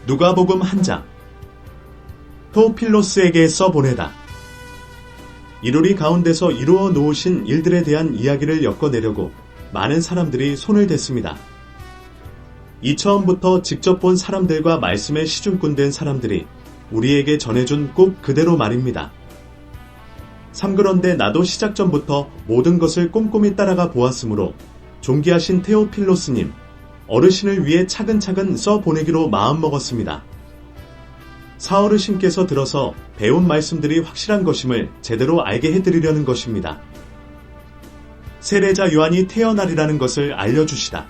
누가복음 1장. 테오필로스에게 써보내다. 이루리 가운데서 이루어 놓으신 일들에 대한 이야기를 엮어내려고 많은 사람들이 손을 댔습니다. 이처음부터 직접 본 사람들과 말씀에 시중꾼 된 사람들이 우리에게 전해준 꼭 그대로 말입니다. 그런데 나도 시작 전부터 모든 것을 꼼꼼히 따라가 보았으므로 존귀하신 테오필로스님, 어르신을 위해 차근차근 써보내기로 마음먹었습니다. 사어르신께서 들어서 배운 말씀들이 확실한 것임을 제대로 알게 해드리려는 것입니다. 세례자 요한이 태어나리라는 것을 알려주시다.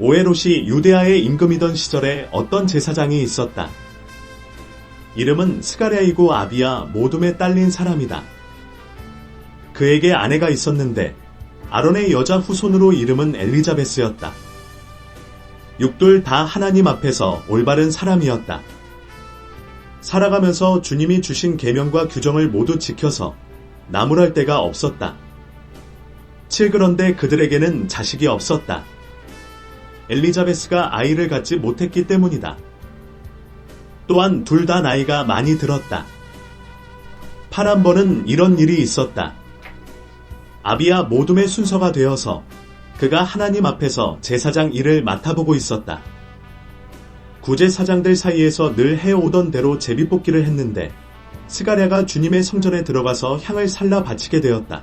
오헤롯이 유대아의 임금이던 시절에 어떤 제사장이 있었다. 이름은 스가랴이고 아비야 모둠에 딸린 사람이다. 그에게 아내가 있었는데 아론의 여자 후손으로 이름은 엘리자베스였다. 육둘 다 하나님 앞에서 올바른 사람이었다. 살아가면서 주님이 주신 계명과 규정을 모두 지켜서 나무랄 데가 없었다. 그런데 그들에게는 자식이 없었다. 엘리자베스가 아이를 갖지 못했기 때문이다. 또한 둘 다 나이가 많이 들었다. 한 번은 이런 일이 있었다. 아비야 모둠의 순서가 되어서 그가 하나님 앞에서 제사장 일을 맡아보고 있었다. 구제사장들 사이에서 늘 해오던 대로 제비뽑기를 했는데 스가랴가 주님의 성전에 들어가서 향을 살라 바치게 되었다.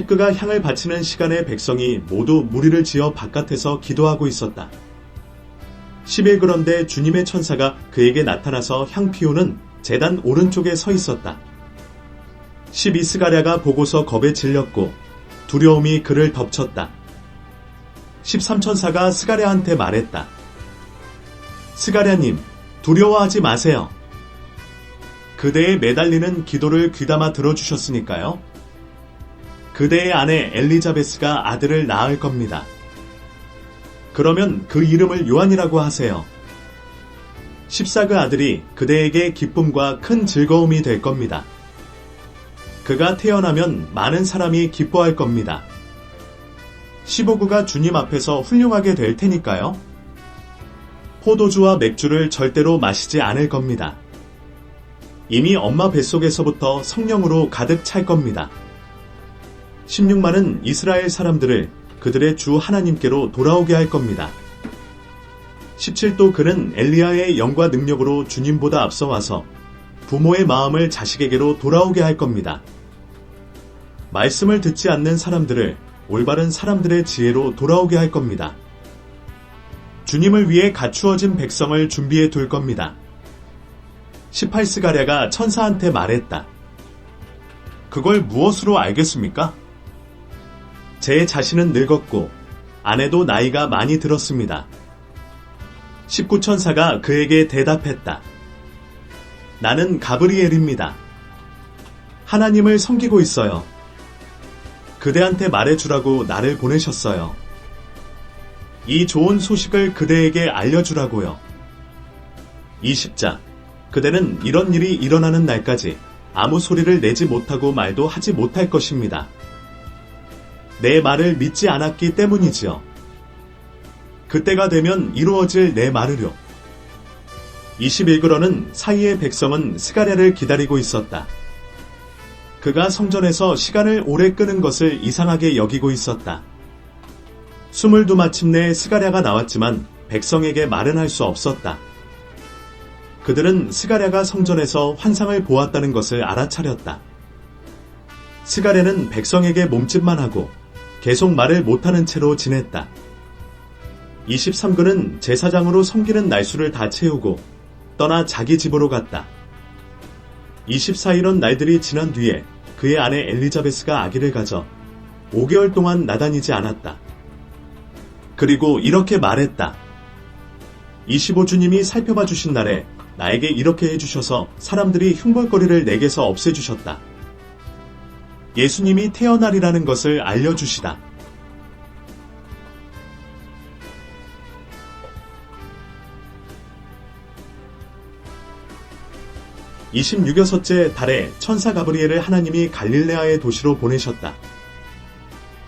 그가 향을 바치는 시간에 백성이 모두 무리를 지어 바깥에서 기도하고 있었다. 그런데 주님의 천사가 그에게 나타나서 향 피우는 제단 오른쪽에 서 있었다. 스가랴가 보고서 겁에 질렸고 두려움이 그를 덮쳤다. 13천사가 스가랴한테 말했다. 스가랴님, 두려워하지 마세요. 그대의 매달리는 기도를 귀담아 들어주셨으니까요. 그대의 아내 엘리자베스가 아들을 낳을 겁니다. 그러면 그 이름을 요한이라고 하세요. 그 아들이 그대에게 기쁨과 큰 즐거움이 될 겁니다. 그가 태어나면 많은 사람이 기뻐할 겁니다. 15구가 주님 앞에서 훌륭하게 될 테니까요. 포도주와 맥주를 절대로 마시지 않을 겁니다. 이미 엄마 뱃속에서부터 성령으로 가득 찰 겁니다. 16만은 이스라엘 사람들을 그들의 주 하나님께로 돌아오게 할 겁니다. 17도 그는 엘리야의 영과 능력으로 주님보다 앞서와서 부모의 마음을 자식에게로 돌아오게 할 겁니다. 말씀을 듣지 않는 사람들을 올바른 사람들의 지혜로 돌아오게 할 겁니다. 주님을 위해 갖추어진 백성을 준비해 둘 겁니다. 18스가랴가 천사한테 말했다. 그걸 무엇으로 알겠습니까? 제 자신은 늙었고 아내도 나이가 많이 들었습니다. 19천사가 그에게 대답했다. 나는 가브리엘입니다. 하나님을 섬기고 있어요. 그대한테 말해주라고 나를 보내셨어요. 이 좋은 소식을 그대에게 알려주라고요. 20자. 그대는 이런 일이 일어나는 날까지 아무 소리를 내지 못하고 말도 하지 못할 것입니다. 내 말을 믿지 않았기 때문이지요. 그때가 되면 이루어질 내 말을요. 21그러는 사이의 백성은 스가랴를 기다리고 있었다. 그가 성전에서 시간을 오래 끄는 것을 이상하게 여기고 있었다. 22 마침내 스가랴가 나왔지만 백성에게 말은 할 수 없었다. 그들은 스가랴가 성전에서 환상을 보았다는 것을 알아차렸다. 스가랴는 백성에게 몸짓만 하고 계속 말을 못하는 채로 지냈다. 23그는 제사장으로 섬기는 날수를 다 채우고 떠나 자기 집으로 갔다. 24이런 날들이 지난 뒤에 그의 아내 엘리자베스가 아기를 가져 5개월 동안 나다니지 않았다. 그리고 이렇게 말했다. 25주님이 살펴봐 주신 날에 나에게 이렇게 해주셔서 사람들이 흉볼거리를 내게서 없애주셨다. 예수님이 태어나리라는 것을 알려주시다. 26여섯째 달에 천사 가브리엘을 하나님이 갈릴레아의 도시로 보내셨다.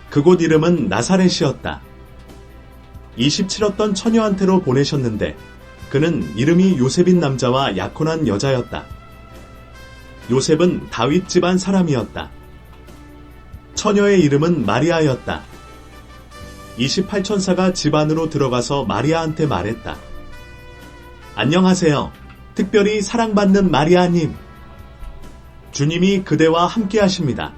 그곳 이름은 나사렛이었다. 27었던 처녀한테로 보내셨는데 그는 이름이 요셉인 남자와 약혼한 여자였다. 요셉은 다윗 집안 사람이었다. 처녀의 이름은 마리아였다. 28천사가 집 안으로 들어가서 마리아한테 말했다. 안녕하세요. 특별히 사랑받는 마리아님. 주님이 그대와 함께 하십니다.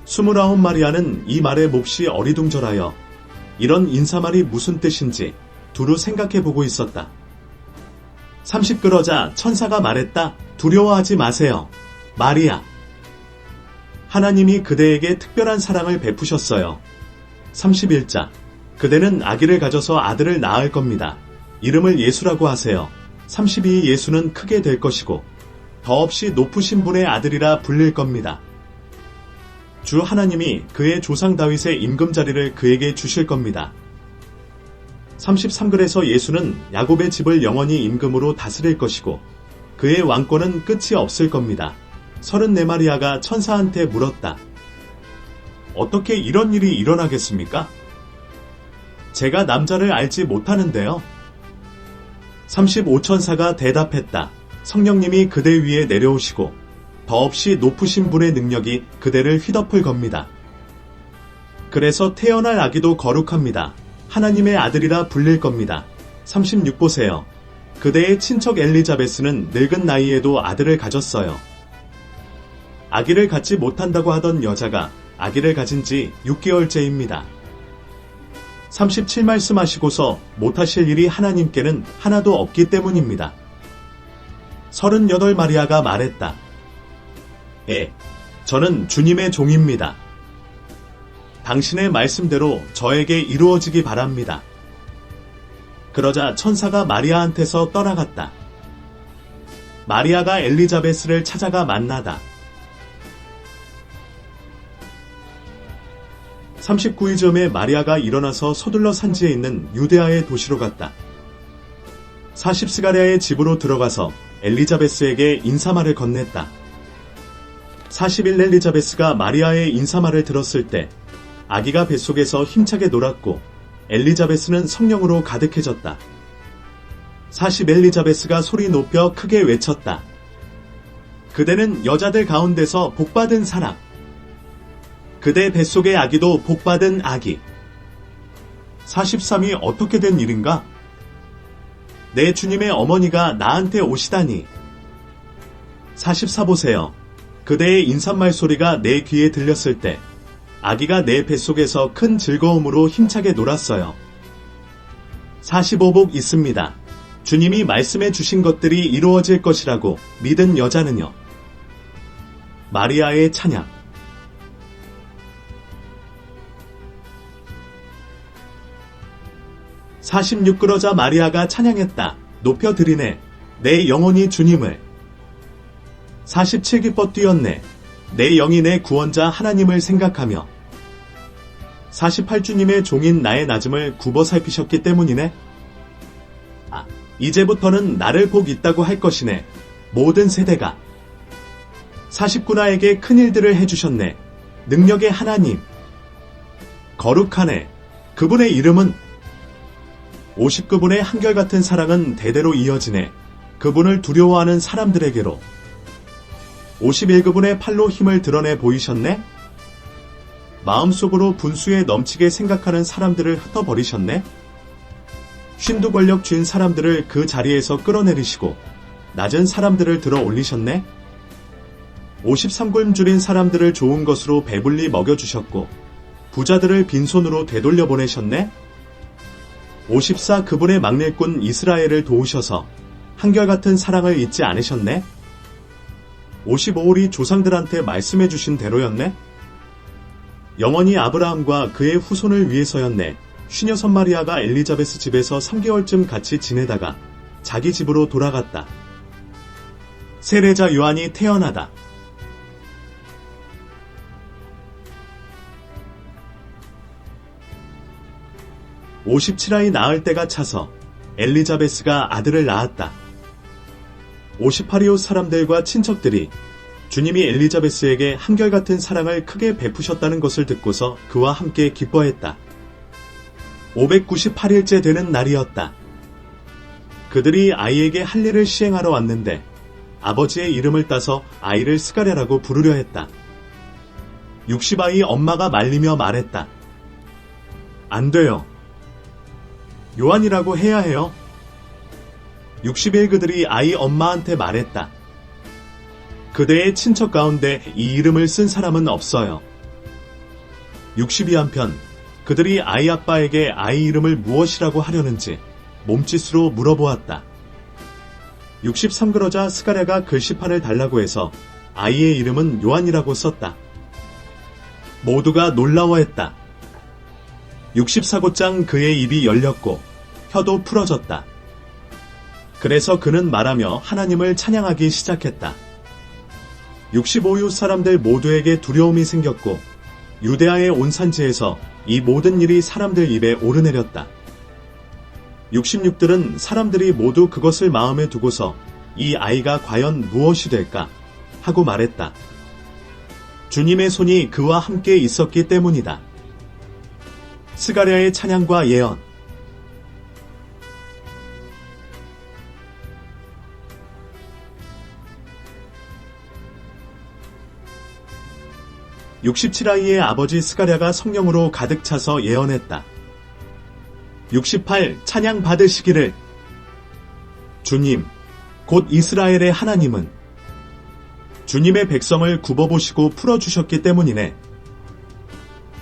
29 마리아는 이 말에 몹시 어리둥절하여 이런 인사말이 무슨 뜻인지 두루 생각해보고 있었다. 30 그러자 천사가 말했다. 두려워하지 마세요. 마리아. 하나님이 그대에게 특별한 사랑을 베푸셨어요. 31자. 그대는 아기를 가져서 아들을 낳을 겁니다. 이름을 예수라고 하세요. 32 예수는 크게 될 것이고 더없이 높으신 분의 아들이라 불릴 겁니다. 주 하나님이 그의 조상 다윗의 임금자리를 그에게 주실 겁니다. 33글에서 예수는 야곱의 집을 영원히 임금으로 다스릴 것이고 그의 왕권은 끝이 없을 겁니다. 34마리아가 천사한테 물었다. 어떻게 이런 일이 일어나겠습니까? 제가 남자를 알지 못하는데요. 35천사가 대답했다. 성령님이 그대 위에 내려오시고 더없이 높으신 분의 능력이 그대를 휘덮을 겁니다. 그래서 태어날 아기도 거룩합니다. 하나님의 아들이라 불릴 겁니다. 36 보세요. 그대의 친척 엘리자베스는 늙은 나이에도 아들을 가졌어요. 아기를 갖지 못한다고 하던 여자가 아기를 가진 지 6개월째입니다. 37 말씀하시고서 못하실 일이 하나님께는 하나도 없기 때문입니다. 38 마리아가 말했다. 저는 주님의 종입니다. 당신의 말씀대로 저에게 이루어지기 바랍니다. 그러자 천사가 마리아한테서 떠나갔다. 마리아가 엘리자베스를 찾아가 만나다. 39일쯤에 마리아가 일어나서 서둘러 산지에 있는 유데아의 도시로 갔다. 40스가랴의 집으로 들어가서 엘리자베스에게 인사말을 건넸다. 40일 엘리자베스가 마리아의 인사말을 들었을 때 아기가 뱃속에서 힘차게 놀았고 엘리자베스는 성령으로 가득해졌다. 40 엘리자베스가 소리 높여 크게 외쳤다. 그대는 여자들 가운데서 복받은 사람. 그대 뱃속의 아기도 복받은 아기. 43이 어떻게 된 일인가? 내 주님의 어머니가 나한테 오시다니. 44 보세요. 그대의 인사말 소리가 내 귀에 들렸을 때 아기가 내 뱃속에서 큰 즐거움으로 힘차게 놀았어요. 45복 있습니다. 주님이 말씀해 주신 것들이 이루어질 것이라고 믿은 여자는요. 마리아의 찬양. 46 그러자 마리아가 찬양했다. 높여 드리네. 내 영혼이 주님을. 47 기뻐 뛰었네. 내 영이 내 구원자 하나님을 생각하며. 48 주님의 종인 나의 낮음을 굽어 살피셨기 때문이네. 이제부터는 나를 복 있다고 할 것이네. 모든 세대가. 49 나에게 큰 일들을 해주셨네. 능력의 하나님. 거룩하네. 그분의 이름은 50 그분의 한결같은 사랑은 대대로 이어지네. 그분을 두려워하는 사람들에게로. 51 그분의 팔로 힘을 드러내 보이셨네. 마음속으로 분수에 넘치게 생각하는 사람들을 흩어버리셨네. 쉰두 권력 쥔 사람들을 그 자리에서 끌어내리시고 낮은 사람들을 들어 올리셨네. 53 굶주린 사람들을 좋은 것으로 배불리 먹여주셨고 부자들을 빈손으로 되돌려 보내셨네. 54 그분의 막내꾼 이스라엘을 도우셔서 한결같은 사랑을 잊지 않으셨네. 55일이 조상들한테 말씀해 주신 대로였네. 영원히 아브라함과 그의 후손을 위해서였네. 56 마리아가 엘리자베스 집에서 3개월쯤 같이 지내다가 자기 집으로 돌아갔다. 세례자 요한이 태어나다. 57아이 낳을 때가 차서 엘리자베스가 아들을 낳았다. 58이웃 사람들과 친척들이 주님이 엘리자베스에게 한결같은 사랑을 크게 베푸셨다는 것을 듣고서 그와 함께 기뻐했다. 598일째 되는 날이었다. 그들이 아이에게 할례를 시행하러 왔는데 아버지의 이름을 따서 아이를 스가랴라고 부르려 했다. 60아이 엄마가 말리며 말했다. 안 돼요. 요한이라고 해야 해요. 60일 그들이 아이 엄마한테 말했다. 그대의 친척 가운데 이 이름을 쓴 사람은 없어요. 60이 한편 그들이 아이 아빠에게 아이 이름을 무엇이라고 하려는지 몸짓으로 물어보았다. 63 그러자 스가랴가 글씨판을 달라고 해서 아이의 이름은 요한이라고 썼다. 모두가 놀라워했다. 64곧장 그의 입이 열렸고 혀도 풀어졌다. 그래서 그는 말하며 하나님을 찬양하기 시작했다. 65이웃 사람들 모두에게 두려움이 생겼고 유대아의 온 산지에서 이 모든 일이 사람들 입에 오르내렸다. 66들은 사람들이 모두 그것을 마음에 두고서 이 아이가 과연 무엇이 될까 하고 말했다. 주님의 손이 그와 함께 있었기 때문이다. 스가랴의 찬양과 예언. (67아이의) 아버지 스가랴가 성령으로 가득 차서 예언했다. 68 찬양 받으시기를. 주님, 곧 이스라엘의 하나님은 주님의 백성을 굽어보시고 풀어주셨기 때문이네.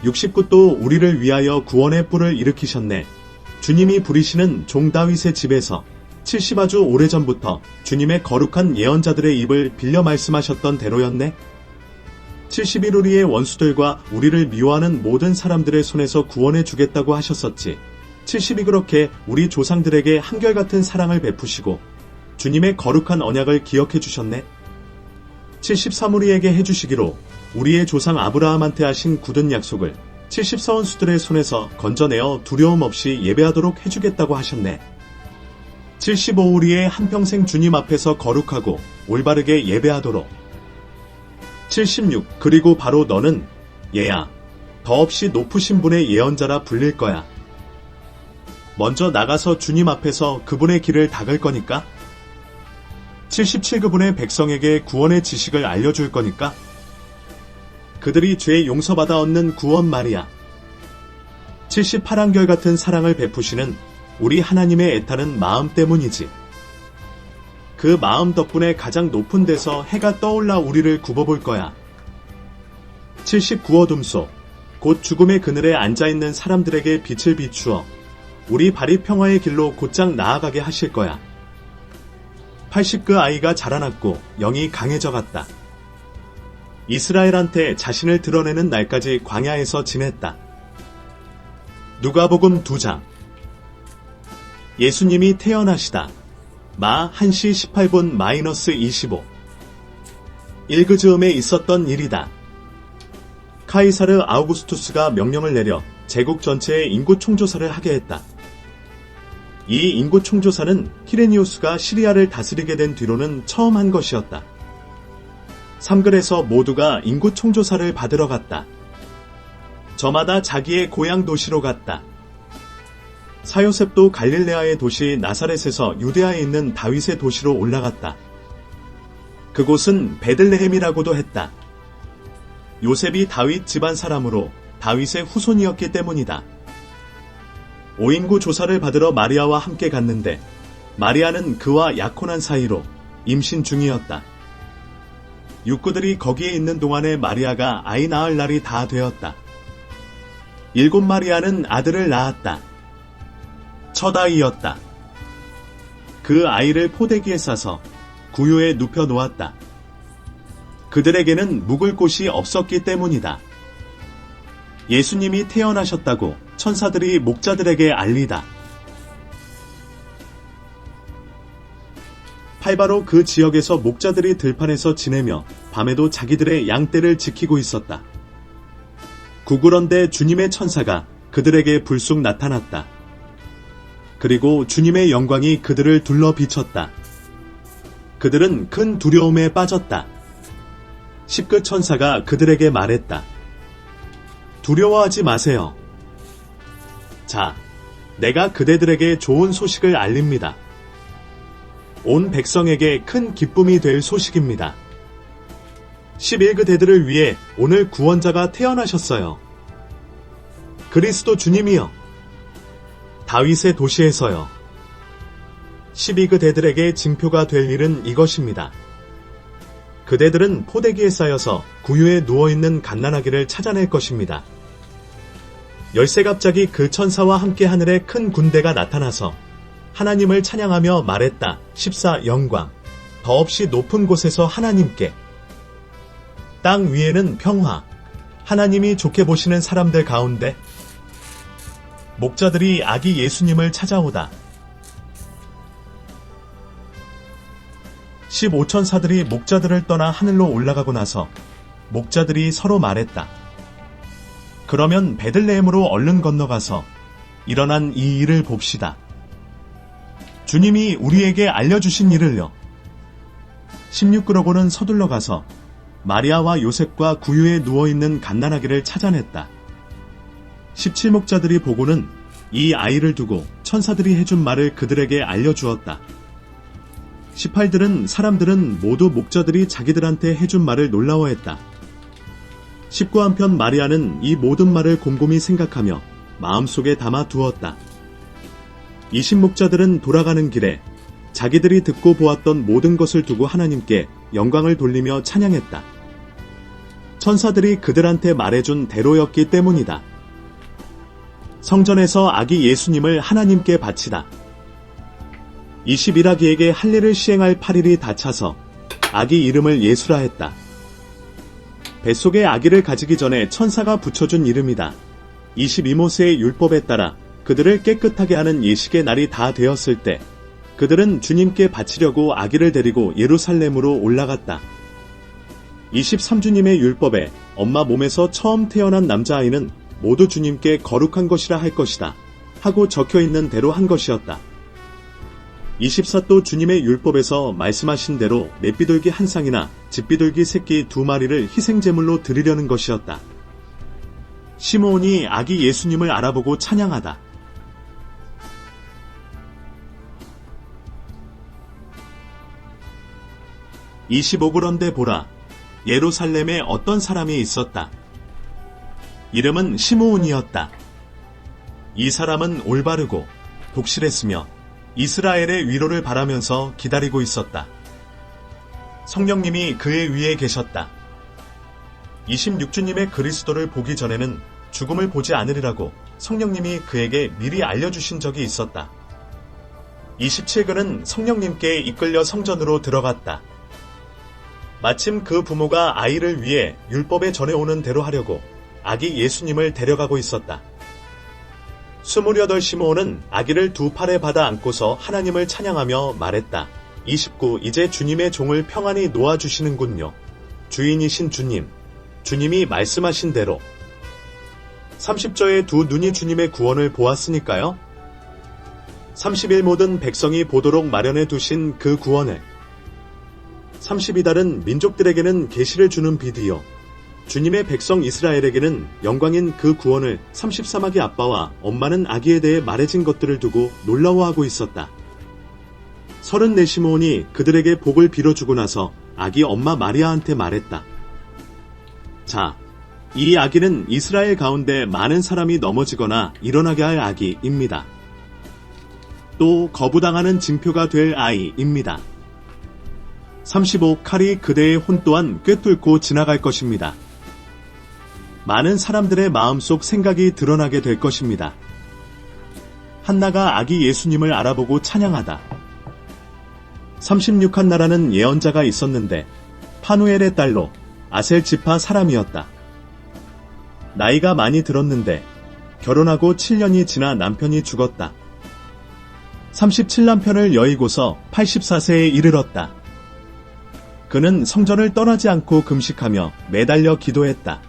69또 우리를 위하여 구원의 뿔을 일으키셨네. 주님이 부리시는 종 다윗의 집에서 70아주 오래전부터 주님의 거룩한 예언자들의 입을 빌려 말씀하셨던 대로였네. 71우리의 원수들과 우리를 미워하는 모든 사람들의 손에서 구원해 주겠다고 하셨었지. 70이 그렇게 우리 조상들에게 한결같은 사랑을 베푸시고 주님의 거룩한 언약을 기억해 주셨네. 73우리에게 해주시기로 우리의 조상 아브라함한테 하신 굳은 약속을 70서원수들의 손에서 건져내어 두려움 없이 예배하도록 해주겠다고 하셨네. 75우리의 한평생 주님 앞에서 거룩하고 올바르게 예배하도록. 76 그리고 바로 너는 얘야 더없이 높으신 분의 예언자라 불릴 거야. 먼저 나가서 주님 앞에서 그분의 길을 닦을 거니까. 77 그분의 백성에게 구원의 지식을 알려줄 거니까. 그들이 죄 용서받아 얻는 구원 말이야. 78 한결같은 사랑을 베푸시는 우리 하나님의 애타는 마음 때문이지. 그 마음 덕분에 가장 높은 데서 해가 떠올라 우리를 굽어볼 거야. 79 어둠 속 곧 죽음의 그늘에 앉아있는 사람들에게 빛을 비추어 우리 발이 평화의 길로 곧장 나아가게 하실 거야. 80 그 아이가 자라났고 영이 강해져 갔다. 이스라엘한테 자신을 드러내는 날까지 광야에서 지냈다. 누가복음 2장. 예수님이 태어나시다. 마 1시 18분 -25. 일그즈음에 있었던 일이다. 카이사르 아우구스투스가 명령을 내려 제국 전체의 인구 총조사를 하게 했다. 이 인구 총조사는 키레니우스가 시리아를 다스리게 된 뒤로는 처음 한 것이었다. 삼글에서 모두가 인구 총조사를 받으러 갔다. 저마다 자기의 고향 도시로 갔다. 사요셉도 갈릴레아의 도시 나사렛에서 유대아에 있는 다윗의 도시로 올라갔다. 그곳은 베들레헴이라고도 했다. 요셉이 다윗 집안 사람으로 다윗의 후손이었기 때문이다. 오인구 조사를 받으러 마리아와 함께 갔는데 마리아는 그와 약혼한 사이로 임신 중이었다. 육구들이 거기에 있는 동안에 마리아가 아이 낳을 날이 다 되었다. 7 마리아는 아들을 낳았다. 첫 아이였다. 그 아이를 포대기에 싸서 구유에 눕혀 놓았다. 그들에게는 묵을 곳이 없었기 때문이다. 예수님이 태어나셨다고 천사들이 목자들에게 알리다. 팔바로 그 지역에서 목자들이 들판에서 지내며 밤에도 자기들의 양떼를 지키고 있었다. 구구런데 주님의 천사가 그들에게 불쑥 나타났다. 그리고 주님의 영광이 그들을 둘러 비쳤다. 그들은 큰 두려움에 빠졌다. 십그 천사가 그들에게 말했다. 두려워하지 마세요. 자, 내가 그대들에게 좋은 소식을 알립니다. 온 백성에게 큰 기쁨이 될 소식입니다. 11그 대들을 위해 오늘 구원자가 태어나셨어요. 그리스도 주님이요. 다윗의 도시에서요. 12그 대들에게 징표가 될 일은 이것입니다. 그대들은 포대기에 쌓여서 구유에 누워있는 갓난아기를 찾아낼 것입니다. 열쇠갑작이 그 천사와 함께 하늘에 큰 군대가 나타나서 하나님을 찬양하며 말했다. 14 영광. 더없이 높은 곳에서 하나님께. 땅 위에는 평화. 하나님이 좋게 보시는 사람들 가운데 목자들이 아기 예수님을 찾아오다. 15천사들이 목자들을 떠나 하늘로 올라가고 나서 목자들이 서로 말했다. 그러면 베들레헴으로 얼른 건너가서 일어난 이 일을 봅시다. 주님이 우리에게 알려주신 일을요. 16그러고는 서둘러 가서 마리아와 요셉과 구유에 누워있는 갓난아기를 찾아냈다. 17목자들이 보고는 이 아이를 두고 천사들이 해준 말을 그들에게 알려주었다. 18들은 사람들은 모두 목자들이 자기들한테 해준 말을 놀라워했다. 19 한편 마리아는 이 모든 말을 곰곰이 생각하며 마음속에 담아 두었다. 20목자들은 돌아가는 길에 자기들이 듣고 보았던 모든 것을 두고 하나님께 영광을 돌리며 찬양했다. 천사들이 그들한테 말해준 대로였기 때문이다. 성전에서 아기 예수님을 하나님께 바치다. 21아기에게 할례를 시행할 8일이 다 차서 아기 이름을 예수라 했다. 뱃속에 아기를 가지기 전에 천사가 붙여준 이름이다. 22모세의 율법에 따라 그들을 깨끗하게 하는 예식의 날이 다 되었을 때 그들은 주님께 바치려고 아기를 데리고 예루살렘으로 올라갔다. 23주님의 율법에 엄마 몸에서 처음 태어난 남자아이는 모두 주님께 거룩한 것이라 할 것이다 하고 적혀있는 대로 한 것이었다. 24또 주님의 율법에서 말씀하신 대로 맷비둘기 한 쌍이나 집비둘기 새끼 2마리를 희생제물로 드리려는 것이었다. 시므온이 아기 예수님을 알아보고 찬양하다. (25) 보라, 예루살렘에 어떤 사람이 있었다. 이름은 시므온이었다. 이 사람은 올바르고 독실했으며 이스라엘의 위로를 바라면서 기다리고 있었다. 성령님이 그의 위에 계셨다. 26주님의 그리스도를 보기 전에는 죽음을 보지 않으리라고 성령님이 그에게 미리 알려주신 적이 있었다. 27그는 성령님께 이끌려 성전으로 들어갔다. 마침 그 부모가 아이를 위해 율법에 전해오는 대로 하려고 아기 예수님을 데려가고 있었다. 28 시므온은 아기를 두 팔에 받아 안고서 하나님을 찬양하며 말했다. 29 이제 주님의 종을 평안히 놓아주시는군요. 주인이신 주님, 주님이 말씀하신 대로. 30저의 두 눈이 주님의 구원을 보았으니까요. 31 모든 백성이 보도록 마련해 두신 그 구원을. 32달은 민족들에게는 계시를 주는 빛이요. 주님의 백성 이스라엘에게는 영광인 그 구원을 33아기 아빠와 엄마는 아기에 대해 말해진 것들을 두고 놀라워하고 있었다. 34 시므온이 그들에게 복을 빌어주고 나서 아기 엄마 마리아한테 말했다. 자, 이 아기는 이스라엘 가운데 많은 사람이 넘어지거나 일어나게 할 아기입니다. 또 거부당하는 징표가 될 아이입니다. 35 칼이 그대의 혼 또한 꿰뚫고 지나갈 것입니다. 많은 사람들의 마음속 생각이 드러나게 될 것입니다. 한나가 아기 예수님을 알아보고 찬양하다. 36 한나라는 예언자가 있었는데 파누엘의 딸로 아셀 지파 사람이었다. 나이가 많이 들었는데 결혼하고 7년이 지나 남편이 죽었다. 37남편을 여의고서 84세에 이르렀다. 그는 성전을 떠나지 않고 금식하며 매달려 기도했다.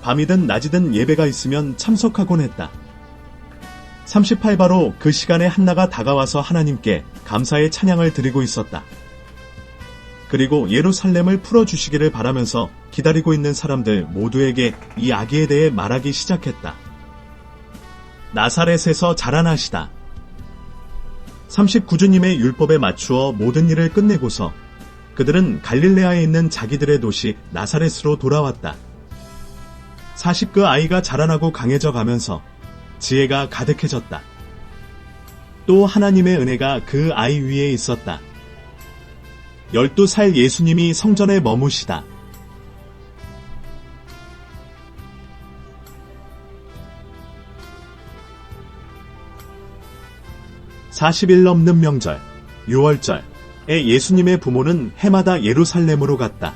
밤이든 낮이든 예배가 있으면 참석하곤 했다. 38바로 그 시간에 한나가 다가와서 하나님께 감사의 찬양을 드리고 있었다. 그리고 예루살렘을 풀어주시기를 바라면서 기다리고 있는 사람들 모두에게 이 아기에 대해 말하기 시작했다. 나사렛에서 자라나시다. 39주님의 율법에 맞추어 모든 일을 끝내고서 그들은 갈릴레아에 있는 자기들의 도시 나사렛으로 돌아왔다. 40그 아이가 자라나고 강해져 가면서 지혜가 가득해졌다. 또 하나님의 은혜가 그 아이 위에 있었다. 12살 예수님이 성전에 머무시다. (40일) 넘는 명절, 6월절에 예수님의 부모는 해마다 예루살렘으로 갔다.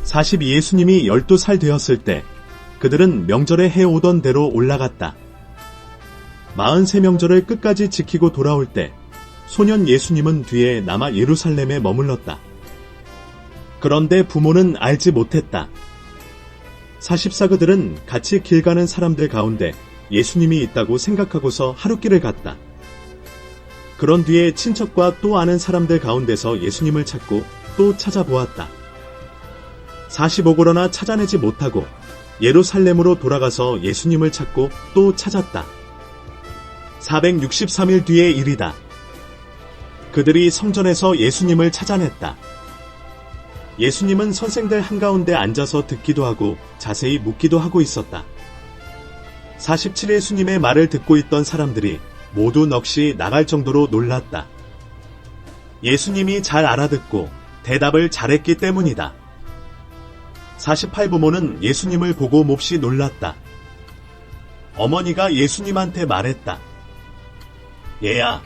42 예수님이 12살 되었을 때 그들은 명절에 해오던 대로 올라갔다. 43명절을 끝까지 지키고 돌아올 때 소년 예수님은 뒤에 남아 예루살렘에 머물렀다. 그런데 부모는 알지 못했다. 44그들은 같이 길 가는 사람들 가운데 예수님이 있다고 생각하고서 하룻길을 갔다. 그런 뒤에 친척과 또 아는 사람들 가운데서 예수님을 찾고 또 찾아보았다. 45그러나 찾아내지 못하고 예루살렘으로 돌아가서 예수님을 찾고 또 찾았다. 463일 뒤의 일이다. 그들이 성전에서 예수님을 찾아냈다. 예수님은 선생들 한가운데 앉아서 듣기도 하고 자세히 묻기도 하고 있었다. 47 예수님의 말을 듣고 있던 사람들이 모두 넋이 나갈 정도로 놀랐다. 예수님이 잘 알아듣고 대답을 잘했기 때문이다. 48 부모는 예수님을 보고 몹시 놀랐다. 어머니가 예수님한테 말했다. 얘야,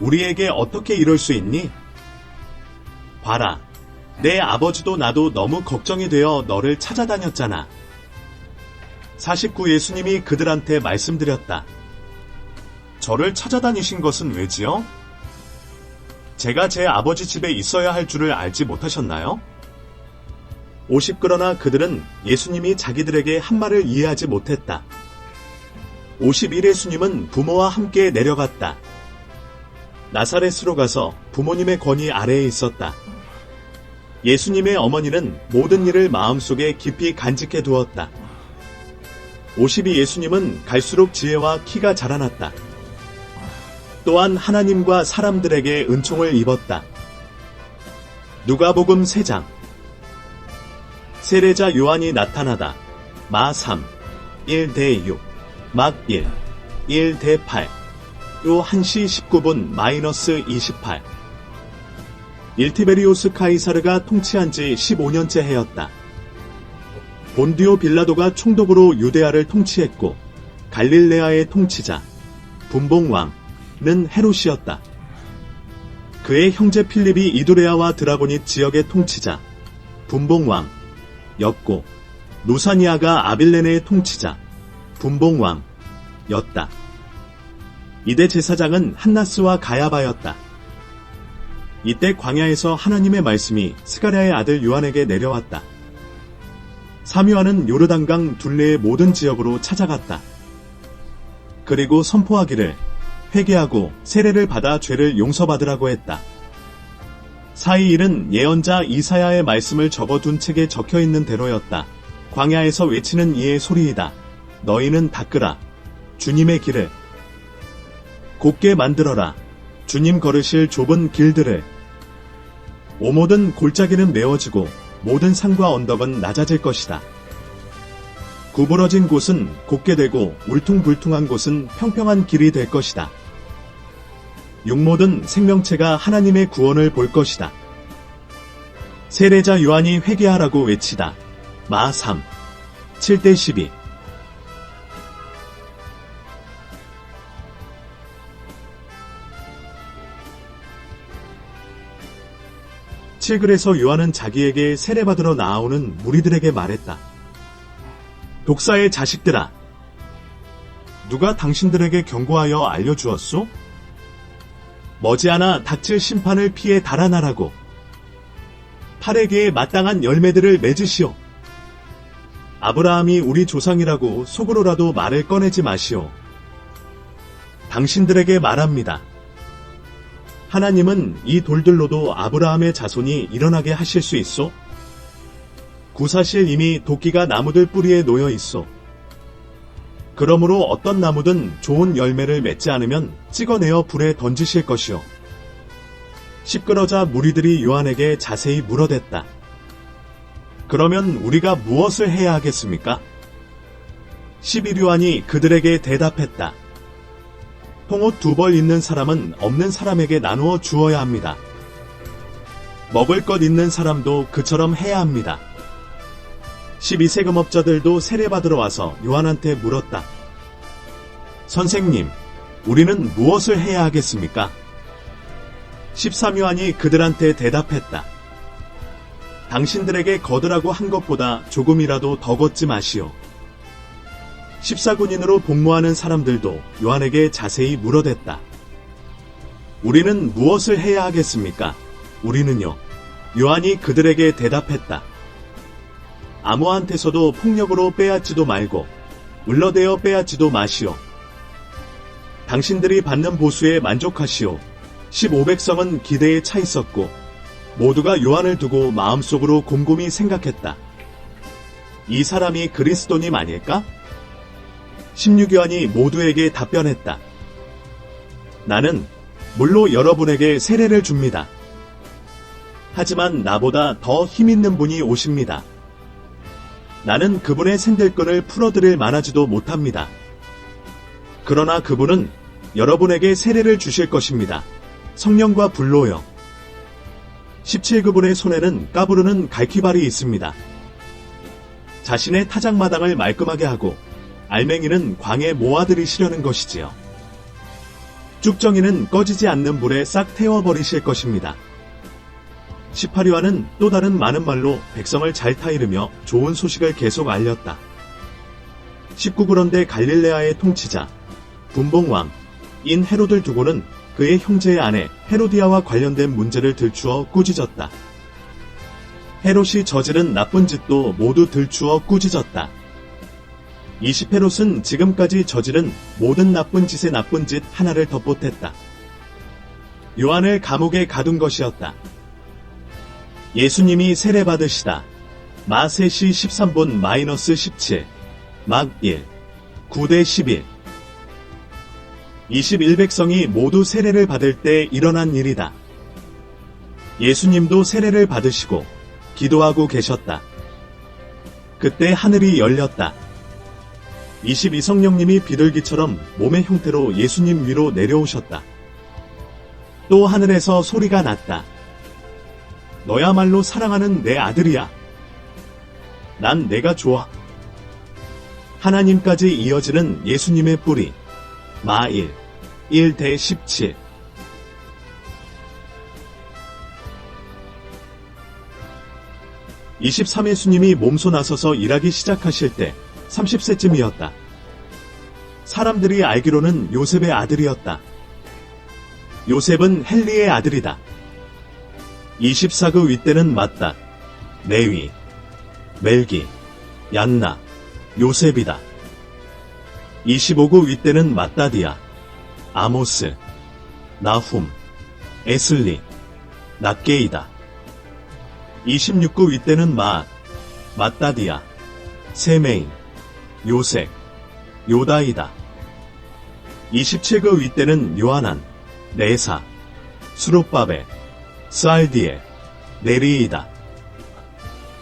우리에게 어떻게 이럴 수 있니? 봐라, 내 아버지도 나도 너무 걱정이 되어 너를 찾아다녔잖아. 49 예수님이 그들한테 말씀드렸다. 저를 찾아다니신 것은 왜지요? 제가 제 아버지 집에 있어야 할 줄을 알지 못하셨나요? 50 그러나 그들은 예수님이 자기들에게 한 말을 이해하지 못했다. 51 예수님은 부모와 함께 내려갔다. 나사렛으로 가서 부모님의 권위 아래에 있었다. 예수님의 어머니는 모든 일을 마음속에 깊이 간직해 두었다. 52 예수님은 갈수록 지혜와 키가 자라났다. 또한 하나님과 사람들에게 은총을 입었다. 누가복음 3장. 세례자 요한이 나타나다. 마 3, 1대 6, 막 1, 1대 8, 요 1시 19분 마이너스 28. 일티베리오스 카이사르가 통치한 지 15년째 해였다. 본디오 빌라도가 총독으로 유데아를 통치했고 갈릴레아의 통치자, 분봉왕은 헤롯이었다. 그의 형제 필립이 이두레아와 드라고닛 지역의 통치자, 분봉왕이었고 루사니아가 아빌레네의 통치자, 분봉왕이었다. 이대 제사장은 한나스와 가야바였다. 이때 광야에서 하나님의 말씀이 스가랴의 아들 요한에게 내려왔다. 사뮤아는 요르단강 둘레의 모든 지역으로 찾아갔다. 그리고 선포하기를 회개하고 세례를 받아 죄를 용서받으라고 했다. 사이 일은 예언자 이사야의 말씀을 적어둔 책에 적혀있는 대로였다. 광야에서 외치는 이의 소리이다. 너희는 닦으라. 주님의 길을 곱게 만들어라. 주님 걸으실 좁은 길들을. 오모든 골짜기는 메워지고 모든 산과 언덕은 낮아질 것이다. 구부러진 곳은 곱게 되고 울퉁불퉁한 곳은 평평한 길이 될 것이다. 육모든 생명체가 하나님의 구원을 볼 것이다. 세례자 요한이 회개하라고 외치다. 마 3, 7대 12. 칠글에서 요한은 자기에게 세례받으러 나아오는 무리들에게 말했다. 독사의 자식들아, 누가 당신들에게 경고하여 알려주었소? 머지않아 닥칠 심판을 피해 달아나라고. 팔에게에 마땅한 열매들을 맺으시오. 아브라함이 우리 조상이라고 속으로라도 말을 꺼내지 마시오. 당신들에게 말합니다. 하나님은 이 돌들로도 아브라함의 자손이 일어나게 하실 수 있소? 구사실 이미 도끼가 나무들 뿌리에 놓여 있소. 그러므로 어떤 나무든 좋은 열매를 맺지 않으면 찍어내어 불에 던지실 것이요. 시끄러자 무리들이 요한에게 자세히 물어댔다. 그러면 우리가 무엇을 해야 하겠습니까? 11요한이 그들에게 대답했다. 통옷 2벌 있는 사람은 없는 사람에게 나누어 주어야 합니다. 먹을 것 있는 사람도 그처럼 해야 합니다. 12세금업자들도 세례받으러 와서 요한한테 물었다. 선생님, 우리는 무엇을 해야 하겠습니까? 13요한이 그들한테 대답했다. 당신들에게 거두라고 한 것보다 조금이라도 더 걷지 마시오. 14군인으로 복무하는 사람들도 요한에게 자세히 물어댔다. 우리는 무엇을 해야 하겠습니까? 우리는요. 요한이 그들에게 대답했다. 아무한테서도 폭력으로 빼앗지도 말고 울러대어 빼앗지도 마시오. 당신들이 받는 보수에 만족하시오. 15백성은 기대에 차 있었고 모두가 요한을 두고 마음속으로 곰곰이 생각했다. 이 사람이 그리스도님 아닐까? 16요한이 모두에게 답변했다. 나는 물로 여러분에게 세례를 줍니다. 하지만 나보다 더 힘있는 분이 오십니다. 나는 그분의 샌들끈을 풀어드릴 만하지도 못합니다. 그러나 그분은 여러분에게 세례를 주실 것입니다. 성령과 불로요. 17그분의 손에는 까부르는 갈퀴발이 있습니다. 자신의 타작마당을 말끔하게 하고 알맹이는 광에 모아들이시려는 것이지요. 쭉정이는 꺼지지 않는 불에 싹 태워버리실 것입니다. 18요한은 또 다른 많은 말로 백성을 잘 타이르며 좋은 소식을 계속 알렸다. 19그런데 갈릴레아의 통치자, 분봉왕, 인 헤롯을 두고는 그의 형제의 아내 헤로디아와 관련된 문제를 들추어 꾸짖었다. 헤롯이 저지른 나쁜 짓도 모두 들추어 꾸짖었다. 20헤롯은 지금까지 저지른 모든 나쁜 짓의 나쁜 짓 하나를 덧보탰다. 요한을 감옥에 가둔 것이었다. 예수님이 세례받으시다. 마세시 13분 17, 막 1, 9대 11. 21백성이 모두 세례를 받을 때 일어난 일이다. 예수님도 세례를 받으시고 기도하고 계셨다. 그때 하늘이 열렸다. 22성령님이 비둘기처럼 몸의 형태로 예수님 위로 내려오셨다. 또 하늘에서 소리가 났다. 너야말로 사랑하는 내 아들이야. 난 내가 좋아. 하나님까지 이어지는 예수님의 뿌리. 마1, 1대 17. (23예수님이) 몸소 나서서 일하기 시작하실 때 30세쯤이었다. 사람들이 알기로는 요셉의 아들이었다. 요셉은 헬리의 아들이다. 24그 윗대는 맏다, 레위, 멜기, 얀나, 요셉이다. 25그 윗대는 맏다디아, 아모스, 나훔, 에슬리, 낫게이다. 26그 윗대는 마앗, 맏다디아, 세메인, 요색, 요다이다. 27그 윗대는 요하난, 레사, 수룹바벨, 스알디엘, 네리이다.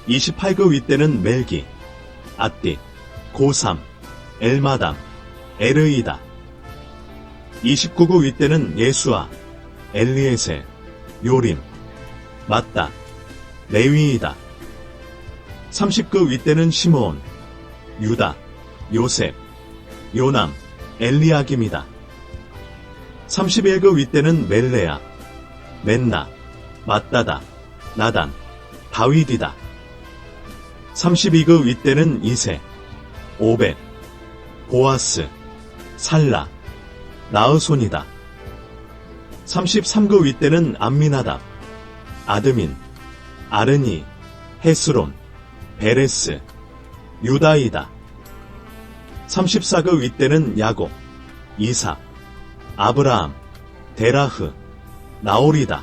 28그 윗대는 멜기, 앗디, 고삼, 엘마담, 에르이다. 29그 윗대는 예수아, 엘리에셀, 요림, 맏다, 레위이다. 30그 윗대는 시므온, 유다, 요셉, 요남, 엘리아김이다. 31그 윗대는 멜레아, 맨나, 맏다다, 나단, 다윗이다. 32그 윗대는 이세, 오벳, 보아스, 살라, 나으손이다. 33그 윗대는 암미나답, 아드민, 아르니, 헤스론, 베레스, 유다이다. 34그 윗대는 야곱, 이삭, 아브라함, 데라흐, 나오리다.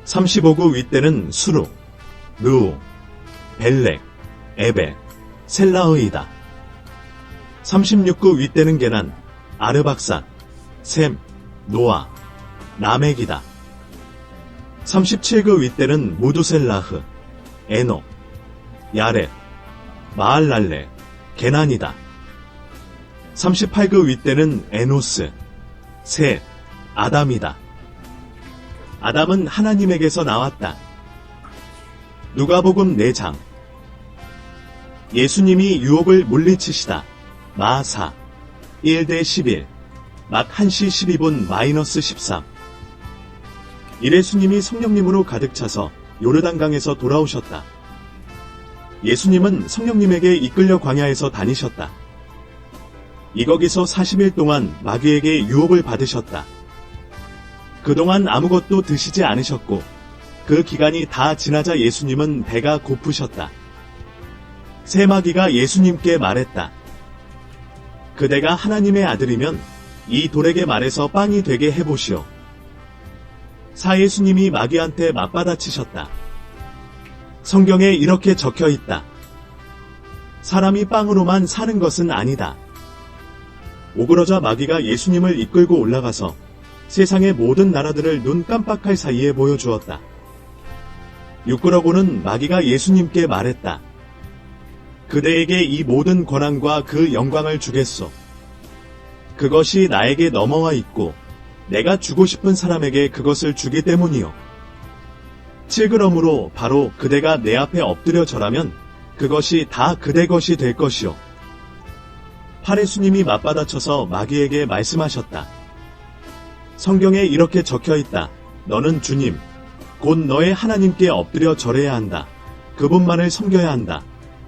35그 윗대는 수루, 르우, 벨렉, 에벨, 셀라의이다. 36그 윗대는 게난, 아르박삿, 셈, 노아, 라멕이다. 37그 윗대는 무두셀라흐, 에녹, 야렛, 마알랄레, 게난이다. 38그 윗대는 에노스, 셋, 아담이다. 아담은 하나님에게서 나왔다. 누가복음 4장. 예수님이 유혹을 물리치시다. 마4, 1-11, 막 1시 12분 -13. 이래수님이 성령님으로 가득 차서 요르단강에서 돌아오셨다. 예수님은 성령님에게 이끌려 광야에서 다니셨다. 이거기서 40일 동안 마귀에게 유혹을 받으셨다. 그동안 아무것도 드시지 않으셨고 그 기간이 다 지나자 예수님은 배가 고프셨다. 새 마귀가 예수님께 말했다. 그대가 하나님의 아들이면 이 돌에게 말해서 빵이 되게 해보시오. 예수님이 마귀한테 맞받아치셨다. 성경에 이렇게 적혀 있다. 사람이 빵으로만 사는 것은 아니다. 오그러져 마귀가 예수님을 이끌고 올라가서 세상의 모든 나라들을 눈 깜빡할 사이에 보여주었다. 육그러고는 마귀가 예수님께 말했다. 그대에게 이 모든 권한과 그 영광을 주겠소. 그것이 나에게 넘어와 있고 내가 주고 싶은 사람에게 그것을 주기 때문이요. 7그러므로 바로 그대가 내 앞에 엎드려 절하면 그것이 다 그대 것이 될 것이요. 8예수님이 맞받아쳐서 마귀에게 말씀하셨다. 성경에 이렇게 적혀 있다. 너는 주님, 곧 너의 하나님께 엎드려 절해야 한다. 그분만을 섬겨야 한다.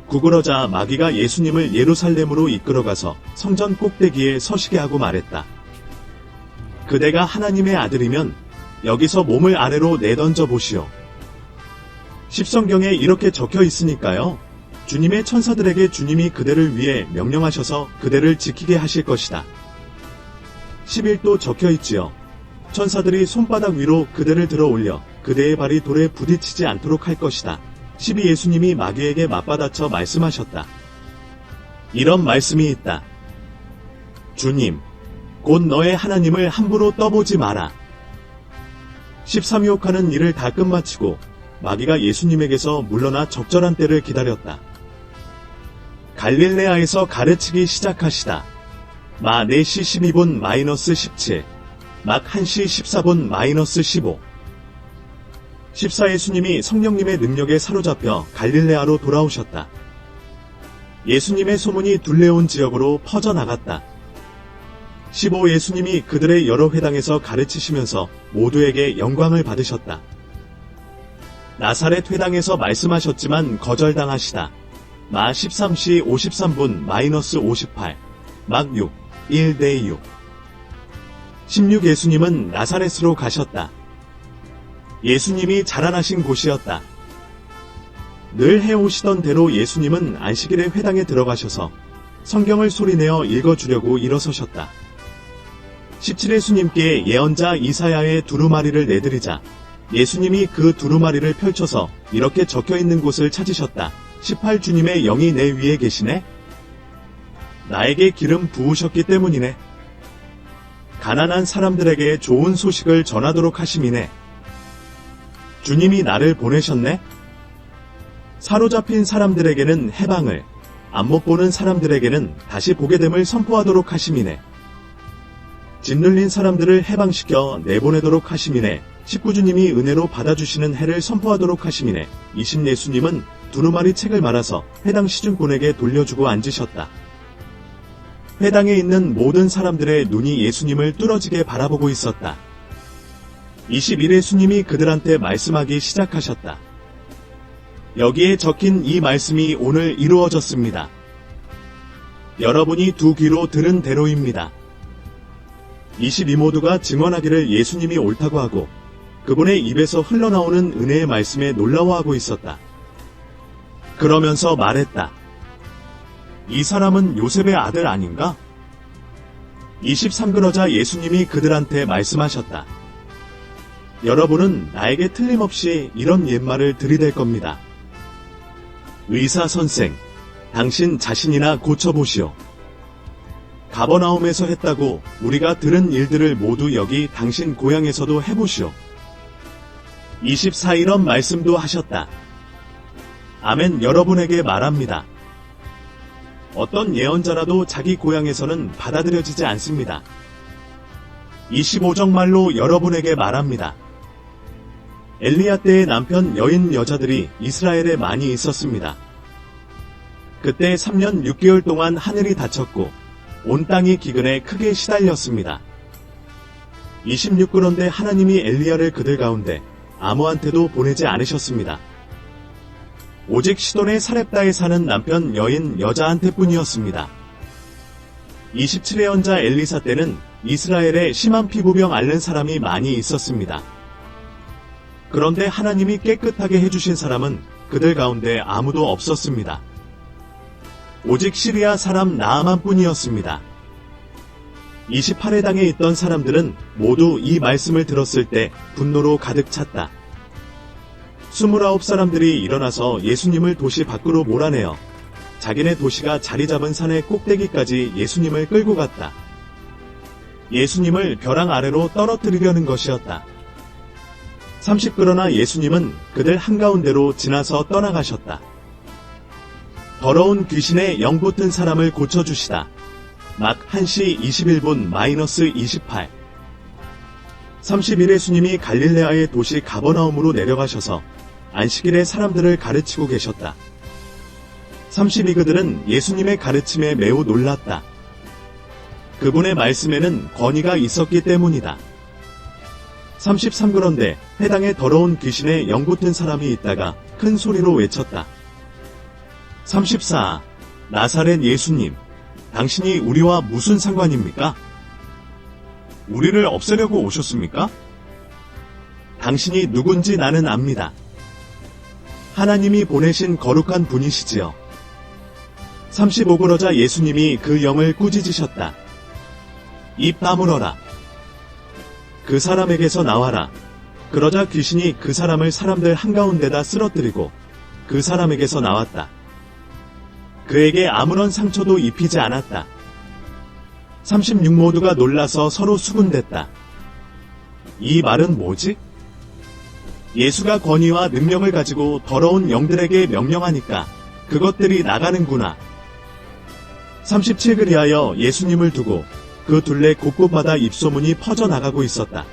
9그러자 마귀가 예수님을 예루살렘으로 이끌어가서 성전 꼭대기에 서시게 하고 말했다. 그대가 하나님의 아들이면 여기서 몸을 아래로 내던져 보시오. 십성경에 이렇게 적혀 있으니까요. 주님의 천사들에게 주님이 그대를 위해 명령하셔서 그대를 지키게 하실 것이다. 11도 적혀 있지요. 천사들이 손바닥 위로 그대를 들어 올려 그대의 발이 돌에 부딪히지 않도록 할 것이다. 12 예수님이 마귀에게 맞받아쳐 말씀하셨다. 이런 말씀이 있다. 주님, 곧 너의 하나님을 함부로 떠보지 마라. 13 유혹하는 일을 다 끝마치고 마귀가 예수님에게서 물러나 적절한 때를 기다렸다. 갈릴레아에서 가르치기 시작하시다. 마 4시 12분 -17, 막 1시 14분 -15. 14 예수님이 성령님의 능력에 사로잡혀 갈릴레아로 돌아오셨다. 예수님의 소문이 둘레온 지역으로 퍼져나갔다. 15 예수님이 그들의 여러 회당에서 가르치시면서 모두에게 영광을 받으셨다. 나사렛 회당에서 말씀하셨지만 거절당하시다. 마 13시 53분 -58, 막 6, 1-6. 16 예수님은 나사렛으로 가셨다. 예수님이 자라나신 곳이었다. 늘 해오시던 대로 예수님은 안식일에 회당에 들어가셔서 성경을 소리내어 읽어주려고 일어서셨다. 17 예수님께 예언자 이사야의 두루마리를 내드리자 예수님이 그 두루마리를 펼쳐서 이렇게 적혀있는 곳을 찾으셨다. 18 주님의 영이 내 위에 계시네? 나에게 기름 부으셨기 때문이네. 가난한 사람들에게 좋은 소식을 전하도록 하심이네. 주님이 나를 보내셨네? 사로잡힌 사람들에게는 해방을, 안 못 보는 사람들에게는 다시 보게 됨을 선포하도록 하심이네. 짓눌린 사람들을 해방시켜 내보내도록 하심이네. 19주님이 은혜로 받아주시는 해를 선포하도록 하심이네. 20 예수님은 두루마리 책을 말아서 회당 시중꾼에게 돌려주고 앉으셨다. 회당에 있는 모든 사람들의 눈이 예수님을 뚫어지게 바라보고 있었다. 21 예수님이 그들한테 말씀하기 시작하셨다. 여기에 적힌 이 말씀이 오늘 이루어졌습니다. 여러분이 두 귀로 들은 대로입니다. 22 모두가 증언하기를 예수님이 옳다고 하고 그분의 입에서 흘러나오는 은혜의 말씀에 놀라워하고 있었다. 그러면서 말했다. 이 사람은 요셉의 아들 아닌가? 23 그러자 예수님이 그들한테 말씀하셨다. 여러분은 나에게 틀림없이 이런 옛말을 들이댈 겁니다. 의사 선생, 당신 자신이나 고쳐보시오. 가버나움에서 했다고 우리가 들은 일들을 모두 여기 당신 고향에서도 해보시오. 24이런 말씀도 하셨다. 아멘. 여러분에게 말합니다. 어떤 예언자라도 자기 고향에서는 받아들여지지 않습니다. 25정말로 여러분에게 말합니다. 엘리야 때의 남편 여인 여자들이 이스라엘에 많이 있었습니다. 그때 3년 6개월 동안 하늘이 닫혔고 온 땅이 기근에 크게 시달렸습니다. 26. 그런데 하나님이 엘리야를 그들 가운데 아무한테도 보내지 않으셨습니다. 오직 시돈의 사렙다에 사는 남편 여인 여자한테뿐이었습니다. 27의 연자 엘리사 때는 이스라엘에 심한 피부병 앓는 사람이 많이 있었습니다. 그런데 하나님이 깨끗하게 해주신 사람은 그들 가운데 아무도 없었습니다. 오직 시리아 사람 나아만 뿐이었습니다. 28회 당에 있던 사람들은 모두 이 말씀을 들었을 때 분노로 가득 찼다. 29사람들이 일어나서 예수님을 도시 밖으로 몰아내어 자기네 도시가 자리 잡은 산의 꼭대기까지 예수님을 끌고 갔다. 예수님을 벼랑 아래로 떨어뜨리려는 것이었다. 30. 그러나 예수님은 그들 한가운데로 지나서 떠나가셨다. 더러운 귀신에 영 붙은 사람을 고쳐주시다. 막 1시 21분 -28. 30일 예수님이 갈릴레아의 도시 가버나움으로 내려가셔서 안식일에 사람들을 가르치고 계셨다. 32. 그들은 예수님의 가르침에 매우 놀랐다. 그분의 말씀에는 권위가 있었기 때문이다. 33. 그런데 회당에 더러운 귀신에 영 붙은 사람이 있다가 큰 소리로 외쳤다. 34. 나사렛 예수님, 당신이 우리와 무슨 상관입니까? 우리를 없애려고 오셨습니까? 당신이 누군지 나는 압니다. 하나님이 보내신 거룩한 분이시지요. 35. 그러자 예수님이 그 영을 꾸짖으셨다. 입 다물어라. 그 사람에게서 나와라. 그러자 귀신이 그 사람을 사람들 한가운데다 쓰러뜨리고 그 사람에게서 나왔다. 그에게 아무런 상처도 입히지 않았다. 36. 모두가 놀라서 서로 수군댔다. 이 말은 뭐지? 예수가 권위와 능력을 가지고 더러운 영들에게 명령하니까 그것들이 나가는구나. 37. 그리하여 예수님을 두고 그 둘레 곳곳마다 입소문이 퍼져나가고 있었다.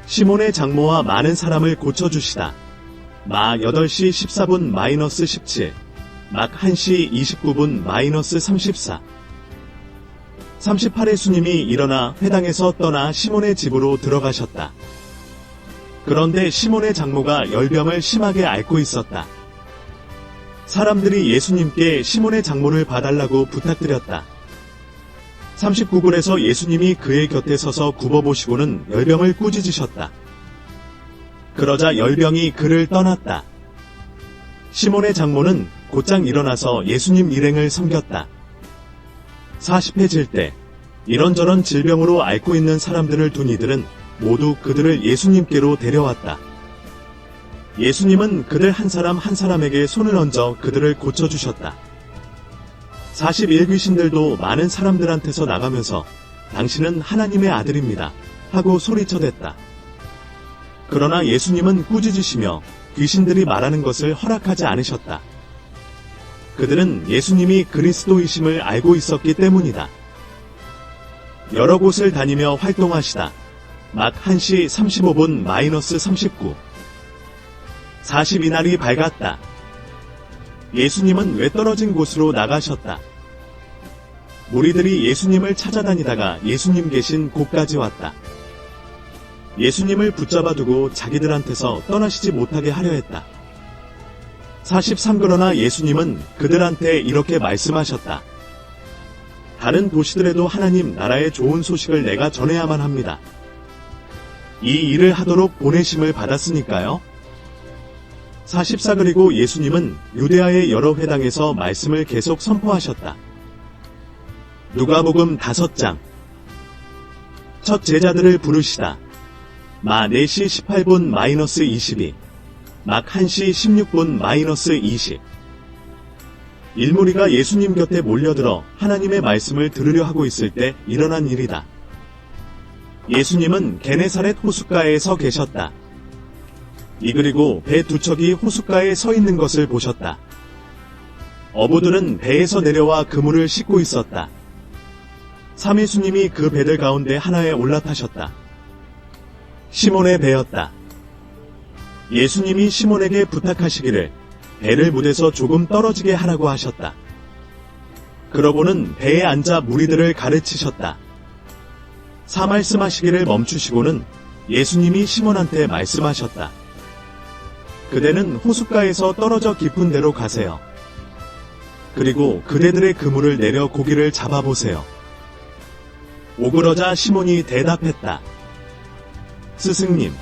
시몬의 장모와 많은 사람을 고쳐주시다. 마 8시 14분 -17. 막 1시 29분 -34. 38. 예수님이 일어나 회당에서 떠나 시몬의 집으로 들어가셨다. 그런데 시몬의 장모가 열병을 심하게 앓고 있었다. 사람들이 예수님께 시몬의 장모를 봐달라고 부탁드렸다. 39절에서 예수님이 그의 곁에 서서 굽어보시고는 열병을 꾸짖으셨다. 그러자 열병이 그를 떠났다. 시몬의 장모는 곧장 일어나서 예수님 일행을 섬겼다. 40해질 때 이런저런 질병으로 앓고 있는 사람들을 둔 이들은 모두 그들을 예수님께로 데려왔다. 예수님은 그들 한 사람 한 사람에게 손을 얹어 그들을 고쳐주셨다. 41귀신들도 많은 사람들한테서 나가면서 당신은 하나님의 아들입니다 하고 소리쳐댔다. 그러나 예수님은 꾸짖으시며 귀신들이 말하는 것을 허락하지 않으셨다. 그들은 예수님이 그리스도이심을 알고 있었기 때문이다. 여러 곳을 다니며 활동하시다. 막 1시 35분 -39. 42날이 밝았다. 예수님은 외떨어진 곳으로 나가셨다. 무리들이 예수님을 찾아다니다가 예수님 계신 곳까지 왔다. 예수님을 붙잡아 두고 자기들한테서 떠나시지 못하게 하려 했다. 43. 그러나 예수님은 그들한테 이렇게 말씀하셨다. 다른 도시들에도 하나님 나라의 좋은 소식을 내가 전해야만 합니다. 이 일을 하도록 보내심을 받았으니까요. 44. 그리고 예수님은 유대아의 여러 회당에서 말씀을 계속 선포하셨다. 누가복음 5장. 첫 제자들을 부르시다. 마 4시 18분 -22, 막 1시 16분 -20. 일무리가 예수님 곁에 몰려들어 하나님의 말씀을 들으려 하고 있을 때 일어난 일이다. 예수님은 게네사렛 호숫가에 서 계셨다. 이그리고 배 두 척이 호숫가에 서 있는 것을 보셨다. 어부들은 배에서 내려와 그물을 싣고 있었다. 삼위수님이 그 배들 가운데 하나에 올라타셨다. 시몬의 배였다. 예수님이 시몬에게 부탁하시기를 배를 물에서 조금 떨어지게 하라고 하셨다. 그러고는 배에 앉아 무리들을 가르치셨다. 사 말씀하시기를 멈추시고는 예수님이 시몬한테 말씀하셨다. 그대는 호숫가에서 떨어져 깊은 데로 가세요. 그리고 그대들의 그물을 내려 고기를 잡아보세요. 오그러자 시몬이 대답했다. 스승님,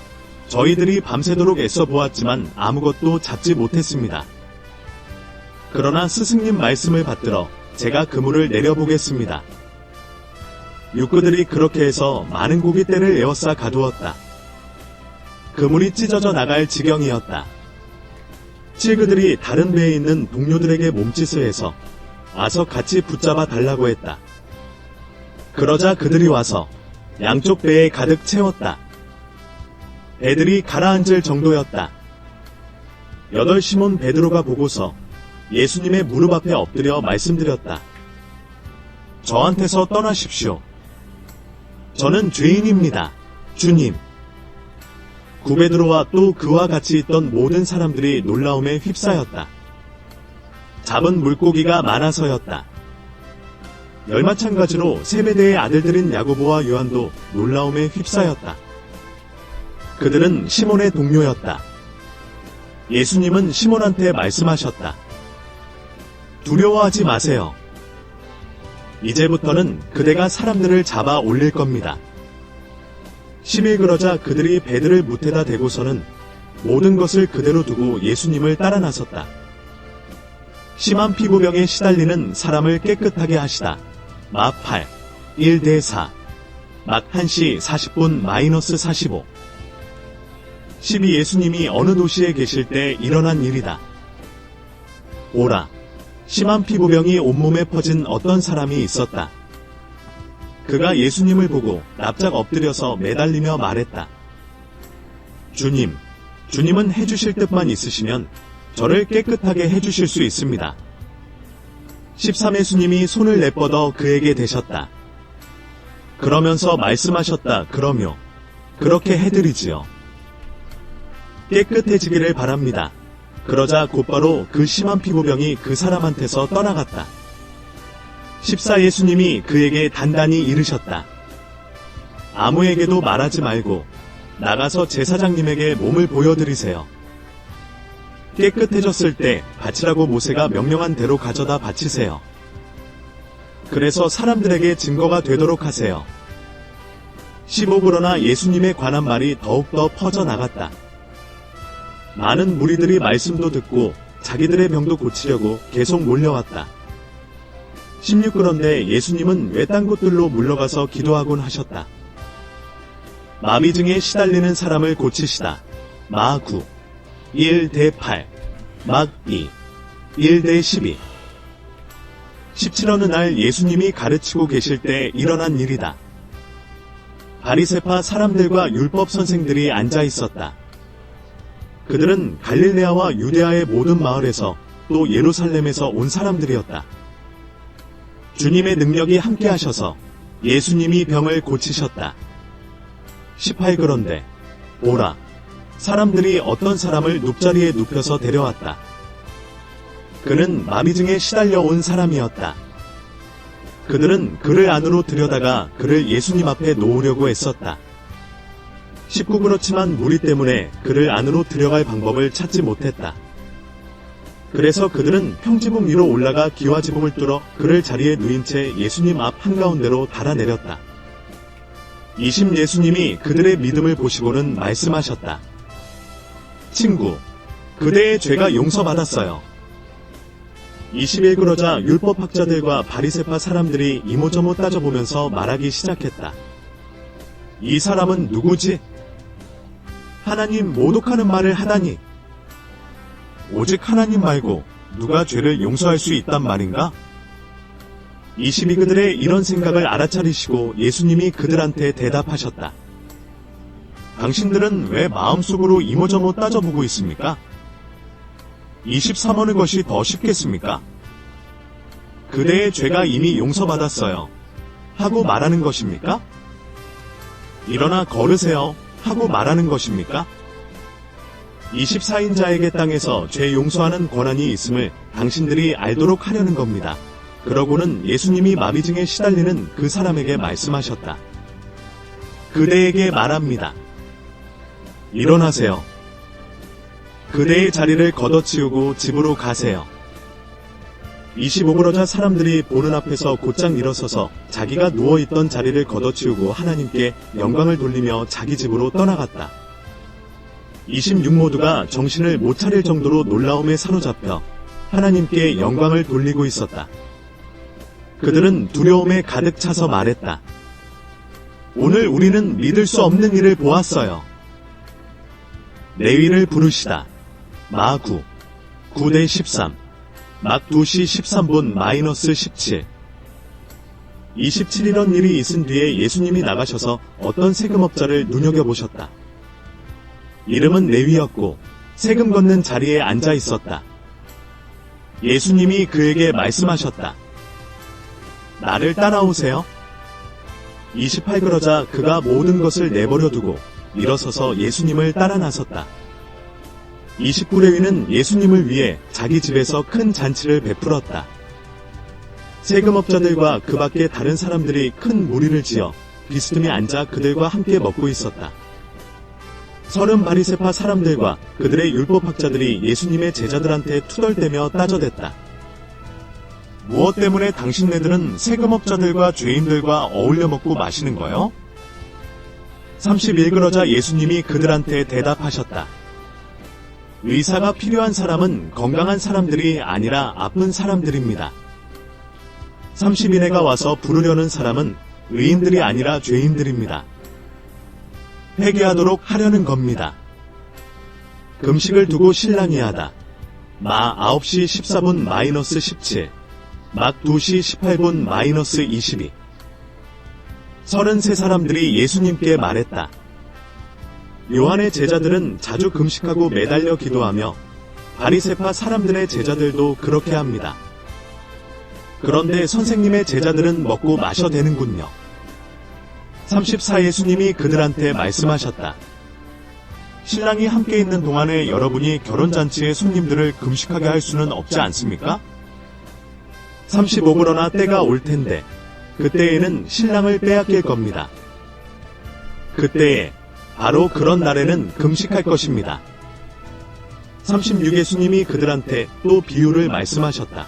저희들이 밤새도록 애써 보았지만 아무것도 잡지 못했습니다. 그러나 스승님 말씀을 받들어 제가 그물을 내려보겠습니다. 육구들이 그렇게 해서 많은 고깃대를 에워싸 가두었다. 그물이 찢어져 나갈 지경이었다. 칠그들이 다른 배에 있는 동료들에게 몸짓을 해서 와서 같이 붙잡아 달라고 했다. 그러자 그들이 와서 양쪽 배에 가득 채웠다. 배들이 가라앉을 정도였다. 8시몬 베드로가 보고서 예수님의 무릎 앞에 엎드려 말씀드렸다. 저한테서 떠나십시오. 저는 죄인입니다. 주님. 구베드로와 또 그와 같이 있던 모든 사람들이 놀라움에 휩싸였다. 잡은 물고기가 많아서였다. 열마찬가지로 세베대의 아들들인 야고보와 요한도 놀라움에 휩싸였다. 그들은 시몬의 동료였다. 예수님은 시몬한테 말씀하셨다. 두려워하지 마세요. 이제부터는 그대가 사람들을 잡아 올릴 겁니다. 심히 그러자 그들이 배들을 무태다 대고서는 모든 것을 그대로 두고 예수님을 따라 나섰다. 심한 피부병에 시달리는 사람을 깨끗하게 하시다. 마 8, 1대4, 막 1시 40분 -45. 12 예수님이 어느 도시에 계실 때 일어난 일이다. 오라, 심한 피부병이 온몸에 퍼진 어떤 사람이 있었다. 그가 예수님을 보고 납작 엎드려서 매달리며 말했다. 주님, 주님은 해주실 뜻만 있으시면 저를 깨끗하게 해주실 수 있습니다. 13 예수님이 손을 내뻗어 그에게 대셨다. 그러면서 말씀하셨다. 그러며 그렇게 해드리지요. 깨끗해지기를 바랍니다. 그러자 곧바로 그 심한 피부병이 그 사람한테서 떠나갔다. 14 예수님이 그에게 단단히 이르셨다. 아무에게도 말하지 말고 나가서 제사장님에게 몸을 보여드리세요. 깨끗해졌을 때 바치라고 모세가 명령한 대로 가져다 바치세요. 그래서 사람들에게 증거가 되도록 하세요. 15 그러나 예수님에 관한 말이 더욱더 퍼져나갔다. 많은 무리들이 말씀도 듣고 자기들의 병도 고치려고 계속 몰려왔다. 16 그런데 예수님은 외딴 곳들로 물러가서 기도하곤 하셨다. 마비증에 시달리는 사람을 고치시다. 마 9, 1대8, 막 2, 1대12. 17 어느 날 예수님이 가르치고 계실 때 일어난 일이다. 바리새파 사람들과 율법 선생들이 앉아 있었다. 그들은 갈릴레아와 유대아의 모든 마을에서 또 예루살렘에서 온 사람들이었다. 주님의 능력이 함께 하셔서 예수님이 병을 고치셨다. 18 그런데 오라, 사람들이 어떤 사람을 눕자리에 눕혀서 데려왔다. 그는 마비증에 시달려 온 사람이었다. 그들은 그를 안으로 들여다가 그를 예수님 앞에 놓으려고 했었다. 19 그렇지만 무리 때문에 그를 안으로 들여갈 방법을 찾지 못했다. 그래서 그들은 평지봉 위로 올라가 기와지붕을 뚫어 그를 자리에 누인 채 예수님 앞 한가운데로 달아내렸다. 20 예수님이 그들의 믿음을 보시고는 말씀하셨다. 친구, 그대의 죄가 용서받았어요. 21 그러자 율법학자들과 바리새파 사람들이 이모저모 따져보면서 말하기 시작했다. 이 사람은 누구지? 하나님 모독하는 말을 하다니. 오직 하나님 말고 누가 죄를 용서할 수 있단 말인가? 22 그들의 이런 생각을 알아차리시고 예수님이 그들한테 대답하셨다. 당신들은 왜 마음속으로 이모저모 따져보고 있습니까? 23원의 것이 더 쉽겠습니까? 그대의 죄가 이미 용서받았어요. 하고 말하는 것입니까? 일어나 걸으세요. 하고 말하는 것입니까? 24인자에게 땅에서 죄 용서하는 권한이 있음을 당신들이 알도록 하려는 겁니다. 그러고는 예수님이 마비증에 시달리는 그 사람에게 말씀하셨다. 그대에게 말합니다. 일어나세요. 그대의 자리를 걷어치우고 집으로 가세요. 25그러자 사람들이 보는 앞에서 곧장 일어서서 자기가 누워있던 자리를 걷어치우고 하나님께 영광을 돌리며 자기 집으로 떠나갔다. 26 모두가 정신을 못 차릴 정도로 놀라움에 사로잡혀 하나님께 영광을 돌리고 있었다. 그들은 두려움에 가득 차서 말했다. 오늘 우리는 믿을 수 없는 일을 보았어요. 레위를 부르시다. 마9 9대 13 막 2시 13분 마이너스 17 27 이런 일이 있은 뒤에 예수님이 나가셔서 어떤 세금업자를 눈여겨보셨다. 이름은 레위였고 세금 걷는 자리에 앉아 있었다. 예수님이 그에게 말씀하셨다. 나를 따라오세요. 28 그러자 그가 모든 것을 내버려 두고 일어서서 예수님을 따라 나섰다. 29 레위는 예수님을 위해 자기 집에서 큰 잔치를 베풀었다. 세금업자들과 그 밖에 다른 사람들이 큰 무리를 지어 비스듬히 앉아 그들과 함께 먹고 있었다. 서른 바리새파 사람들과 그들의 율법학자들이 예수님의 제자들한테 투덜대며 따져댔다. 무엇 때문에 당신네들은 세금업자들과 죄인들과 어울려 먹고 마시는 거요? 31 그러자 예수님이 그들한테 대답하셨다. 의사가 필요한 사람은 건강한 사람들이 아니라 아픈 사람들입니다. 30인애가 와서 부르려는 사람은 의인들이 아니라 죄인들입니다. 회개하도록 하려는 겁니다. 금식을 두고 신랑이 하다. 마 9시 14분 마이너스 17 막 2시 18분 마이너스 22 33사람들이 예수님께 말했다. 요한의 제자들은 자주 금식하고 매달려 기도하며 바리새파 사람들의 제자들도 그렇게 합니다. 그런데 선생님의 제자들은 먹고 마셔 되는군요. 34 예수님이 그들한테 말씀하셨다. 신랑이 함께 있는 동안에 여러분이 결혼잔치의 손님들을 금식하게 할 수는 없지 않습니까? 35 그러나 때가 올 텐데 그때에는 신랑을 빼앗길 겁니다. 그때에 바로 그런 날에는 금식할 것입니다. 36 예수님이 그들한테 또 비유를 말씀하셨다.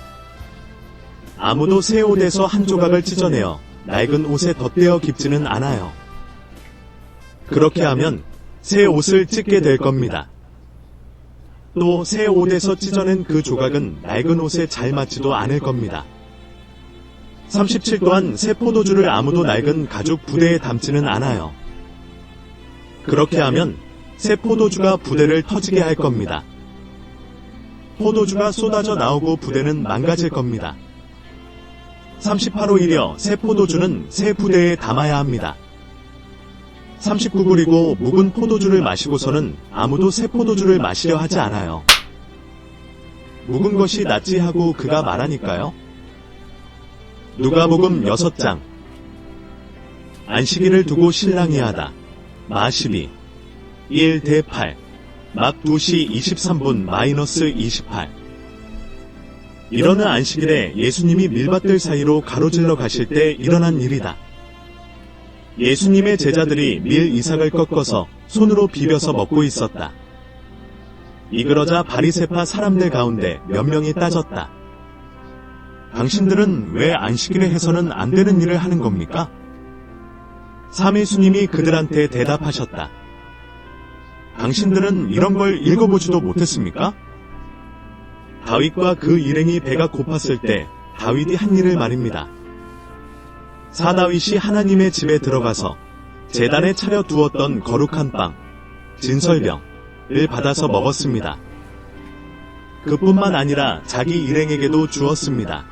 아무도 새 옷에서 한 조각을 찢어내어 낡은 옷에 덧대어 깁지는 않아요. 그렇게 하면 새 옷을 찢게 될 겁니다. 또 새 옷에서 찢어낸 그 조각은 낡은 옷에 잘 맞지도 않을 겁니다. 37 또한 새 포도주를 아무도 낡은 가죽 부대에 담지는 않아요. 그렇게 하면 새 포도주가 부대를 터지게 할 겁니다. 포도주가 쏟아져 나오고 부대는 망가질 겁니다. 38 오히려 새 포도주는 새 부대에 담아야 합니다. 39 그리고 묵은 포도주를 마시고서는 아무도 새 포도주를 마시려 하지 않아요. 묵은 것이 낫지 하고 그가 말하니까요. 누가복음 6장 안식일을 두고 신랑이 하다. 마 12 1대 8 막 2시 23분 마이너스 28 이러는 안식일에 예수님이 밀밭들 사이로 가로질러 가실 때 일어난 일이다. 예수님의 제자들이 밀 이삭을 꺾어서 손으로 비벼서 먹고 있었다. 이그러자 바리새파 사람들 가운데 몇 명이 따졌다. 당신들은 왜 안식일에 해서는 안 되는 일을 하는 겁니까? 3 예수님이 그들한테 대답하셨다. 당신들은 이런 걸 읽어보지도 못했습니까? 다윗과 그 일행이 배가 고팠을 때 다윗이 한 일을 말입니다. 사다윗이 하나님의 집에 들어가서 제단에 차려 두었던 거룩한 빵, 진설병을 받아서 먹었습니다. 그뿐만 아니라 자기 일행에게도 주었습니다.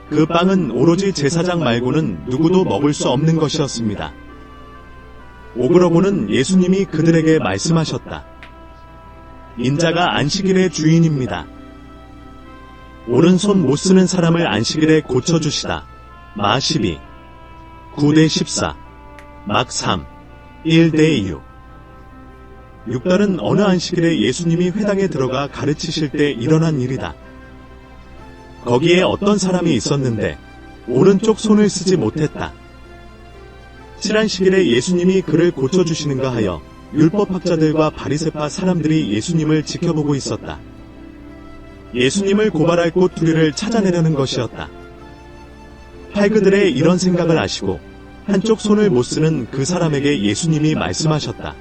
그 빵은 오로지 제사장 말고는 누구도 먹을 수 없는 것이었습니다. 오그러고는 예수님이 그들에게 말씀하셨다. 인자가 안식일의 주인입니다. 오른손 못 쓰는 사람을 안식일에 고쳐주시다. 마 12, 9대 14, 막 3, 1대 6. 6달은 어느 안식일에 예수님이 회당에 들어가 가르치실 때 일어난 일이다. 거기에 어떤 사람이 있었는데 오른쪽 손을 쓰지 못했다. 7안식일에 예수님이 그를 고쳐주시는가 하여 율법학자들과 바리새파 사람들이 예수님을 지켜보고 있었다. 예수님을 고발할 곳 둘이를 찾아내려는 것이었다. 팔그들의 이런 생각을 아시고 한쪽 손을 못 쓰는 그 사람에게 예수님이 말씀하셨다.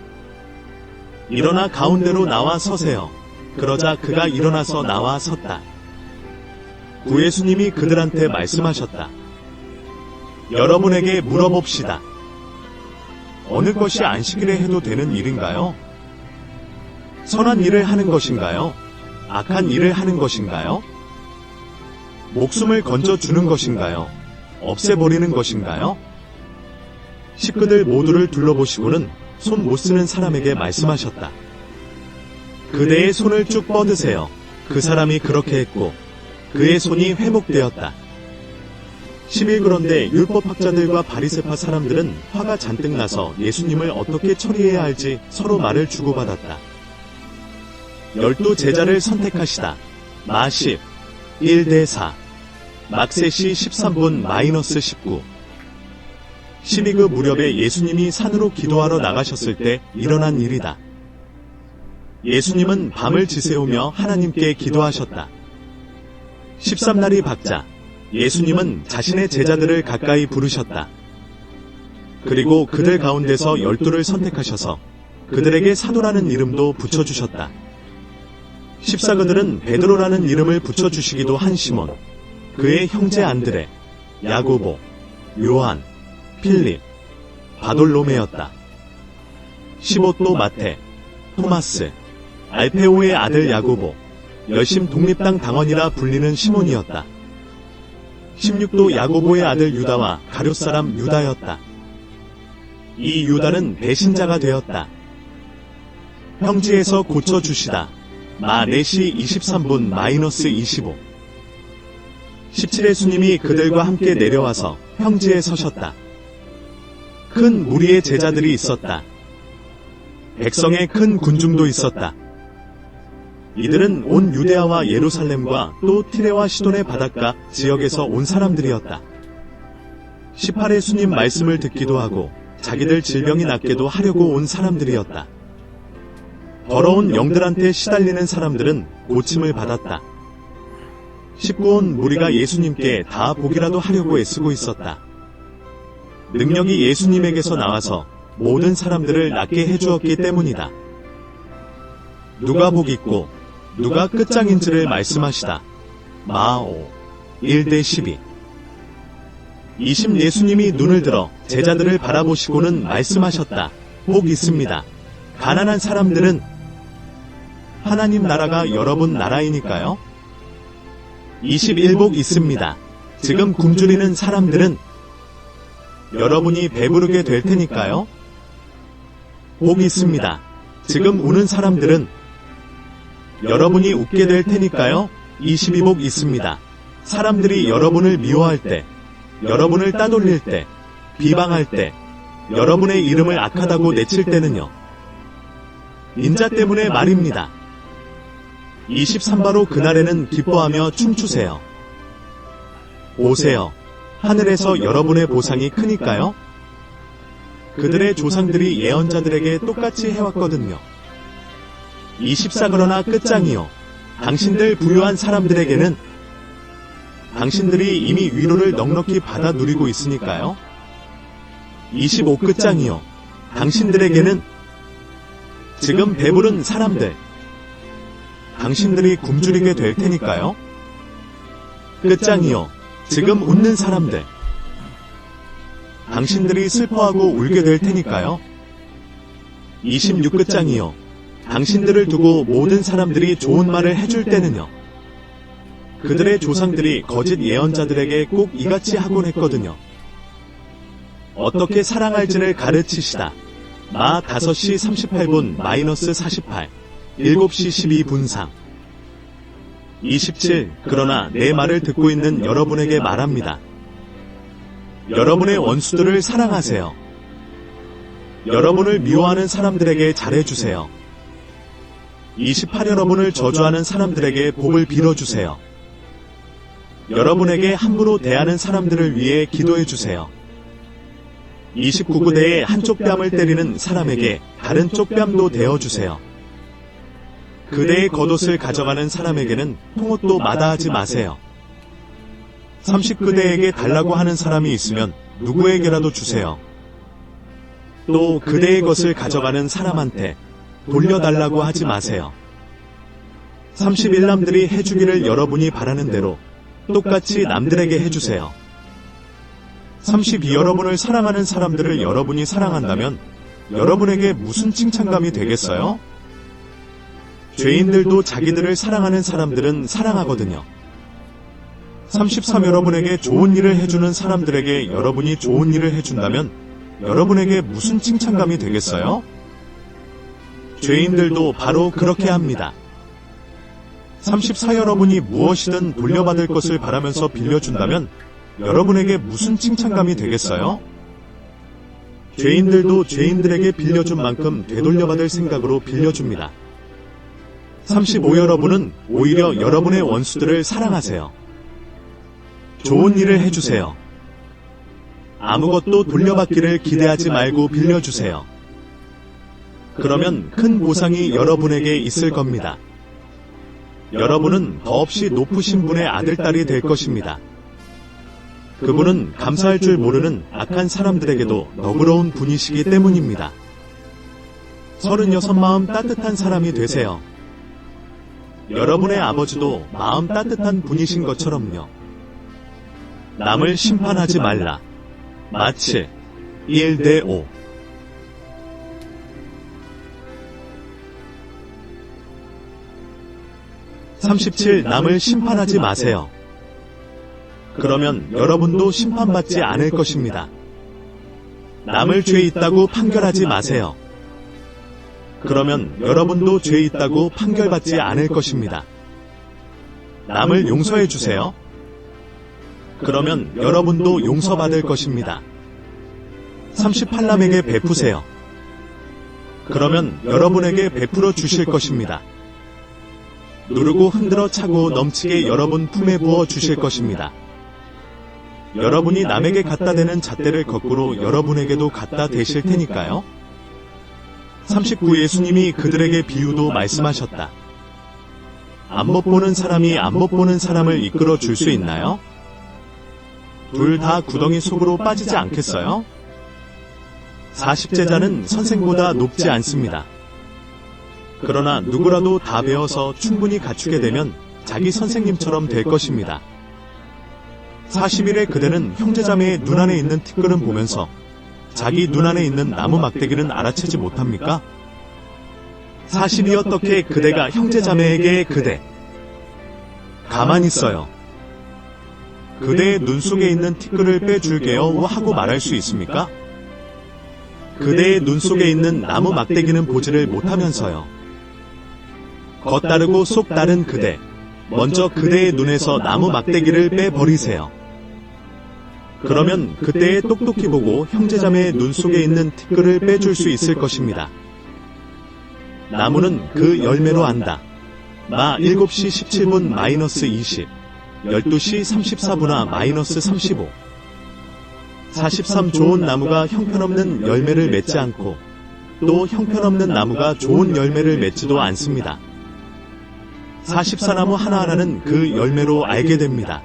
일어나 가운데로 나와 서세요. 그러자 그가 일어나서 나와 섰다. 구 예수님이 그들한테 말씀하셨다. 여러분에게 물어봅시다. 어느 것이 안식일에 해도 되는 일인가요? 선한 일을 하는 것인가요? 악한 일을 하는 것인가요? 목숨을 건져주는 것인가요? 없애버리는 것인가요? 식구들 모두를 둘러보시고는 손 못 쓰는 사람에게 말씀하셨다. 그대의 손을 쭉 뻗으세요. 그 사람이 그렇게 했고 그의 손이 회복되었다. 10일 그런데 율법학자들과 바리새파 사람들은 화가 잔뜩 나서 예수님을 어떻게 처리해야 할지 서로 말을 주고받았다. 12제자를 선택하시다. 마 10, 1대 4, 막세시 13분 마이너스 19. 12그 무렵에 예수님이 산으로 기도하러 나가셨을 때 일어난 일이다. 예수님은 밤을 지새우며 하나님께 기도하셨다. 13날이 밝자 예수님은 자신의 제자들을 가까이 부르셨다. 그리고 그들 가운데서 12를 선택하셔서 그들에게 사도라는 이름도 붙여주셨다. 14그들은 베드로라는 이름을 붙여주시기도 한 시몬, 그의 형제 안드레, 야고보, 요한, 필립, 바돌로메였다. 15또 마태, 토마스, 알페오의 아들 야고보, 열심 독립당 당원이라 불리는 시몬이었다. 16도 야고보의 아들 유다와 가룟 사람 유다였다. 이 유다는 배신자가 되었다. 평지에서 고쳐주시다. 마 4시 23분 마이너스 25. 17의 예수님이 그들과 함께 내려와서 평지에 서셨다. 큰 무리의 제자들이 있었다. 백성의 큰 군중도 있었다. 이들은 온 유데아와 예루살렘과 또 티레와 시돈의 바닷가 지역에서 온 사람들이었다. 18의 예수님 말씀을 듣기도 하고 자기들 질병이 낫게도 하려고 온 사람들이었다. 더러운 영들한테 시달리는 사람들은 고침을 받았다. 19온 무리가 예수님께 다 보기라도 하려고 애쓰고 있었다. 능력이 예수님에게서 나와서 모든 사람들을 낫게 해주었기 때문이다. 누가 복 있고 누가 끝장인지를 말씀하시다. 마오 1대 12. 20 예수님이 눈을 들어 제자들을 바라보시고는 말씀하셨다. 복 있습니다. 가난한 사람들은 하나님 나라가 여러분 나라이니까요. 21복 있습니다. 지금 굶주리는 사람들은 여러분이 배부르게 될 테니까요. 복 있습니다. 지금 우는 사람들은 여러분이 웃게 될 테니까요. 22복 있습니다. 사람들이 여러분을 미워할 때, 여러분을 따돌릴 때, 비방할 때, 여러분의 이름을 악하다고 내칠 때는요. 인자 때문에 말입니다. 23바로 그날에는 기뻐하며 춤추세요. 오세요. 하늘에서 여러분의 보상이 크니까요. 그들의 조상들이 예언자들에게 똑같이 해왔거든요. 24 그러나 끝장이요. 당신들 부유한 사람들에게는 당신들이 이미 위로를 넉넉히 받아 누리고 있으니까요. 25 끝장이요. 당신들에게는 지금 배부른 사람들, 당신들이 굶주리게 될 테니까요. 끝장이요. 지금 웃는 사람들, 당신들이 슬퍼하고 울게 될 테니까요. 26끝장이요. 당신들을 두고 모든 사람들이 좋은 말을 해줄 때는요. 그들의 조상들이 거짓 예언자들에게 꼭 이같이 하곤 했거든요. 어떻게 사랑할지를 가르치시다. 마 5시 38분 -48, 7시 12분상. 27. 그러나 내 말을 듣고 있는 여러분에게 말합니다. 여러분의 원수들을 사랑하세요. 여러분을 미워하는 사람들에게 잘해주세요. 28. 여러분을 저주하는 사람들에게 복을 빌어주세요. 여러분에게 함부로 대하는 사람들을 위해 기도해주세요. 29. 그대의 한쪽 뺨을 때리는 사람에게 다른 쪽 뺨도 대어주세요. 그대의 겉옷을 가져가는 사람에게는 통옷도 마다하지 마세요. 30. 그대에게 달라고 하는 사람이 있으면 누구에게라도 주세요. 또 그대의 것을 가져가는 사람한테 돌려달라고 하지 마세요. 31. 남들이 해주기를 여러분이 바라는 대로 똑같이 남들에게 해주세요. 32. 여러분을 사랑하는 사람들을 여러분이 사랑한다면 여러분에게 무슨 칭찬감이 되겠어요? 죄인들도 자기들을 사랑하는 사람들은 사랑하거든요. 33. 여러분에게 좋은 일을 해주는 사람들에게 여러분이 좋은 일을 해준다면 여러분에게 무슨 칭찬감이 되겠어요? 죄인들도 바로 그렇게 합니다. 34. 여러분이 무엇이든 돌려받을 것을 바라면서 빌려준다면 여러분에게 무슨 칭찬감이 되겠어요? 죄인들도 죄인들에게 빌려준 만큼 되돌려받을 생각으로 빌려줍니다. 35. 여러분은 오히려 여러분의 원수들을 사랑하세요. 좋은 일을 해주세요. 아무것도 돌려받기를 기대하지 말고 빌려주세요. 그러면 큰 보상이 여러분에게 있을 겁니다. 여러분은 더없이 높으신 분의 아들딸이 될 것입니다. 그분은 감사할 줄 모르는 악한 사람들에게도 너그러운 분이시기 때문입니다. 36. 마음 따뜻한 사람이 되세요. 여러분의 아버지도 마음 따뜻한 분이신 것처럼요. 남을 심판하지 말라. 마치 1:5. 37. 남을 심판하지 마세요. 그러면 여러분도 심판받지 않을 것입니다. 남을 죄 있다고 판결하지 마세요. 그러면 여러분도 죄 있다고 판결받지 않을 것입니다. 남을 용서해 주세요. 그러면 여러분도 용서받을 것입니다. 38. 남에게 베푸세요. 그러면 여러분에게 베풀어 주실 것입니다. 누르고 흔들어 차고 넘치게 여러분 품에 부어 주실 것입니다. 여러분이 남에게 갖다 대는 잣대를 거꾸로 여러분에게도 갖다 대실 테니까요. 39. 예수님이 그들에게 비유도 말씀하셨다. 안 못 보는 사람이 안 못 보는 사람을 이끌어 줄 수 있나요? 둘 다 구덩이 속으로 빠지지 않겠어요? 40제자는 선생보다 높지 않습니다. 그러나 누구라도 다 배워서 충분히 갖추게 되면 자기 선생님처럼 될 것입니다. 41의 그대는 형제자매의 눈 안에 있는 티끌은 보면서 자기 눈 안에 있는 나무 막대기는 알아채지 못합니까? 42. 어떻게 그대가 형제자매에게 그대 가만히 있어요. 그대의 눈 속에 있는 티끌을 빼줄게요 하고 말할 수 있습니까? 그대의 눈 속에 있는 나무 막대기는 보지를 못하면서요. 겉다르고 속 다른 그대, 먼저 그대의 눈에서 나무 막대기를 빼버리세요. 그러면 그때에 똑똑히 보고 형제자매의 눈 속에 있는 티끌을 빼줄 수 있을 것입니다. 나무는 그 열매로 안다. 마 7시 17분 -20, 12시 34분아 -35. 43. 좋은 나무가 형편없는 열매를 맺지 않고 또 형편없는 나무가 좋은 열매를 맺지도 않습니다. 44. 나무 하나하나는 그 열매로 알게 됩니다.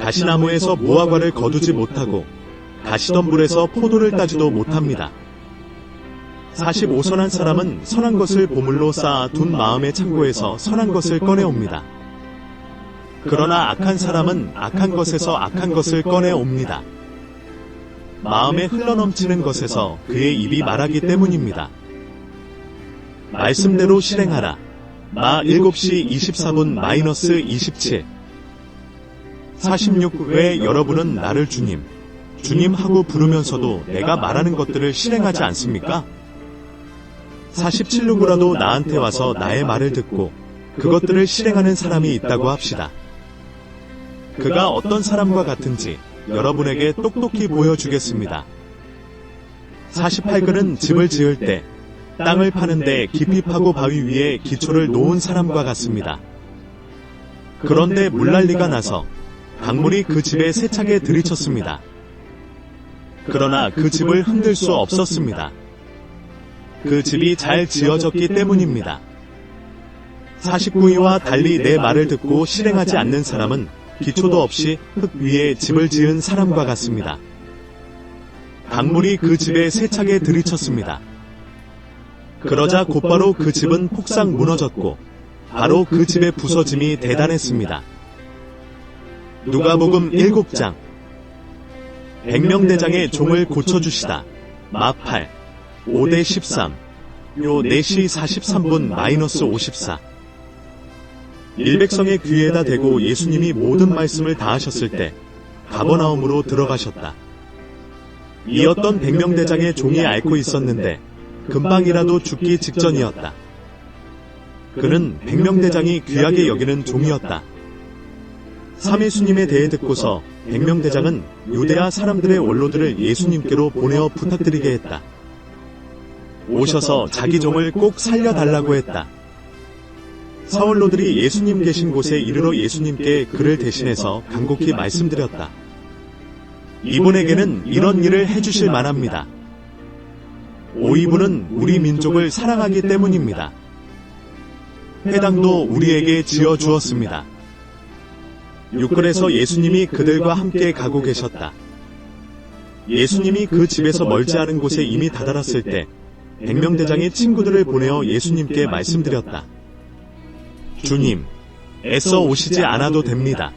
가시나무에서 무화과를 거두지 못하고 가시덤불에서 포도를 따지도 못합니다. 45. 선한 사람은 선한 것을 보물로 쌓아 둔 마음의 창고에서 선한 것을 꺼내옵니다. 그러나 악한 사람은 악한 것에서 악한 것을 꺼내옵니다. 마음에 흘러넘치는 것에서 그의 입이 말하기 때문입니다. 말씀대로 실행하라. 마 7시 24분 -27. 46. 왜 여러분은 나를 주님, 주님 하고 부르면서도 내가 말하는 것들을 실행하지 않습니까? 47. 누구라도 나한테 와서 나의 말을 듣고 그것들을 실행하는 사람이 있다고 합시다. 그가 어떤 사람과 같은지 여러분에게 똑똑히 보여주겠습니다. 48. 그는 집을 지을 때 땅을 파는데 깊이 파고 바위 위에 기초를 놓은 사람과 같습니다. 그런데 물난리가 나서 강물이 그 집에 세차게 들이쳤습니다. 그러나 그 집을 흔들 수 없었습니다. 그 집이 잘 지어졌기 때문입니다. 49위와 달리 내 말을 듣고 실행하지 않는 사람은 기초도 없이 흙 위에 집을 지은 사람과 같습니다. 강물이 그 집에 세차게 들이쳤습니다. 그러자 곧바로 그 집은 폭삭 무너졌고 바로 그 집의 부서짐이 대단했습니다. 누가복음 7장. 100명대장의 종을 고쳐주시다. 마 8. 5대 13. 요 4시 43분 -54. 일백성의 귀에다 대고 예수님이 모든 말씀을 다 하셨을 때 가버나움으로 들어가셨다. 이었던 100명대장의 종이 앓고 있었는데 금방이라도 죽기 직전이었다. 그는 100명대장이 귀하게 여기는 종이었다. 삼예수님에 대해 듣고서 100명대장은 유대아 사람들의 원로들을 예수님께로 보내어 부탁드리게 했다. 오셔서 자기 종을 꼭 살려달라고 했다. 사원로들이 예수님 계신 곳에 이르러 예수님께 그를 대신해서 간곡히 말씀드렸다. 이분에게는 이런 일을 해주실 만합니다. 이분은 우리 민족을 사랑하기 때문입니다. 회당도 우리에게 지어주었습니다. 6절에서 예수님이 그들과 함께 가고 계셨다. 예수님이 그 집에서 멀지 않은 곳에 이미 다다랐을 때 100명대장이 친구들을 보내어 예수님께 말씀드렸다. 주님, 애써 오시지 않아도 됩니다.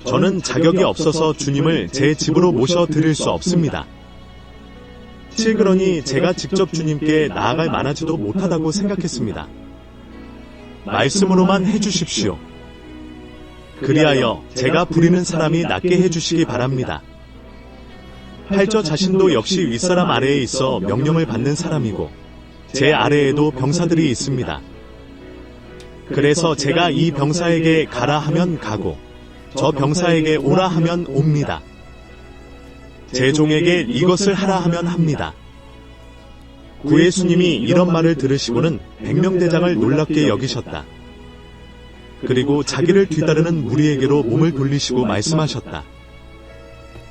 저는 자격이 없어서 주님을 제 집으로 모셔 드릴 수 없습니다. 그러니 제가 직접 주님께 나아갈 만하지도 못하다고 생각했습니다. 말씀으로만 해주십시오. 그리하여 제가 부리는 사람이 낫게 해주시기 바랍니다. 8절 자신도 역시 윗사람 아래에 있어 명령을 받는 사람이고 제 아래에도 병사들이 있습니다. 그래서 제가 이 병사에게 가라 하면 가고 저 병사에게 오라 하면 옵니다. 제 종에게 이것을 하라 하면 합니다. 구예수님이 이런 말을 들으시고는 100명대장을 놀랍게 여기셨다. 그리고 자기를 뒤따르는 무리에게로 몸을 돌리시고 말씀하셨다.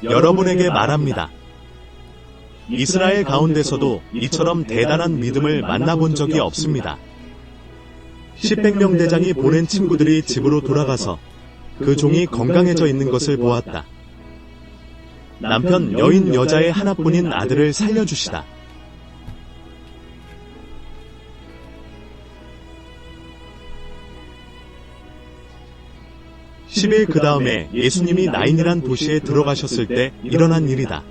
여러분에게 말합니다. 이스라엘 가운데서도 이처럼 대단한 믿음을 만나본 적이 없습니다. 10백명대장이 보낸 친구들이 집으로 돌아가서 그 종이 건강해져 있는 것을 보았다. 남편 여인 여자의 하나뿐인 아들을 살려주시다. 10일 그 다음에 예수님이 나인이란 도시에 들어가셨을 때 일어난 일이다.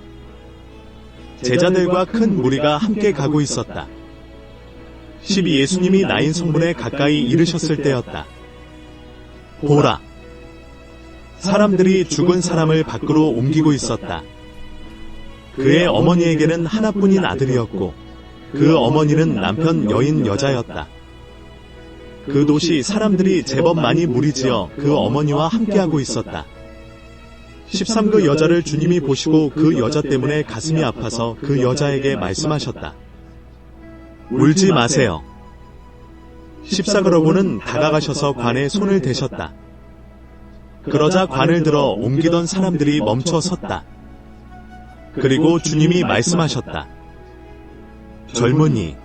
제자들과 큰 무리가 함께 가고 있었다. 12. 예수님이 나인 성문에 가까이 이르셨을 때였다. 보라! 사람들이 죽은 사람을 밖으로 옮기고 있었다. 그의 어머니에게는 하나뿐인 아들이었고 그 어머니는 남편 여인 여자였다. 그 도시 사람들이 제법 많이 무리지어 그 어머니와 함께하고 있었다. 13. 그 여자를 주님이 보시고 그 여자 때문에 가슴이 아파서 그 여자에게 말씀하셨다. 울지 마세요. 14. 그러고는 다가가셔서 관에 손을 대셨다. 그러자 관을 들어 옮기던 사람들이 멈춰 섰다. 그리고 주님이 말씀하셨다. 젊은이,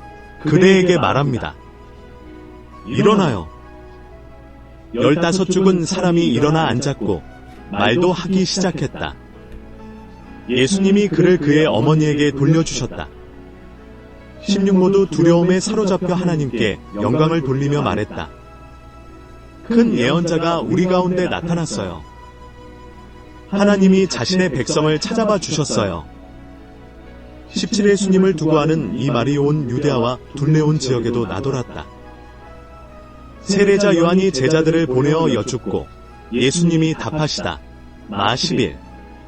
그대에게 말합니다. 일어나요. 15 죽은 사람이 일어나 앉았고 말도 하기 시작했다. 예수님이 그를 그의 어머니에게 돌려주셨다. 16 모두 두려움에 사로잡혀 하나님께 영광을 돌리며 말했다. 큰 예언자가 우리 가운데 나타났어요. 하나님이 자신의 백성을 찾아봐 주셨어요. 17일 수님을 두고 하는 이 말이 온 유대아와 둘레온 지역에도 나돌았다. 세례자 요한이 제자들을 보내어 여쭙고 예수님이 답하시다. 마 11.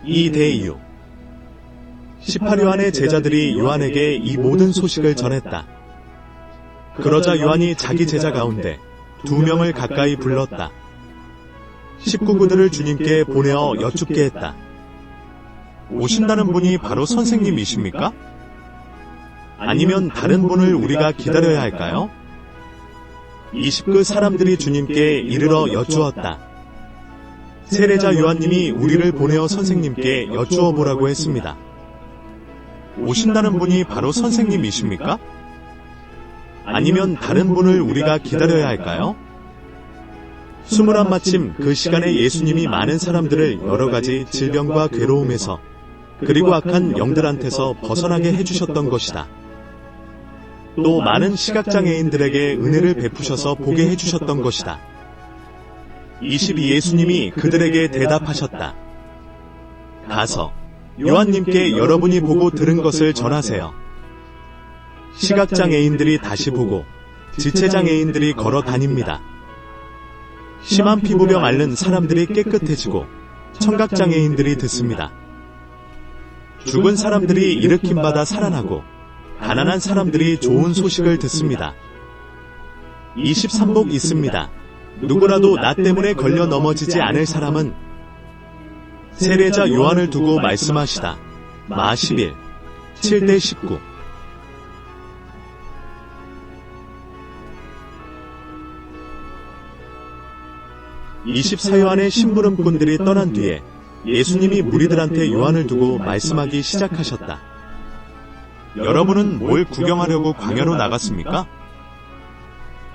이 대이유. 18요한의 제자들이 요한에게 이 모든 소식을 전했다. 그러자 요한이 자기 제자 가운데 2명을 가까이 불렀다. 19그들을 주님께 보내어 여쭙게 했다. 오신다는 분이 바로 선생님이십니까? 아니면 다른 분을 우리가 기다려야 할까요? 20그 사람들이 주님께 이르러 여쭈었다. 세례자 요한님이 우리를 보내어 선생님께 여쭈어 보라고 했습니다. 오신다는 분이 바로 선생님이십니까? 아니면 다른 분을 우리가 기다려야 할까요? 21 마침 그 시간에 예수님이 많은 사람들을 여러 가지 질병과 괴로움에서 그리고 악한 영들한테서 벗어나게 해주셨던 것이다. 또 많은 시각장애인들에게 은혜를 베푸셔서 보게 해주셨던 것이다. 22 예수님이 그들에게 대답하셨다. 가서 요한님께 여러분이 보고 들은 것을 전하세요. 시각장애인들이 다시 보고 지체장애인들이 걸어 다닙니다. 심한 피부병 앓는 사람들이 깨끗해지고 청각장애인들이 듣습니다. 죽은 사람들이 일으킴받아 살아나고 가난한 사람들이 좋은 소식을 듣습니다. 23복 있습니다. 누구라도 나 때문에 걸려 넘어지지 않을 사람은 세례자 요한을 두고 말씀하시다. 마 11. 7대 19. (24요한의) 심부름꾼들이 떠난 뒤에 예수님이 무리들한테 요한을 두고 말씀하기 시작하셨다. 여러분은 뭘 구경하려고 광야로 나갔습니까?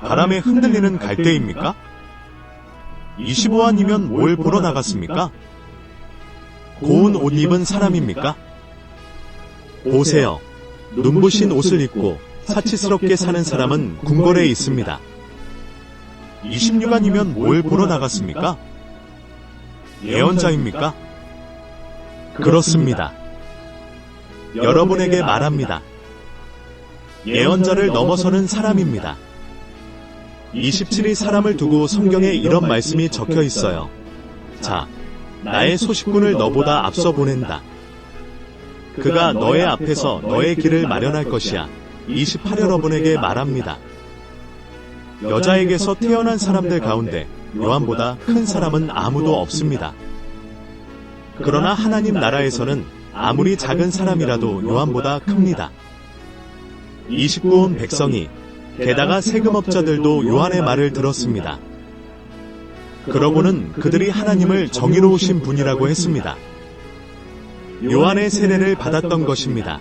바람에 흔들리는 갈대입니까? 25한이면 뭘 보러 나갔습니까? 고운 옷 입은 사람입니까? 보세요. 눈부신 옷을 입고 사치스럽게 사는 사람은 궁궐에 있습니다. 26안이면 뭘 보러 나갔습니까? 예언자입니까? 그렇습니다. 여러분에게 말합니다. 예언자를 넘어서는 사람입니다. 27이 사람을 두고 성경에 이런 말씀이 적혀 있어요. 자, 나의 소식꾼을 너보다 앞서 보낸다. 그가 너의 앞에서 너의 길을 마련할 것이야. 28 여러분에게 말합니다. 여자에게서 태어난 사람들 가운데 요한보다 큰 사람은 아무도 없습니다. 그러나 하나님 나라에서는 아무리 작은 사람이라도 요한보다 큽니다. 29온 백성이 게다가 세금업자들도 요한의 말을 들었습니다. 그러고는 그들이 하나님을 정의로우신 분이라고 했습니다. 요한의 세례를 받았던 것입니다.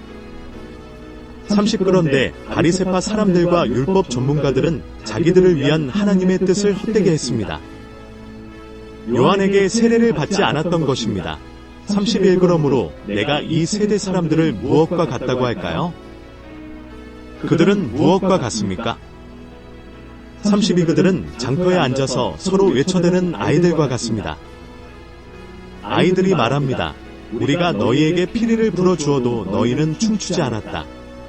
30 그런데 바리새파 사람들과 율법 전문가들은 자기들을 위한 하나님의 뜻을 헛되게 했습니다. 요한에게 세례를 받지 않았던 것입니다. 31 그러므로 내가 이 세대 사람들을 무엇과 같다고 할까요? 그들은 무엇과 같습니까? 32 그들은 장터에 앉아서 서로 외쳐대는 아이들과 같습니다. 아이들이 말합니다. 우리가 너희에게 피리를 불어주어도 너희는 춤추지 않았다.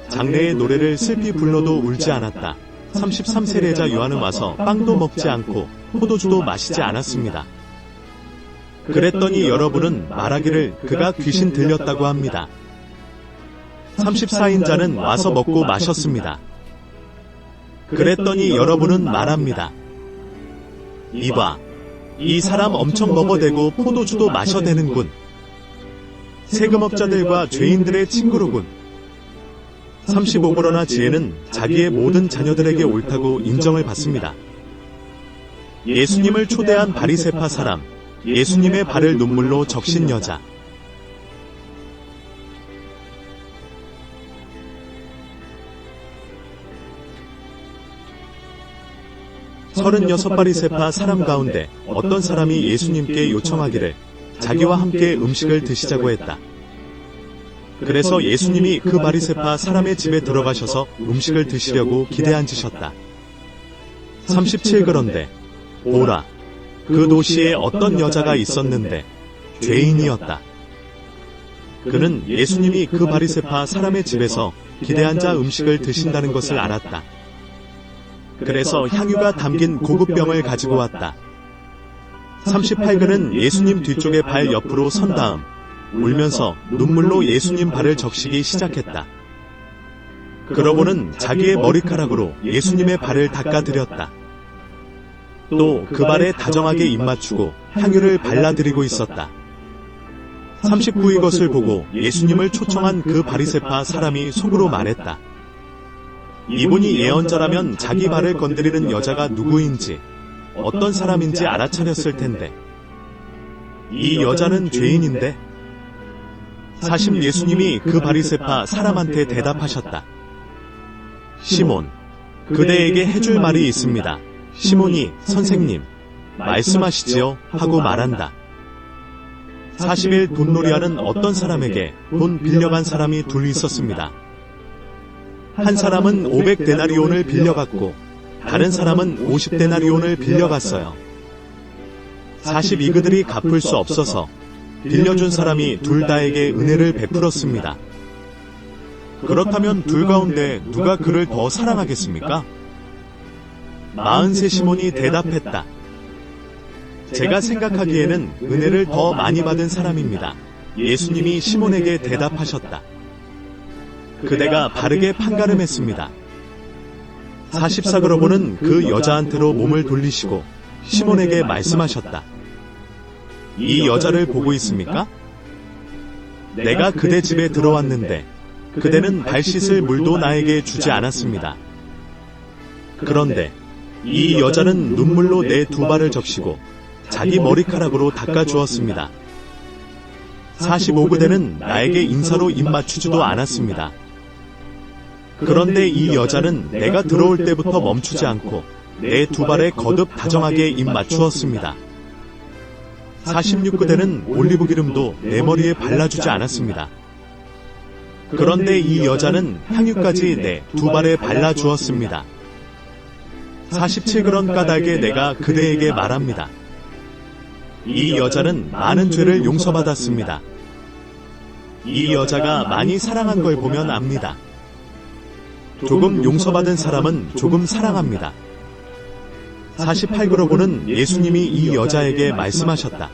장래의 노래를 슬피 불러도 울지 않았다. 33 세례자 요한은 와서 빵도 먹지 않고 포도주도 마시지 않았습니다. 그랬더니 여러분은 말하기를 그가 귀신 들렸다고 합니다. 34인자는 와서 먹고 마셨습니다. 그랬더니 여러분은 말합니다. 이봐, 이 사람 엄청 먹어대고 포도주도 마셔대는군. 세금업자들과 죄인들의 친구로군. 35 그러나 지혜는 자기의 모든 자녀들에게 옳다고 인정을 받습니다. 예수님을 초대한 바리새파 사람, 예수님의 발을 눈물로 적신 여자. 36 바리새파 사람 가운데 어떤 사람이 예수님께 요청하기를 자기와 함께 음식을 드시자고 했다. 그래서 예수님이 그 바리새파 사람의 집에 들어가셔서 음식을 드시려고 기대 앉으셨다. 37 그런데 보라, 그 도시에 어떤 여자가 있었는데 죄인이었다. 그는 예수님이 그 바리새파 사람의 집에서 기대한 자 음식을 드신다는 것을 알았다. 그래서 향유가 담긴 고급 병을 가지고 왔다. 38그는 예수님 뒤쪽에 발 옆으로 선 다음 울면서 눈물로 예수님 발을 적시기 시작했다. 그러고는 자기의 머리카락으로 예수님의 발을 닦아드렸다. 또 그 발에 다정하게 입맞추고 향유를 발라드리고 있었다. 39 이것을 보고 예수님을 초청한 그 바리새파 사람이 속으로 말했다. 이분이 예언자라면 자기 발을 건드리는 여자가 누구인지 어떤 사람인지 알아차렸을 텐데 이 여자는 죄인인데. 사심 예수님이 그 바리새파 사람한테 대답하셨다. 시몬, 그대에게 해줄 말이 있습니다. 시몬이 선생님, 말씀하시지요 하고 말한다. 40일 돈놀이하는 어떤 사람에게 돈 빌려간 사람이 둘 있었습니다. 한 사람은 500데나리온을 빌려갔고 다른 사람은 50데나리온을 빌려갔어요. 42그들이 갚을 수 없어서 빌려준 사람이 둘 다에게 은혜를 베풀었습니다. 그렇다면 둘 가운데 누가 그를 더 사랑하겠습니까? 43 시몬이 대답했다. 제가 생각하기에는 은혜를 더 많이 받은 사람입니다. 예수님이 시몬에게 대답하셨다. 그대가 바르게 판가름했습니다. 44그러고는 그 여자한테로 몸을 돌리시고 시몬에게 말씀하셨다. 이 여자를 보고 있습니까? 내가 그대 집에 들어왔는데 그대는 발 씻을 물도 나에게 주지 않았습니다. 그런데 이 여자는 눈물로 내 두 발을 적시고 자기 머리카락으로 닦아주었습니다. 45그대는 나에게 인사로 입맞추지도 않았습니다. 그런데 이 여자는 내가 들어올 때부터 멈추지 않고 내 두 발에 거듭 다정하게 입맞추었습니다. 46그대는 올리브 기름도 내 머리에 발라주지 않았습니다. 그런데 이 여자는 향유까지 내 두 발에 발라주었습니다. 47그런 까닭에 내가 그대에게 말합니다. 이 여자는 많은 죄를 용서받았습니다. 이 여자가 많이 사랑한 걸 보면 압니다. 조금 용서받은 사람은 조금 사랑합니다. 48그러고는 예수님이 이 여자에게 말씀하셨다.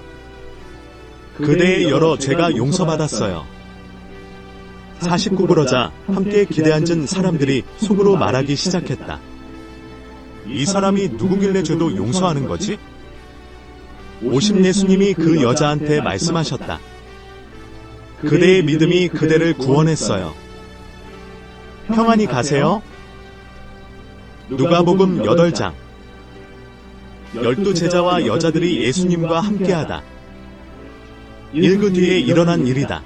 그대의 여러 죄가 용서받았어요. 49그러자 함께 기대앉은 사람들이 속으로 말하기 시작했다. 이 사람이 누구길래 죄도 용서하는 거지? 50 예수님이 그 여자한테 말씀하셨다. 그대의 믿음이 그대를 구원했어요. 평안히 가세요. 누가복음 8장. 12제자와 여자들이 예수님과 함께하다. 일그 뒤에 일어난 일이다.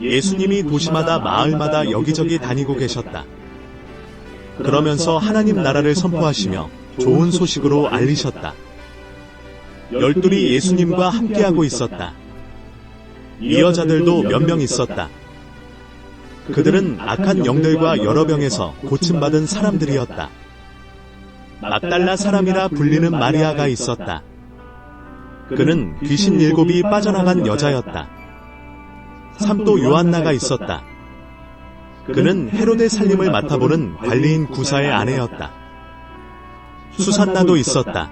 예수님이 도시마다 마을마다 여기저기 다니고 계셨다. 그러면서 하나님 나라를 선포하시며 좋은 소식으로 알리셨다. 12이 예수님과 함께하고 있었다. 이 여자들도 몇 명 있었다. 그들은 악한 영들과 여러 병에서 고침받은 사람들이었다. 막달라 사람이라 불리는 마리아가 있었다. 그는 귀신 7이 빠져나간 여자였다. 삼또 요한나가 있었다. 그는 헤로데 살림을 맡아보는 관리인 구사의 아내였다. 수산나도 있었다.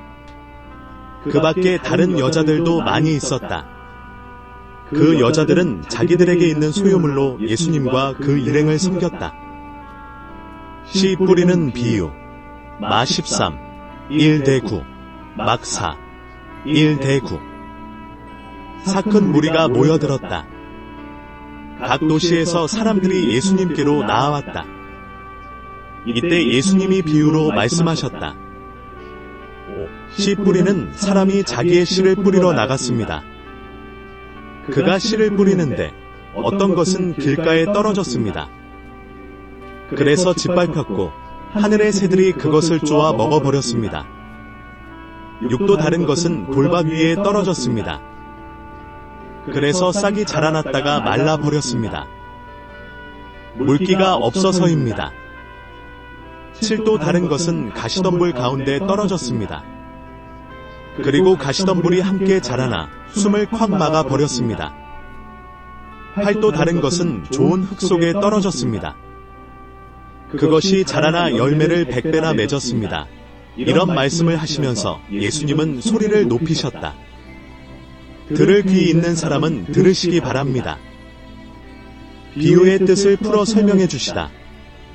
그 밖에 다른 여자들도 많이 있었다. 그 여자들은 자기들에게 있는 소유물로 예수님과 그 일행을 섬겼다. 씨 뿌리는 비유 마 13, 1대9, 막 4, 1대9. 사 큰 무리가 모여들었다. 각 도시에서 사람들이 예수님께로 나아왔다. 이때 예수님이 비유로 말씀하셨다. 씨 뿌리는 사람이 자기의 씨를 뿌리러 나갔습니다. 그가 씨를 뿌리는데 어떤 것은 길가에 떨어졌습니다. 그래서 짓밟혔고 하늘의 새들이 그것을 쪼아 먹어버렸습니다. 육도 다른 것은 돌밭 위에 떨어졌습니다. 그래서 싹이 자라났다가 말라버렸습니다. 물기가 없어서입니다. 칠도 다른 것은 가시덤불 가운데 떨어졌습니다. 그리고 가시덤불이 함께 자라나 숨을 콱 막아 버렸습니다. 팔도 다른 것은 좋은 흙 속에 떨어졌습니다. 그것이 자라나 열매를 100배나 맺었습니다. 이런 말씀을 하시면서 예수님은 소리를 높이셨다. 들을 귀 있는 사람은 들으시기 바랍니다. 비유의 뜻을 풀어 설명해 주시다.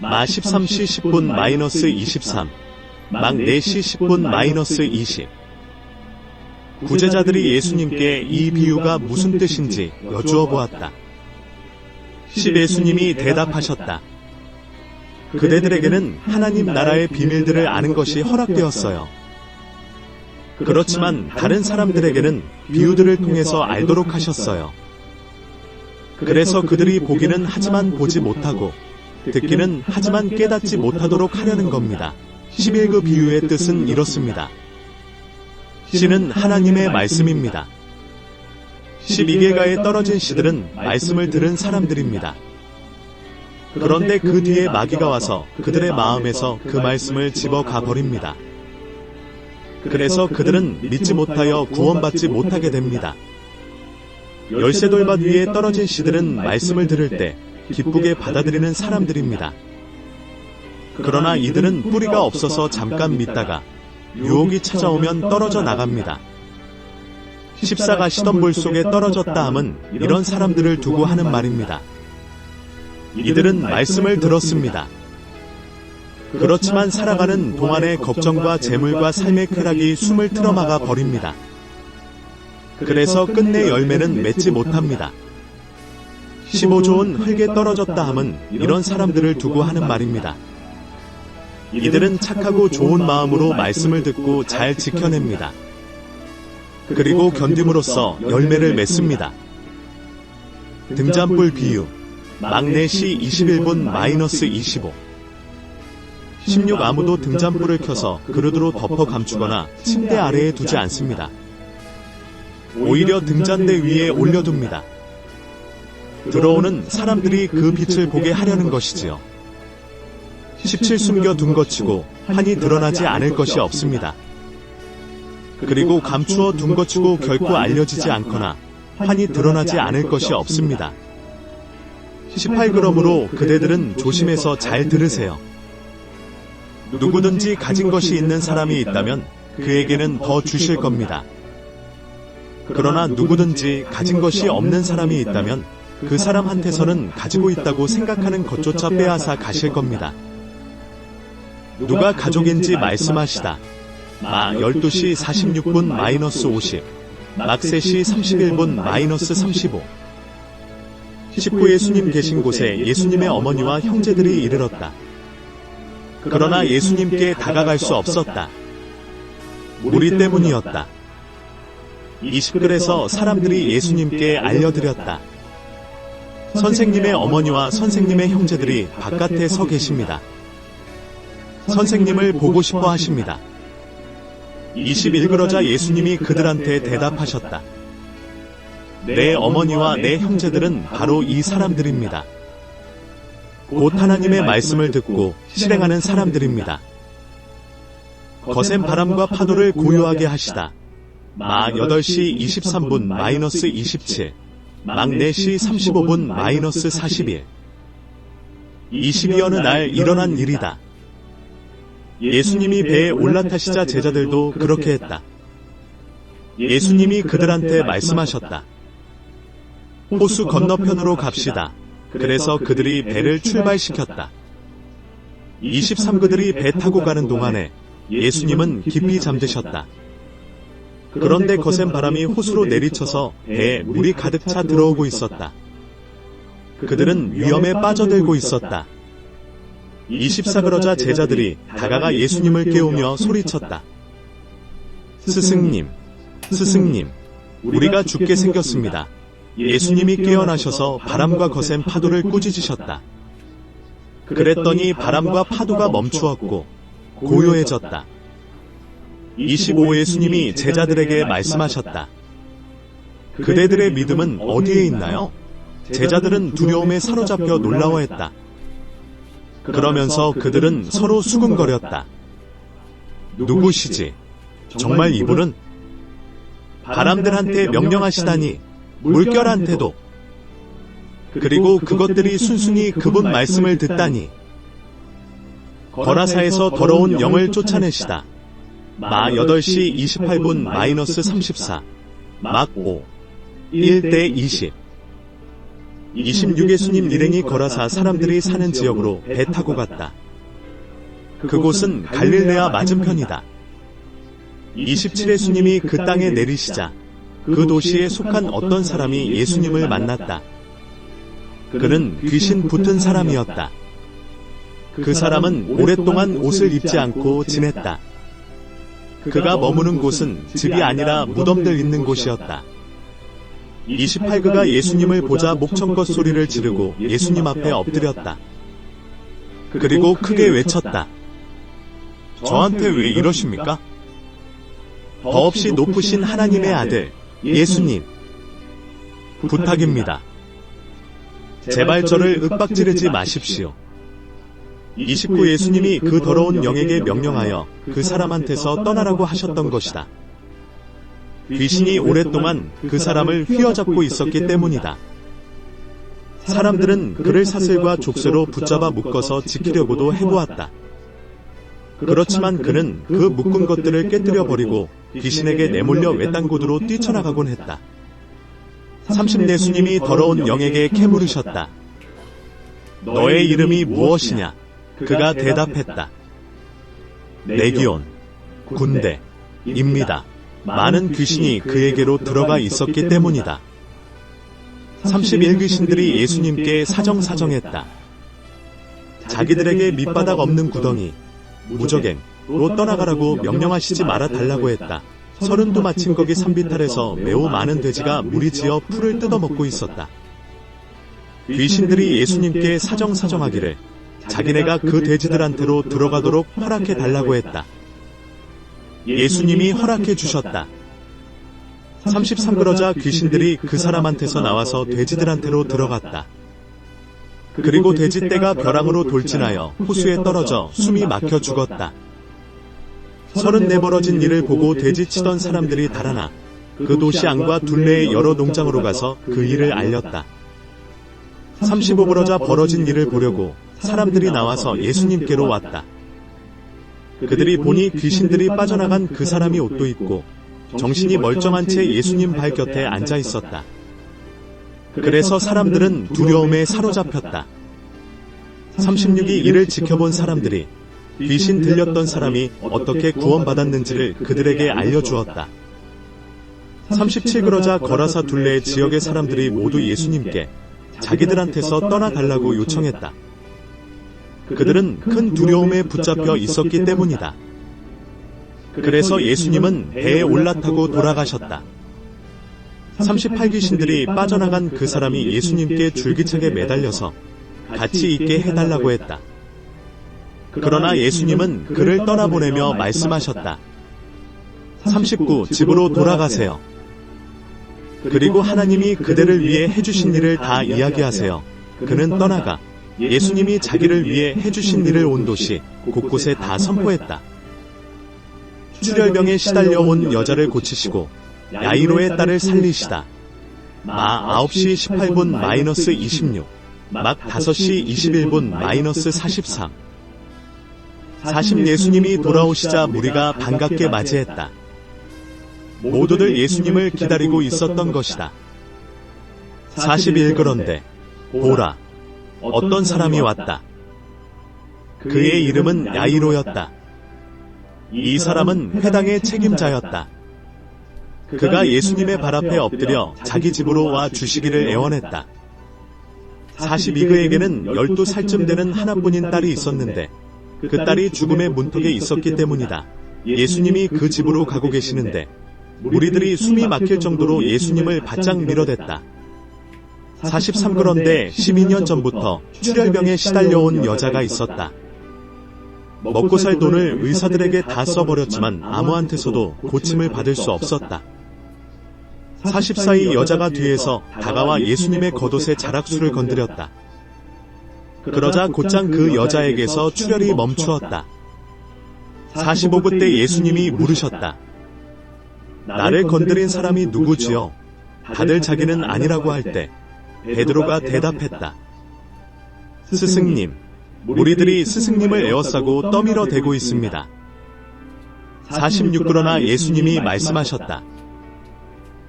마 13시 10분 -23, 막 4시 10분 -20. 구제자들이 예수님께 이 비유가 무슨 뜻인지 여쭈어 보았다. 예수님이 대답하셨다. 그대들에게는 하나님 나라의 비밀들을 아는 것이 허락되었어요. 그렇지만 다른 사람들에게는 비유들을 통해서 알도록 하셨어요. 그래서 그들이 보기는 하지만 보지 못하고 듣기는 하지만 깨닫지 못하도록 하려는 겁니다. 11그 비유의 뜻은 이렇습니다. 씨는 하나님의 말씀입니다. 12개가에 떨어진 씨들은 말씀을 들은 사람들입니다. 그런데 그 뒤에 마귀가 와서 그들의 마음에서 그 말씀을 집어가 버립니다. 그래서 그들은 믿지 못하여 구원받지 못하게 됩니다. 열쇠돌밭 위에 떨어진 씨들은 말씀을 들을 때 기쁘게 받아들이는 사람들입니다. 그러나 이들은 뿌리가 없어서 잠깐 믿다가 유혹이 찾아오면 떨어져 나갑니다. 십사가 시덤불 속에 떨어졌다 함은 이런 사람들을 두고 하는 말입니다. 이들은 말씀을 들었습니다. 그렇지만 살아가는 동안의 걱정과 재물과 삶의 쾌락이 숨을 틀어막아 버립니다. 그래서 끝내 열매는 맺지 못합니다. 15조은 흙에 떨어졌다 함은 이런 사람들을 두고 하는 말입니다. 이들은 착하고 좋은 마음으로 말씀을 듣고 잘 지켜냅니다. 그리고 견딤으로써 열매를 맺습니다. 등잔불 비유, 막 4시 21분 -25. 16 아무도 등잔불을 켜서 그릇으로 덮어 감추거나 침대 아래에 두지 않습니다. 오히려 등잔대 위에 올려둡니다. 들어오는 사람들이 그 빛을 보게 하려는 것이지요. 17 숨겨둔 것치고 환히 드러나지 않을 것이 없습니다. 그리고 감추어 둔 것치고 결코 알려지지 않거나 환히 드러나지 않을 것이 없습니다. 18 그러므로 그대들은 조심해서 잘 들으세요. 누구든지 가진 것이 있는 사람이 있다면 그에게는 더 주실 겁니다. 그러나 누구든지 가진 것이 없는 사람이 있다면 그 사람한테서는 가지고 있다고 생각하는 것조차 빼앗아 가실 겁니다. 누가 가족인지 말씀하시다. 마 12시 46분 -50, 막 3시 31분 -35. 19 예수님 계신 곳에 예수님의 어머니와 형제들이 이르렀다. 그러나 예수님께 다가갈 수 없었다. 무리 때문이었다. 20글에서 사람들이 예수님께 알려드렸다. 선생님의 어머니와 선생님의 형제들이 바깥에 서 계십니다. 선생님을 보고 싶어 하십니다. 21그러자 예수님이 그들한테 대답하셨다. 내 어머니와 내 형제들은 바로 이 사람들입니다. 곧 하나님의 말씀을 듣고 실행하는 사람들입니다. 거센 바람과 파도를 고요하게 하시다. 막 8시 23분 -27, 막 4시 35분 -41. 22어느 날 일어난 일이다. 예수님이 배에 올라타시자 제자들도 그렇게 했다. 예수님이 그들한테 말씀하셨다. 호수 건너편으로 갑시다. 그래서 그들이 배를 출발시켰다. 23그들이 배 타고 가는 동안에 예수님은 깊이 잠드셨다. 그런데 거센 바람이 호수로 내리쳐서 배에 물이 가득 차 들어오고 있었다. 그들은 위험에 빠져들고 있었다. 24그러자 제자들이 다가가 예수님을 깨우며 소리쳤다. 스승님, 스승님, 우리가 죽게 생겼습니다. 예수님이 깨어나셔서 바람과 거센 파도를 꾸짖으셨다. 그랬더니 바람과 파도가 멈추었고 고요해졌다. 25 예수님이 제자들에게 말씀하셨다. 그대들의 믿음은 어디에 있나요? 제자들은 두려움에 사로잡혀 놀라워했다. 그러면서 그들은 서로 수군거렸다. 누구시지? 정말 이분은 바람들한테 명령하시다니 물결한테도. 그리고 그것들이 순순히 그분 말씀을 듣다니. 거라사에서 더러운 영을 쫓아내시다. 마 8시 28분 마이너스 34. 막 5. 1대 20. 26예수님 일행이 거라사 사람들이 사는 지역으로 배 타고 갔다. 그곳은 갈릴레아 맞은편이다. 27예수님이 그 땅에 내리시자 그 도시에 속한 어떤 사람이 예수님을 만났다. 그는 귀신 붙은 사람이었다. 그 사람은 오랫동안 옷을 입지 않고 지냈다. 그가 머무는 곳은 집이 아니라 무덤들 있는 곳이었다. 28그가 예수님을 보자 목청껏 소리를 지르고 예수님 앞에 엎드렸다. 그리고 크게 외쳤다. 저한테 왜 이러십니까? 더없이 높으신 하나님의 아들 예수님, 부탁입니다. 제발 저를 윽박지르지 마십시오. 29 예수님이 그 더러운 영에게 명령하여 그 사람한테서 떠나라고 하셨던 것이다. 귀신이 오랫동안 그 사람을 휘어잡고 있었기 때문이다. 사람들은 그를 사슬과 족쇄로 붙잡아 묶어서 지키려고도 해보았다. 그렇지만 그는 그 묶은 것들을 깨뜨려 버리고 귀신에게 내몰려 외딴 곳으로 뛰쳐나가곤 했다. 30 예수님이 더러운 영에게 캐물으셨다. 너의 이름이 무엇이냐? 그가 대답했다. 레기온, 군대입니다. 많은 귀신이 그에게로 들어가 있었기 때문이다. 31귀신들이 예수님께 사정사정했다. 자기들에게 밑바닥 없는 구덩이, 무적행로 떠나가라고 명령하시지 말아달라고 했다. 30도 마침 거기 산비탈에서 매우 많은 돼지가 무리지어 풀을 뜯어먹고 있었다. 귀신들이 예수님께 사정사정하기를 자기네가 그 돼지들한테로 들어가도록 허락해 달라고 했다. 예수님이 허락해 주셨다. 33 그러자 귀신들이 그 사람한테서 나와서 돼지들한테로 들어갔다. 그리고 돼지떼가 벼랑으로 돌진하여 호수에 떨어져 숨이 막혀 죽었다. 34 벌어진 일을 보고 돼지치던 사람들이 달아나 그 도시 안과 둘레의 여러 농장으로 가서 그 일을 알렸다. 35 벌어자 벌어진 일을 보려고 사람들이 나와서 예수님께로 왔다. 그들이 보니 귀신들이 빠져나간 그 사람이 옷도 입고 정신이 멀쩡한 채 예수님 발 곁에 앉아 있었다. 그래서 사람들은 두려움에 사로잡혔다. 36이 이를 지켜본 사람들이 귀신 들렸던 사람이 어떻게 구원받았는지를 그들에게 알려주었다. 37 그러자 거라사 둘레 지역의 사람들이 모두 예수님께 자기들한테서 떠나달라고 요청했다. 그들은 큰 두려움에 붙잡혀 있었기 때문이다. 그래서 예수님은 배에 올라타고 돌아가셨다. 38귀신들이 빠져나간 그 사람이 예수님께 줄기차게 매달려서 같이 있게 해달라고 했다. 그러나 예수님은 그를 떠나보내며 말씀하셨다. 39 집으로 돌아가세요. 그리고 하나님이 그대를 위해 해주신 일을 다 이야기하세요. 그는 떠나가 예수님이 자기를 위해 해주신 일을 온 도시 곳곳에 다 선포했다. 출혈병에 시달려 온 여자를 고치시고 야이로의 딸을 살리시다. 마 9시 18분 마이너스 26, 막 5시 21분 마이너스 43. 40 예수님이 돌아오시자 무리가 반갑게 맞이했다. 모두들 예수님을 기다리고 있었던 것이다. 41 그런데 보라, 어떤 사람이 왔다. 그의 이름은 야이로였다. 이 사람은 회당의 책임자였다. 그가 예수님의 발 앞에 엎드려 자기 집으로 와 주시기를 애원했다. 42그에게는 12살쯤 되는 하나뿐인 딸이 있었는데 그 딸이 죽음의 문턱에 있었기 때문이다. 예수님이 그 집으로 가고 계시는데 무리들이 숨이 막힐 정도로 예수님을 바짝 밀어댔다. 43 그런데 12년 전부터 출혈병에 시달려온 여자가 있었다. 먹고 살 돈을 의사들에게 다 써버렸지만 아무한테서도 고침을 받을 수 없었다. 44의 여자가 뒤에서 다가와 예수님의 겉옷의 자락수를 건드렸다. 그러자 곧장 그 여자에게서 출혈이 멈추었다. 45그 때 예수님이 물으셨다. 나를 건드린 사람이 누구지요? 다들 자기는 아니라고 할 때 베드로가 대답했다. 스승님, 무리들이 스승님을 에워싸고 떠밀어 대고 있습니다. 46. 그러나 예수님이 말씀하셨다.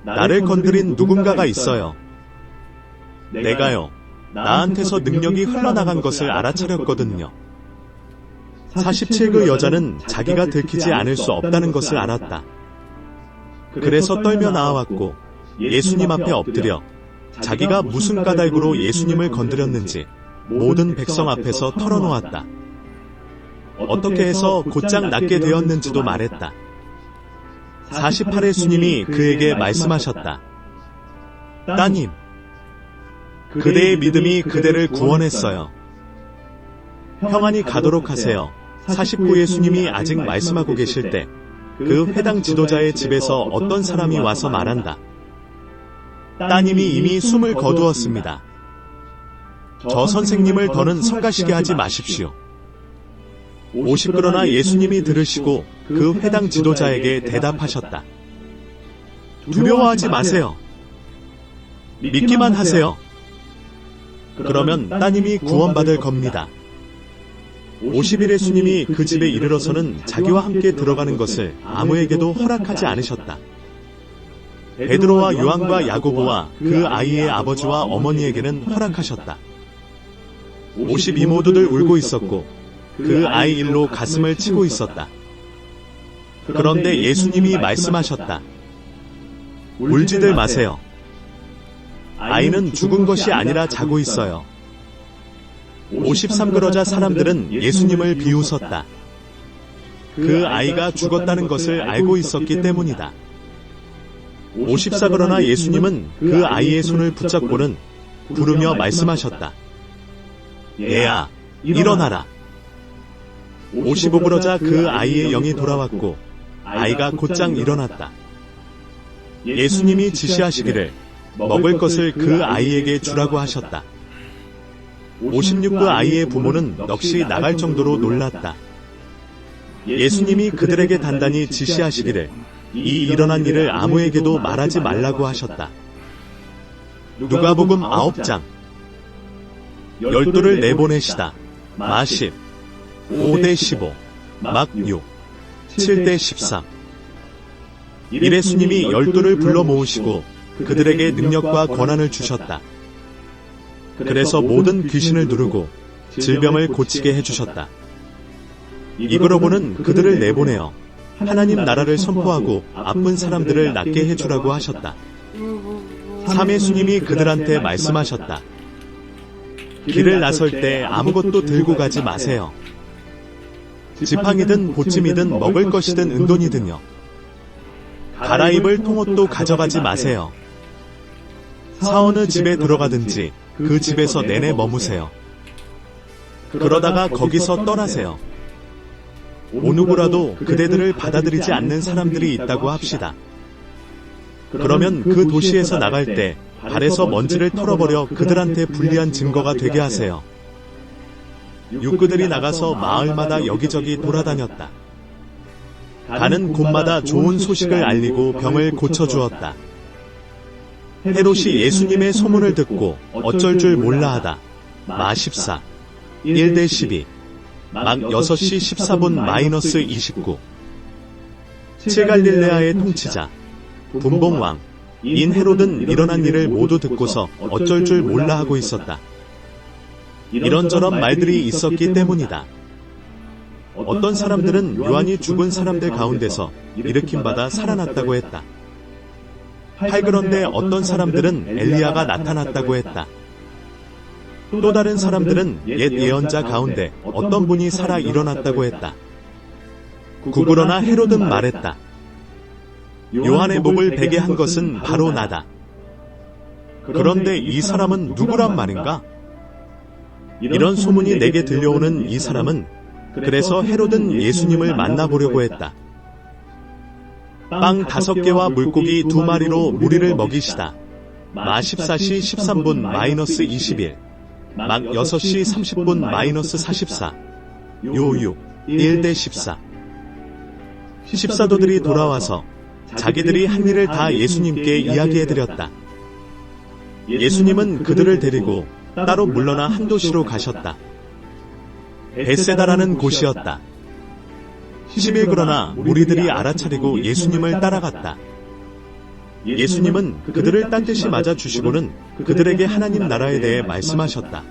나를 건드린 누군가가 있어요. 내가요, 나한테서 능력이 흘러나간 것을 알아차렸거든요. 47. 그 여자는 자기가 들키지 않을 수 없다는 것을 알았다. 그래서 떨며 나아왔고 예수님 앞에 엎드려 자기가 무슨 까닭으로 예수님을 건드렸는지 모든 백성 앞에서 털어놓았다. 어떻게 해서 곧장 낫게 되었는지도 말했다. 48의 주님이 그에게 말씀하셨다. 따님, 그대의 믿음이 그대를 구원했어요. 평안히 가도록 하세요. 49의 예수님이 아직 말씀하고 계실 때 그 회당 지도자의 집에서 어떤 사람이 와서 말한다. 따님이 이미 숨을 거두었습니다. 저 선생님을 더는 성가시게 하지 마십시오. 50. 그러나 예수님이 들으시고 그 회당 지도자에게 대답하셨다. 두려워하지 마세요. 믿기만 하세요. 그러면 따님이 구원받을 겁니다. 50일 예수님이 그 집에 이르러서는 자기와 함께 들어가는 것을 아무에게도 허락하지 않으셨다. 베드로와 요한과 야고보와 그 아이의 아버지와 어머니에게는 허락하셨다. 50 이모도들 울고 있었고 그 아이 일로 가슴을 치고 있었다. 그런데 예수님이 말씀하셨다. 울지들 마세요. 아이는 죽은 것이 아니라 자고 있어요. 53. 그러자 사람들은 예수님을 비웃었다. 그 아이가 죽었다는 것을 알고 있었기 때문이다. 54. 그러나 예수님은 그 아이의 손을 붙잡고는 부르며 말씀하셨다. 얘야, 일어나라. 55. 그러자 그 아이의 영이 돌아왔고 아이가 곧장 일어났다. 예수님이 지시하시기를 먹을 것을 그 아이에게 주라고 하셨다. 56. 그 아이의 부모는 넋이 나갈 정도로 놀랐다. 예수님이 그들에게 단단히 지시하시기를 이 일어난 일을 아무에게도 말하지 말라고 하셨다. 누가복음 9장. 12를 내보내시다. 마 10, 5대 15, 막 6, 7대 13. 예수님이 12를 불러 모으시고 그들에게 능력과 권한을 주셨다. 그래서 모든 귀신을 누르고 질병을 고치게 해주셨다. 이그러고는 그들을 내보내어 하나님 나라를 선포하고 아픈 사람들을 낫게 해주라고 하셨다. 3. 예수님이 그들한테 말씀하셨다. 길을 나설 때 아무것도 들고 가지 마세요. 지팡이든 보침이든 먹을 것이든 은돈이든요. 갈아입을 통옷도 가져가지 마세요. 사어느 집에 들어가든지 그 집에서 내내 머무세요. 그러다가 거기서 떠나세요. 어느 누구라도 그대들을 받아들이지 않는 사람들이 있다고 합시다. 그러면 그 도시에서 나갈 때 발에서 먼지를 털어버려 그들한테 불리한 증거가 되게 하세요. 육그들이 나가서 마을마다 여기저기 돌아다녔다. 가는 곳마다 좋은 소식을 알리고 병을 고쳐주었다. 헤롯이 예수님의 소문을 듣고 어쩔 줄 몰라 하다. 마 14, 1대 12, 막 6시 14분 마이너스 29. 7. 갈릴레아의 통치자, 분봉왕, 인 헤롯은 일어난 일을 모두 듣고서 어쩔 줄 몰라 하고 있었다. 이런저런 말들이 있었기 때문이다. 어떤 사람들은 요한이 죽은 사람들 가운데서 일으킴받아 살아났다고 했다. 8. 그런데 어떤 사람들은 엘리야가 나타났다고 했다. 또 다른 사람들은 옛 예언자 가운데 어떤 분이 살아 일어났다고 했다. 9. 그러나 헤롯은 말했다. 요한의 목을 베게 한 것은 바로 나다. 그런데 이 사람은 누구란 말인가? 이런 소문이 내게 들려오는 이 사람은 그래서 헤롯은 예수님을 만나보려고 했다. 빵 5개와 물고기 2마리로 무리를 먹이시다. 마 14시 13분 마이너스 21, 막 6시 30분 마이너스 44, 요 6, 1대 14. 14도들이 돌아와서 자기들이 한 일을 다 예수님께 이야기해드렸다. 예수님은 그들을 데리고 따로 물러나 한 도시로 가셨다. 베세다라는 곳이었다. 10일 그러나 무리들이 알아차리고 예수님을 따라갔다. 예수님은 그들을 딴듯이 맞아주시고는 그들에게 하나님 나라에 대해 말씀하셨다.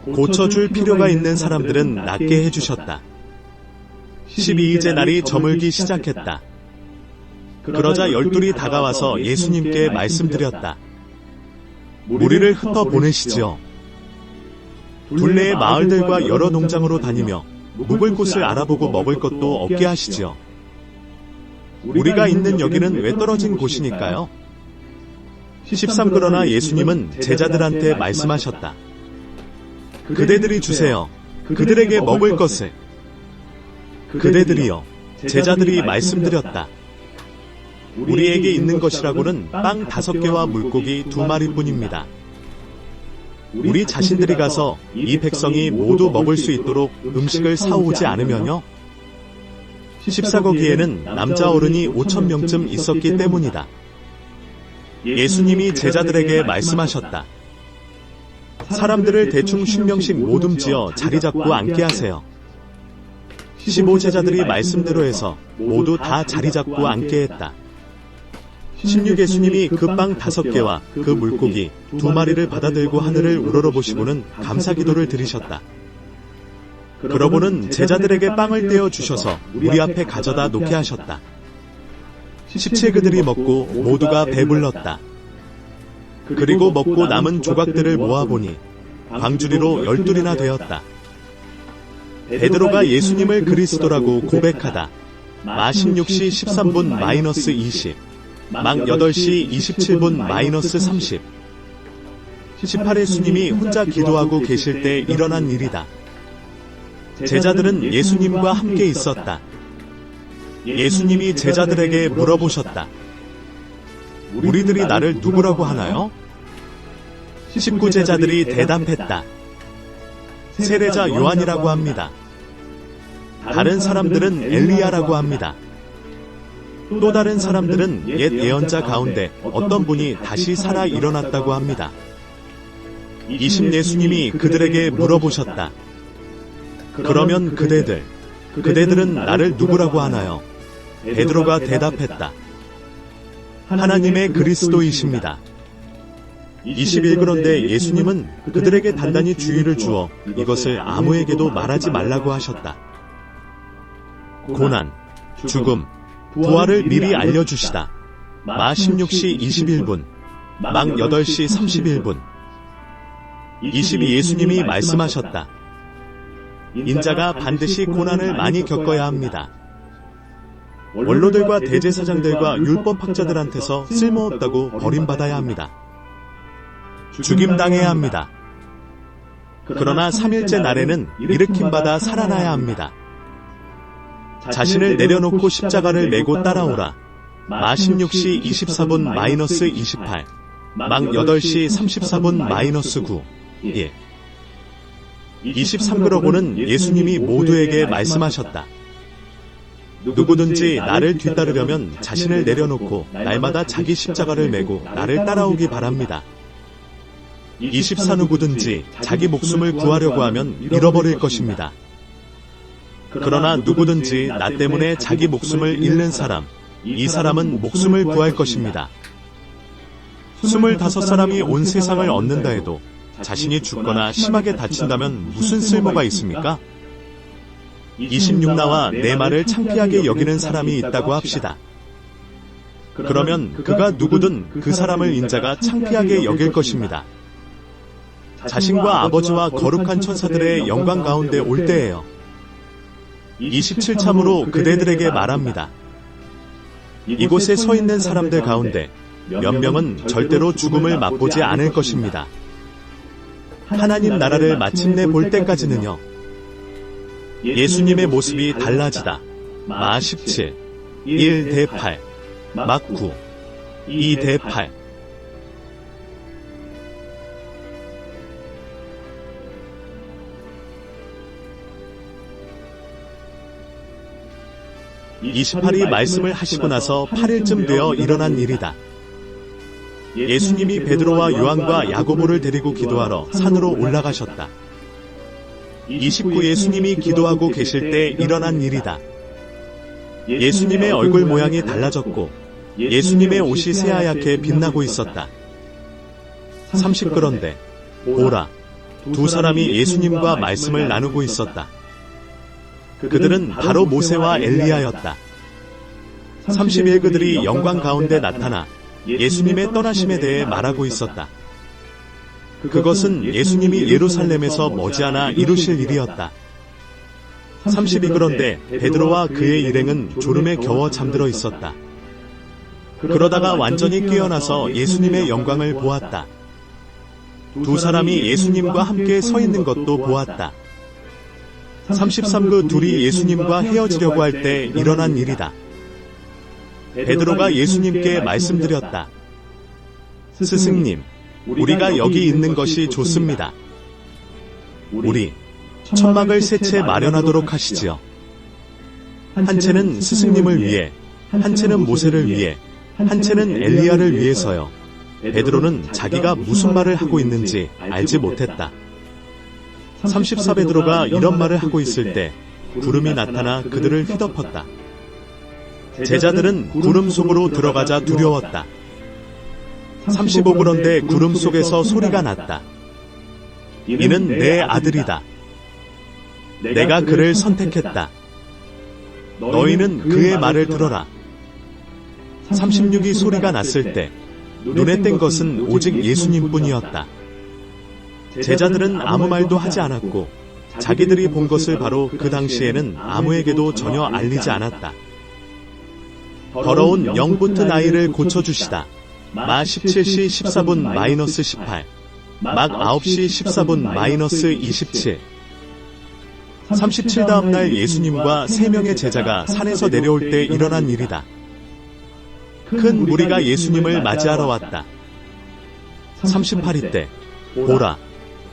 고쳐줄 필요가 있는 사람들은 낫게 해주셨다. 12일째 날이 저물기 시작했다. 그러자 열둘이 다가와서 예수님께 말씀드렸다. 무리를 흩어 보내시지요. 둘레의 마을들과 여러 농장으로 다니며 묵을 곳을 알아보고 먹을 것도 없게 하시지요. 우리가 있는 여기는 왜 떨어진 곳이니까요? 13 그러나 예수님은 제자들한테 말씀하셨다. 그대들이 주세요. 그들에게 먹을 것을. 그대들이요. 제자들이 말씀드렸다. 우리에게 있는 것이라고는 빵 5개와 물고기 2마리뿐입니다. 우리 자신들이 가서 이 백성이 모두 먹을 수 있도록 음식을 사오지 않으면요. 14 거기에는 남자 어른이 5,000명쯤 있었기 때문이다. 예수님이 제자들에게 말씀하셨다. 사람들을 대충 50명씩 모둠지어 자리 잡고 앉게 하세요. 15 제자들이 말씀대로 해서 모두 다 자리 잡고 앉게 했다. 16 예수님이 그 빵 5개와 그 물고기 2마리를 받아들고 하늘을 우러러보시고는 감사기도를 드리셨다. 그러고는 제자들에게 빵을 떼어 주셔서 우리 앞에 가져다 놓게 하셨다. 17 그들이 먹고 모두가 배불렀다. 그리고 먹고 남은 조각들을 모아보니 광주리로 12이나 되었다. 베드로가 예수님을 그리스도라고 고백하다. 마 16시 13분 -20 막 8시 27분 -30 18 예수님이 혼자 기도하고 계실 때 일어난 일이다. 제자들은 예수님과 함께 있었다. 예수님이 제자들에게 물어보셨다. 우리들이 나를 누구라고 하나요? 19 제자들이 대답했다. 세례자 요한이라고 합니다. 다른 사람들은 엘리야라고 합니다. 또 다른 사람들은 옛 예언자 가운데 어떤 분이 다시 살아 일어났다고 합니다. 20 예수님이 그들에게 물어보셨다. 그러면 그대들은 나를 누구라고 하나요? 베드로가 대답했다. 하나님의 그리스도이십니다. 21 그런데 예수님은 그들에게 단단히 주의를 주어 이것을 아무에게도 말하지 말라고 하셨다. 고난, 죽음, 부활을 미리 알려주시다. 마 16시 21분, 막 8시 31분. 22 예수님이 말씀하셨다. 인자가 반드시 고난을 많이 겪어야 합니다. 원로들과 대제사장들과 율법학자들한테서 쓸모없다고 버림받아야 합니다. 죽임당해야 합니다. 그러나 3일째 날에는 일으킴받아 살아나야 합니다. 자신을 내려놓고 십자가를 메고 따라오라. 마 16시 24분 -28 막 8시 34분 -9 예. 23 그러고는 예수님이 모두에게 말씀하셨다. 누구든지 나를 뒤따르려면 자신을 내려놓고 날마다 자기 십자가를 메고 나를 따라오기 바랍니다. 24 누구든지 자기 목숨을 구하려고 하면 잃어버릴 것입니다. 그러나 누구든지 나 때문에 자기 목숨을 잃는 사람, 이 사람은 목숨을 구할 것입니다. 25사람이 온 세상을 얻는다 해도 자신이 죽거나 심하게 다친다면 무슨 쓸모가 있습니까? 26 나와 내 말을 창피하게 여기는 사람이 있다고 합시다. 그러면 그가 누구든 그 사람을 인자가 창피하게 여길 것입니다. 자신과 아버지와 거룩한 천사들의 영광 가운데 올 때예요. 27 참으로 그대들에게 말합니다. 이곳에 서 있는 사람들 가운데 몇 명은 절대로 죽음을 맛보지 않을 것입니다. 하나님 나라를 마침내 볼 때까지는요. 예수님의 모습이 달라지다. 마 17, 1-8, 막 9, 2-8. 28이 말씀을 하시고 나서 8일쯤 되어 일어난 일이다. 예수님이 베드로와 요한과 야고보를 데리고 기도하러 산으로 올라가셨다. 29 예수님이 기도하고 계실 때 일어난 일이다. 예수님의 얼굴 모양이 달라졌고 예수님의 옷이 새하얗게 빛나고 있었다. 30 그런데 보라, 두 사람이 예수님과 말씀을 나누고 있었다. 그들은 바로 모세와 엘리야였다. 31 그들이 영광 가운데 나타나 예수님의 떠나심에 대해 말하고 있었다. 그것은 예수님이 예루살렘에서 머지않아 이루실 일이었다. 32 그런데 베드로와 그의 일행은 졸음에 겨워 잠들어 있었다. 그러다가 완전히 깨어나서 예수님의 영광을 보았다. 두 사람이 예수님과 함께 서 있는 것도 보았다. 33 그 둘이 예수님과 헤어지려고 할 때 일어난 일이다. 베드로가 예수님께 말씀드렸다. 스승님, 우리가 여기 있는 것이 좋습니다. 우리 천막을 세 채 마련하도록 하시지요. 한 채는 스승님을 위해, 한 채는 모세를 위해, 한 채는 엘리야를 위해서요. 베드로는 자기가 무슨 말을 하고 있는지 알지 못했다. 34 베드로가 이런 말을 하고 있을 때 구름이 나타나 그들을 휘덮었다. 제자들은 구름 속으로 들어가자 두려웠다. 35 그런데 구름 속에서 소리가 났다. 이는 내 아들이다. 내가 그를 선택했다. 너희는 그의 말을 들어라. 36이 소리가 났을 때 눈에 띈 것은 오직 예수님뿐이었다. 제자들은 아무 말도 하지 않았고 자기들이 본 것을 바로 그 당시에는 아무에게도 전혀 알리지 않았다. 더러운 영 붙은 아이를 고쳐주시다. 마 17시 14분 마이너스 18, 막 9시 14분 마이너스 27. 37 다음날 예수님과 3명의 제자가 산에서 내려올 때 일어난 일이다. 큰 무리가 예수님을 맞이하러 왔다. 38일 때 보라,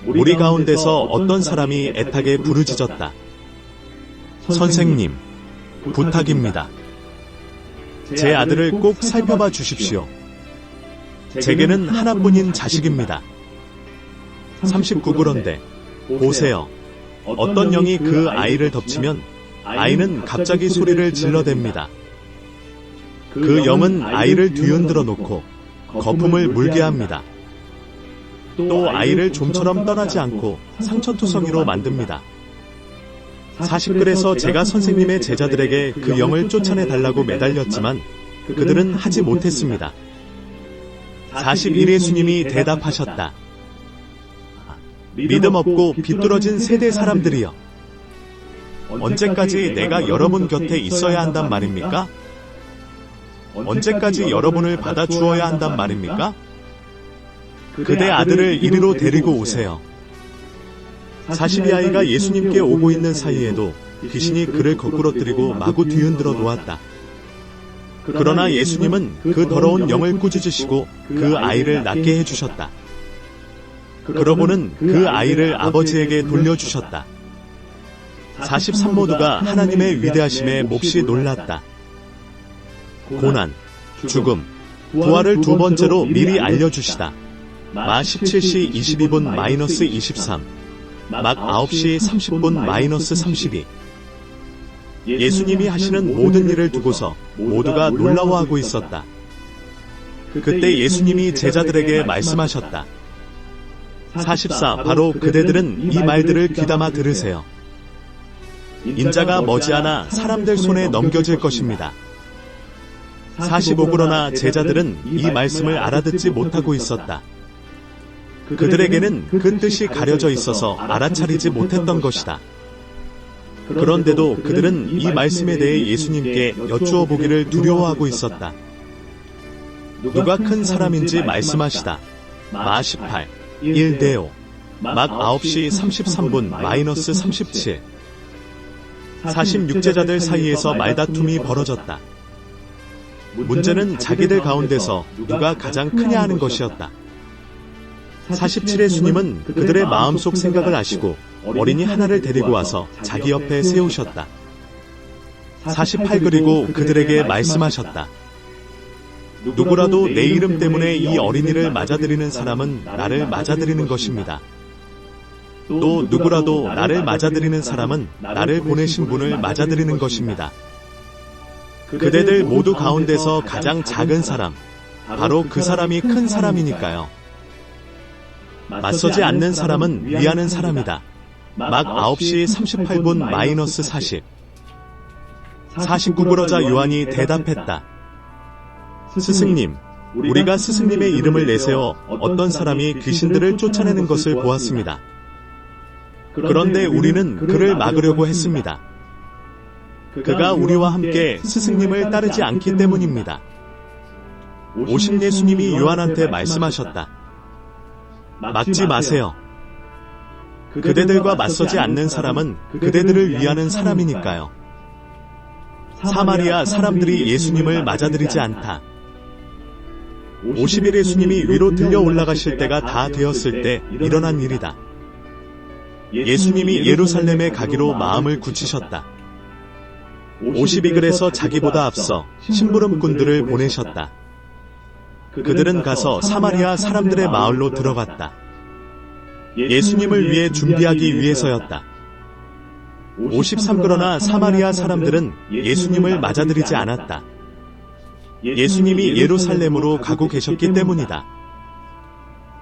무리 가운데서 어떤 사람이 애타게 부르짖었다. 선생님, 부탁입니다. 제 아들을 꼭 살펴봐 주십시오. 제게는 하나뿐인 자식입니다. 39 그런데 보세요. 어떤 영이 그 아이를 덮치면 아이는 갑자기 소리를 질러댑니다. 그 영은 아이를 뒤흔들어 놓고 거품을 물게 합니다. 또 아이를 좀처럼 떠나지 않고 상처투성이로 만듭니다. 40글에서 제가 선생님의 제자들에게 그 영을 쫓아내달라고 매달렸지만 그들은 하지 못했습니다. 41 예수님이 대답하셨다. 믿음 없고 비뚤어진 세대 사람들이여. 언제까지 내가 여러분 곁에 있어야 한단 말입니까? 언제까지 여러분을 받아주어야 한단 말입니까? 그대 아들을 이리로 데리고 오세요. 42아이가 예수님께 오고 있는 사이에도 귀신이 그를 거꾸러뜨리고 마구 뒤흔들어 놓았다. 그러나 예수님은 그 더러운 영을 꾸짖으시고 그 아이를 낫게 해주셨다. 그러고는 그 아이를 아버지에게 돌려주셨다. 43 모두가 하나님의 위대하심에 몹시 놀랐다. 고난, 죽음, 부활을 두 번째로 미리 알려주시다. 마 17시 22분 마이너스 23, 막 9시 30분 마이너스 32. 예수님이 하시는 모든 일을 두고서 모두가 놀라워하고 있었다. 그때 예수님이 제자들에게 말씀하셨다. 44 바로 그대들은 이 말들을 귀담아 들으세요. 인자가 머지않아 사람들 손에 넘겨질 것입니다. 45 그러나 제자들은 이 말씀을 알아듣지 못하고 있었다. 그들에게는 그 뜻이 가려져 있어서 알아차리지 못했던 것이다. 그런데도 그들은 이 말씀에 대해 예수님께 여쭈어 보기를 두려워하고 있었다. 누가 큰 사람인지 말씀하시다. 마 18, 1대5, 막 9시 33분 마이너스 37. 46제자들 사이에서 말다툼이 벌어졌다. 문제는 자기들 가운데서 누가 가장 크냐 하는 것이었다. 47 예수님은 그들의 마음속 생각을 아시고 어린이 하나를 데리고 와서 자기 옆에 세우셨다. 48 그리고 그들에게 말씀하셨다. 누구라도 내 이름 때문에 이 어린이를 맞아들이는 사람은 나를 맞아들이는 것입니다. 또 누구라도 나를 맞아들이는 사람은 나를 보내신 분을 맞아들이는 것입니다. 그대들 모두 가운데서 가장 작은 사람, 바로 그 사람이 큰 사람이니까요. 맞서지 않는 사람은 위하는 사람이다. 막 9시 38분 마이너스 40. 49 그러자 요한이 대답했다. 스승님, 우리가 스승님의 이름을 내세워 어떤 사람이 귀신들을 쫓아내는 것을 보았습니다. 그런데 우리는 그를 막으려고 했습니다. 그가 우리와 함께 스승님을 따르지 않기 때문입니다. 오신 예수님이 요한한테 말씀하셨다. 막지 마세요. 그대들과 맞서지 않는 사람은 그대들을 위하는 사람이니까요. 사마리아 사람들이 예수님을 맞아들이지 않다. 50일 예수님이 위로 들려 올라가실 때가 다 되었을 때 일어난 일이다. 예수님이 예루살렘에 가기로 마음을 굳히셨다. 52글에서 자기보다 앞서 심부름꾼들을 보내셨다. 그들은 가서 사마리아 사람들의 마을로 들어갔다. 예수님을 위해 준비하기 위해서였다. 53 그러나 사마리아 사람들은 예수님을 맞아들이지 않았다. 예수님이 예루살렘으로 가고 계셨기 때문이다.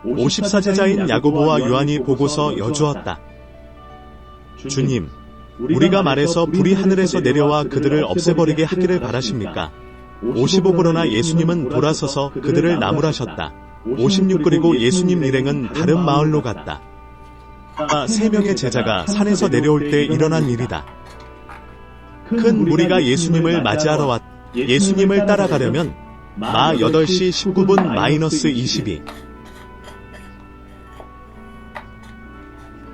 54제자인 야고보와 요한이 보고서 여쭈었다. 주님, 우리가 말해서 불이 하늘에서 내려와 그들을 없애버리게 하기를 바라십니까? 55 그러나 예수님은 돌아서서 그들을 나무라셨다. 56 그리고 예수님 일행은 다른 마을로 갔다. 3명의 제자가 산에서 내려올 때 일어난 일이다. 큰 무리가 예수님을 맞이하러 왔다. 예수님을 따라가려면 마 8시 19분 마이너스 22.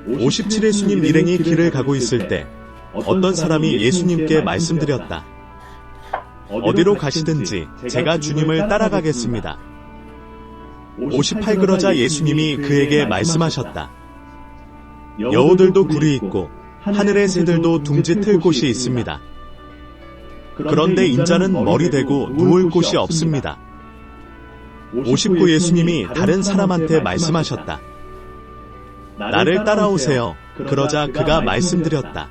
57 예수님 일행이 길을 가고 있을 때 어떤 사람이 예수님께 말씀드렸다. 어디로 가시든지 제가 주님을 따라가겠습니다. 58 그러자 예수님이 그에게 말씀하셨다. 여우들도 굴이 있고 하늘의 새들도 둥지 틀 곳이 있습니다. 그런데 인자는 머리 대고 누울 곳이 없습니다. 59 예수님이 다른 사람한테 말씀하셨다. 나를 따라오세요. 그러자 그가 말씀드렸다.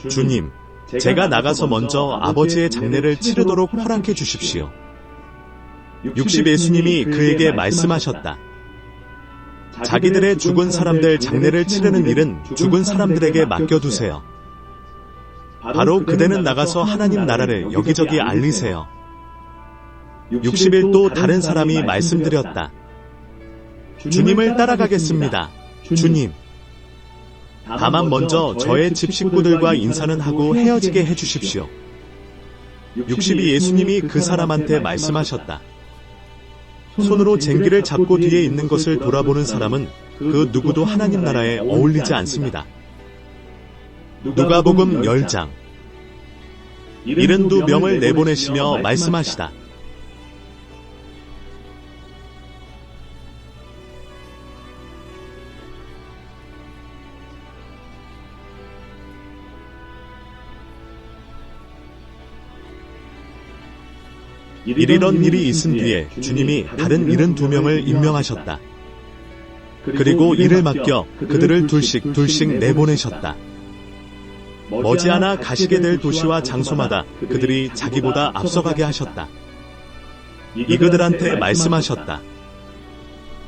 주님, 제가 나가서 먼저 아버지의 장례를 치르도록 허락해 주십시오. 60 예수님이 그에게 말씀하셨다. 자기들의 죽은 사람들 장례를 치르는 일은 죽은 사람들에게 맡겨두세요. 바로 그대는 나가서 하나님 나라를 여기저기 알리세요. 60일 또 다른 사람이 말씀드렸다. 주님을 따라가겠습니다. 주님. 다만 먼저 저의 집 식구들과 인사는 하고 헤어지게 해주십시오. 62 예수님이 그 사람한테 말씀하셨다. 손으로 쟁기를 잡고 뒤에 있는 것을 돌아보는 사람은 그 누구도 하나님 나라에 어울리지 않습니다. 누가복음 10장. 72명을 내보내시며 말씀하시다. 이런 일이 있은 뒤에 주님이 다른 72명을 임명하셨다. 그리고 일을 맡겨 그들을 둘씩 내보내셨다. 머지않아 가시게 될 도시와 장소마다 그들이 자기보다 앞서가게 하셨다. 이그들한테 말씀하셨다.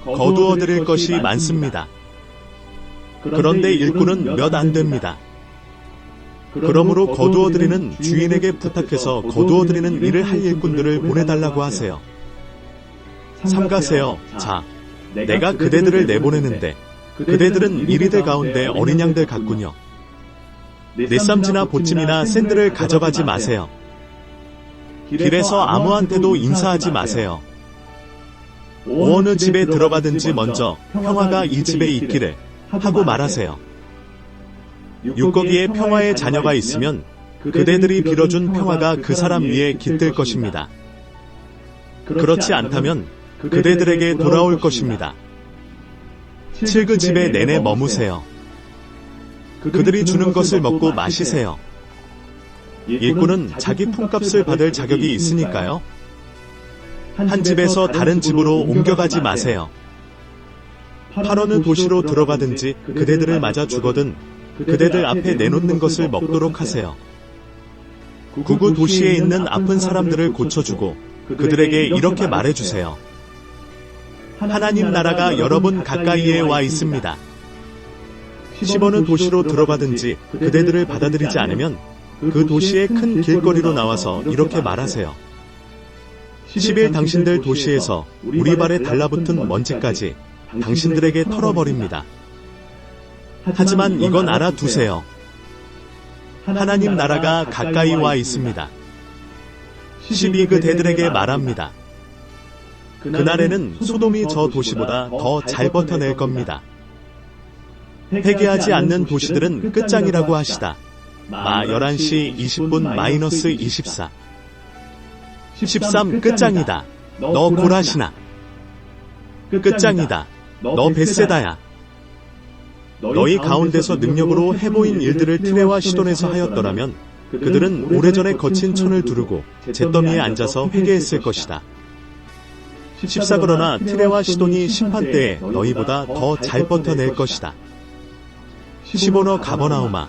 거두어 드릴 것이 많습니다. 그런데 일꾼은 몇 안 됩니다. 그러므로 거두어드리는 주인에게 부탁해서 거두어드리는 일을 할 일꾼들을 보내달라고 하세요. 삼가세요. 자, 내가 그대들을 내보내는데 그대들은 이리들 가운데 어린 양들 같군요. 넷삼지나 보찜이나 샌들을 가져가지 마세요. 길에서 아무한테도 인사하지 마세요. 어느 집에 들어가든지 먼저 평화가 이 집에 있기를 하고 말하세요. 육거기에 평화의 자녀가 있으면 그대들이 빌어준 평화가 그 사람 위에 깃들 것입니다. 그렇지 않다면 그대들에게 돌아올 것입니다. 7그 집에 내내 머무세요. 그들이 주는 것을 먹고 마시세요. 일꾼은 자기 품값을 받을 자격이 있으니까요. 한 집에서 다른 집으로 옮겨가지 마세요. 팔어느 도시로 들어가든지 그대들을 맞아 죽어든 그대들 앞에 내놓는 것을 먹도록 하세요. 구구 도시에 있는 아픈 사람들을 고쳐주고 그들에게 이렇게 말해주세요. 하나님 나라가 여러분 가까이에 와 있습니다. 10어느 도시로 들어가든지 그대들을 받아들이지 않으면 그 도시의 큰 길거리로 나와서 이렇게 말하세요. 10일 당신들 도시에서 우리 발에 달라붙은 먼지까지 당신들에게 털어버립니다. 하지만 이건 알아두세요. 하나님 나라가 가까이 와 있습니다. 10이 그대들에게 말합니다. 그날에는 소돔이 저 도시보다 더 잘 버텨낼 겁니다. 회개하지 않는 도시들은 끝장이라고 하시다. 마 11시 20분 마이너스 24. 13 끝장이다. 너 고라시나. 끝장이다. 너 벳세다야. 너희 가운데서 능력으로 해보인 일들을 티레와 시돈에서 하였더라면 그들은 오래전에 거친 천을 두르고 잿더미에 앉아서 회개했을 것이다. 14 그러나 티레와 시돈이 심판 때에 너희보다 더 잘 버텨낼 것이다. 15너 가버나움아,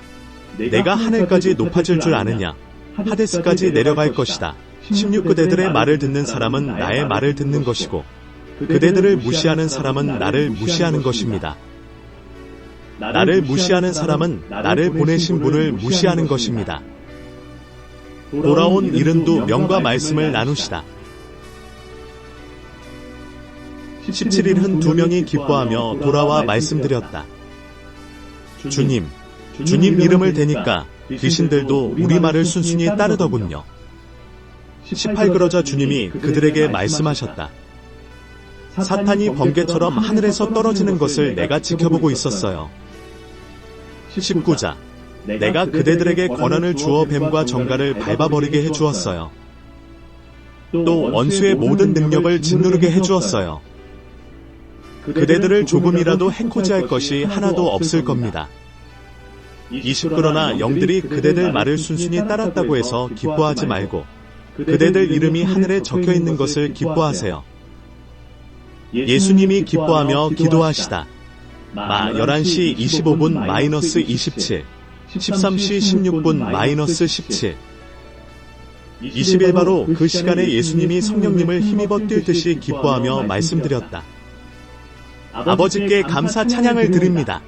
내가 하늘까지 높아질 줄 아느냐? 하데스까지 내려갈 것이다. 16 그대들의 말을 듣는 사람은 나의 말을 듣는 것이고 그대들을 무시하는 사람은 나를 무시하는 것입니다. 나를 무시하는 사람은 나를 보내신 분을 무시하는 것입니다. 돌아온 이른도 명과 말씀을 나누시다. 17일은 2명이 기뻐하며 돌아와 말씀드렸다. 주님 이름을 대니까 귀신들도 우리 말을 순순히 따르더군요. 18 그러자 주님이 그들에게 말씀하셨다. 사탄이 번개처럼 하늘에서 떨어지는 것을 내가 지켜보고 있었어요. 19자 내가 그대들에게 권한을 주어 뱀과 정갈을 밟아버리게 해주었어요. 또 원수의 모든 능력을 짓누르게 해주었어요. 그대들을 조금이라도 해코지할 것이 하나도 없을 겁니다. 20 그러나 영들이 그대들 말을 순순히 따랐다고 해서 기뻐하지 말고 그대들 이름이 하늘에 적혀있는 것을 기뻐하세요. 예수님이 기뻐하며 기도하시다. 마 11시 25분 마이너스 27, 13시 16분 마이너스 17. 20일 바로 그 시간에 예수님이 성령님을 힘입어 뛸듯이 기뻐하며 말씀드렸다. 아버지께 감사 찬양을 드립니다.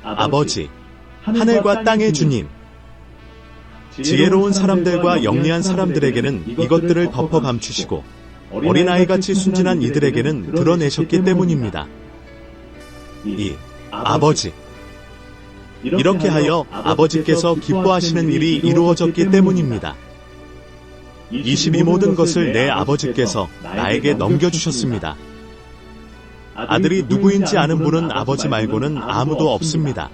아버지, 하늘과 땅의 주님, 지혜로운 사람들과 영리한 사람들에게는 이것들을 덮어 감추시고 어린아이같이 순진한 이들에게는 드러내셨기 때문입니다. 아버지, 이렇게 하여 아버지께서 기뻐하시는 일이 이루어졌기 때문입니다. 22 모든 것을 내 아버지께서 나에게 넘겨주셨습니다. 아들이 누구인지 아는 분은 아버지 말고는 아무도 없습니다.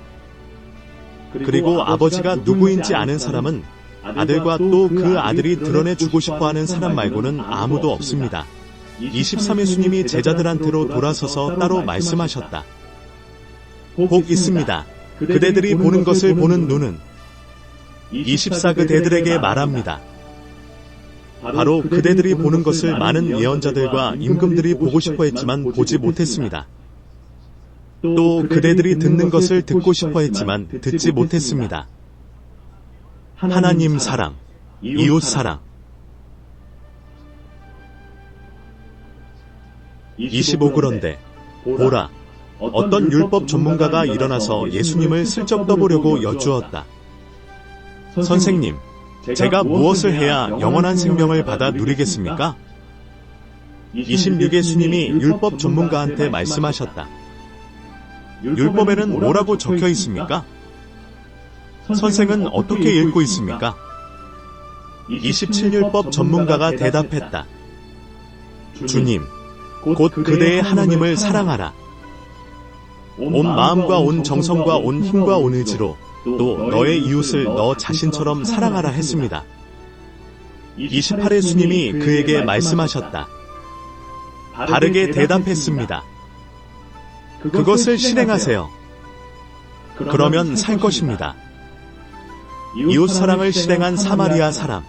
그리고 아버지가 누구인지 아는 사람은 아들과 또 그 아들이 드러내주고 싶어하는 사람 말고는 아무도 없습니다. 23 예수님이 제자들한테로 돌아서서 따로 말씀하셨다. 복 있습니다. 그대들이 보는 것을 보는 눈은. 24 그대들에게 말합니다. 바로 그대들이 보는 것을 많은 예언자들과 임금들이 보고 싶어 했지만 보지 못했습니다. 또 그대들이 듣는 것을 듣고 싶어 했지만 듣지 못했습니다. 하나님 사랑, 이웃 사랑. 25 그런데 보라, 어떤 율법 전문가가 일어나서 예수님을 슬쩍 떠보려고 여쭈었다. 선생님, 제가 무엇을 해야 영원한 생명을 받아 누리겠습니까? 26 예수님이 율법 전문가한테 말씀하셨다. 율법에는 뭐라고 적혀 있습니까? 선생은 어떻게 읽고 있습니까? 27 율법 전문가가 대답했다. 주님, 곧 그대의 하나님을 사랑하라. 온 마음과 온 정성과 온 힘과 온 의지로 또 너의 이웃을 너 자신처럼 사랑하라 했습니다. 28 예수님이 그에게 말씀하셨다. 바르게 대답했습니다. 그것을 실행하세요. 그러면 살 것입니다. 이웃 사랑을 실행한 사마리아 사람.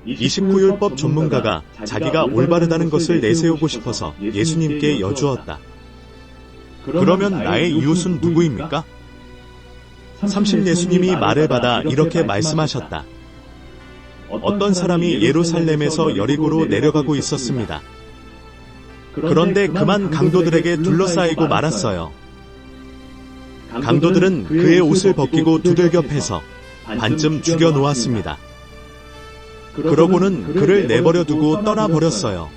29율법 전문가가 자기가 올바르다는 것을 내세우고 싶어서 예수님께 여쭈었다. 그러면 나의 이웃은 누구입니까? 30 예수님이 말을 받아 이렇게 말씀하셨다. 어떤 사람이 예루살렘에서 여리고로 내려가고 있었습니다. 그런데 그만 강도들에게 둘러싸이고 말았어요. 강도들은 그의 옷을 벗기고 두들겨 패서 반쯤 죽여 놓았습니다. 그러고는 그를 내버려 두고 떠나버렸어요.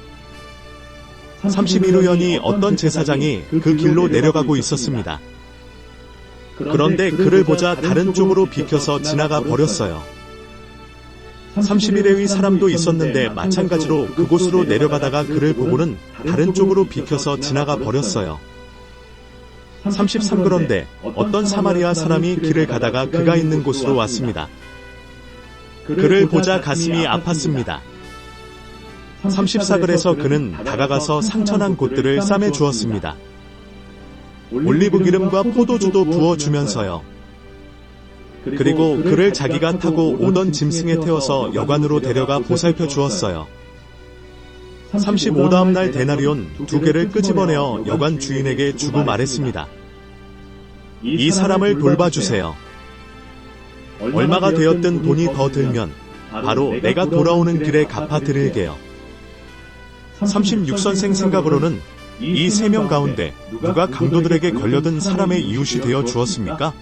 31호연이 어떤 제사장이 그 길로 내려가고 있었습니다. 그런데 그를 보자 다른 쪽으로 비켜서 지나가 버렸어요. 31회의 사람도 있었는데 마찬가지로 그곳으로 내려가다가 그를 보고는 다른 쪽으로 비켜서 지나가 버렸어요. 33 그런데 어떤 사마리아 사람이 길을 가다가 그가 있는 곳으로 왔습니다. 그를 보자 가슴이 아팠습니다. 34 그래서 그는 다가가서 상처난 곳들을 싸매 주었습니다. 올리브 기름과 포도주도 부어주면서요. 그리고 그를 자기가 타고 오던 짐승에 태워서 여관으로 데려가 보살펴 주었어요. 35 다음 날 데나리온 2개를 끄집어내어 여관 주인에게 주고 말했습니다. 이 사람을 돌봐주세요. 얼마가 되었든 돈이 더 들면 바로 내가 돌아오는 길에 갚아드릴게요. 36선생 생각으로는 이 3명 가운데 누가 강도들에게 걸려든 사람의 이웃이 되어 주었습니까?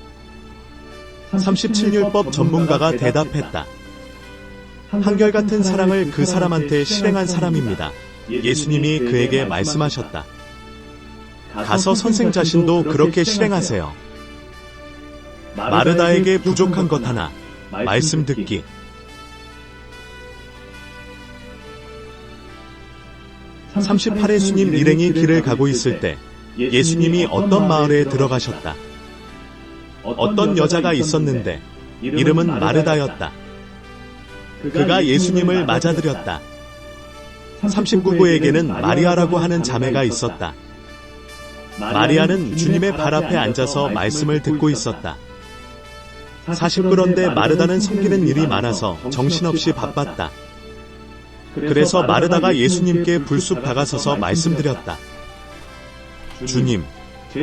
37율법 전문가가 대답했다. 한결같은 사랑을 그 사람한테 실행한 사람입니다. 예수님이 그에게 말씀하셨다. 가서 선생 자신도 그렇게 실행하세요. 마르다에게 부족한 것 하나, 말씀 듣기. 38회 수님 일행이 길을 가고 있을 때 예수님이 어떤 마을에 들어가셨다. 어떤 여자가 있었는데 이름은 마르다였다. 그가 예수님을 맞아들였다. 39부에게는 마리아라고 하는 자매가 있었다. 마리아는 주님의 발 앞에 앉아서 말씀을 듣고 있었다. 40 그런데 마르다는 섬기는 일이 많아서 정신없이 바빴다. 그래서 마르다가 예수님께 불쑥 다가서서 말씀드렸다. 주님,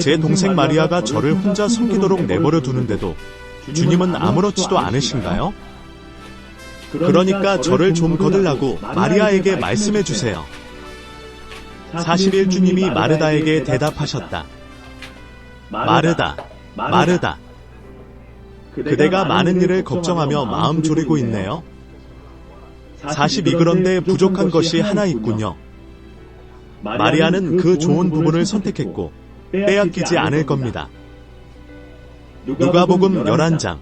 제 동생 마리아가 저를 혼자 섬기도록 내버려 두는데도 주님은 아무렇지도 않으신가요? 그러니까 저를 좀 거들라고 마리아에게 말씀해 주세요. 41 주님이 마르다에게 대답하셨다. 마르다, 마르다. 그대가 많은 일을 걱정하며 마음 졸이고 있네요. 42 그런데 부족한 것이 하나 있군요. 마리아는 그 좋은 부분을 선택했고 빼앗기지 않을 겁니다. 누가복음 11장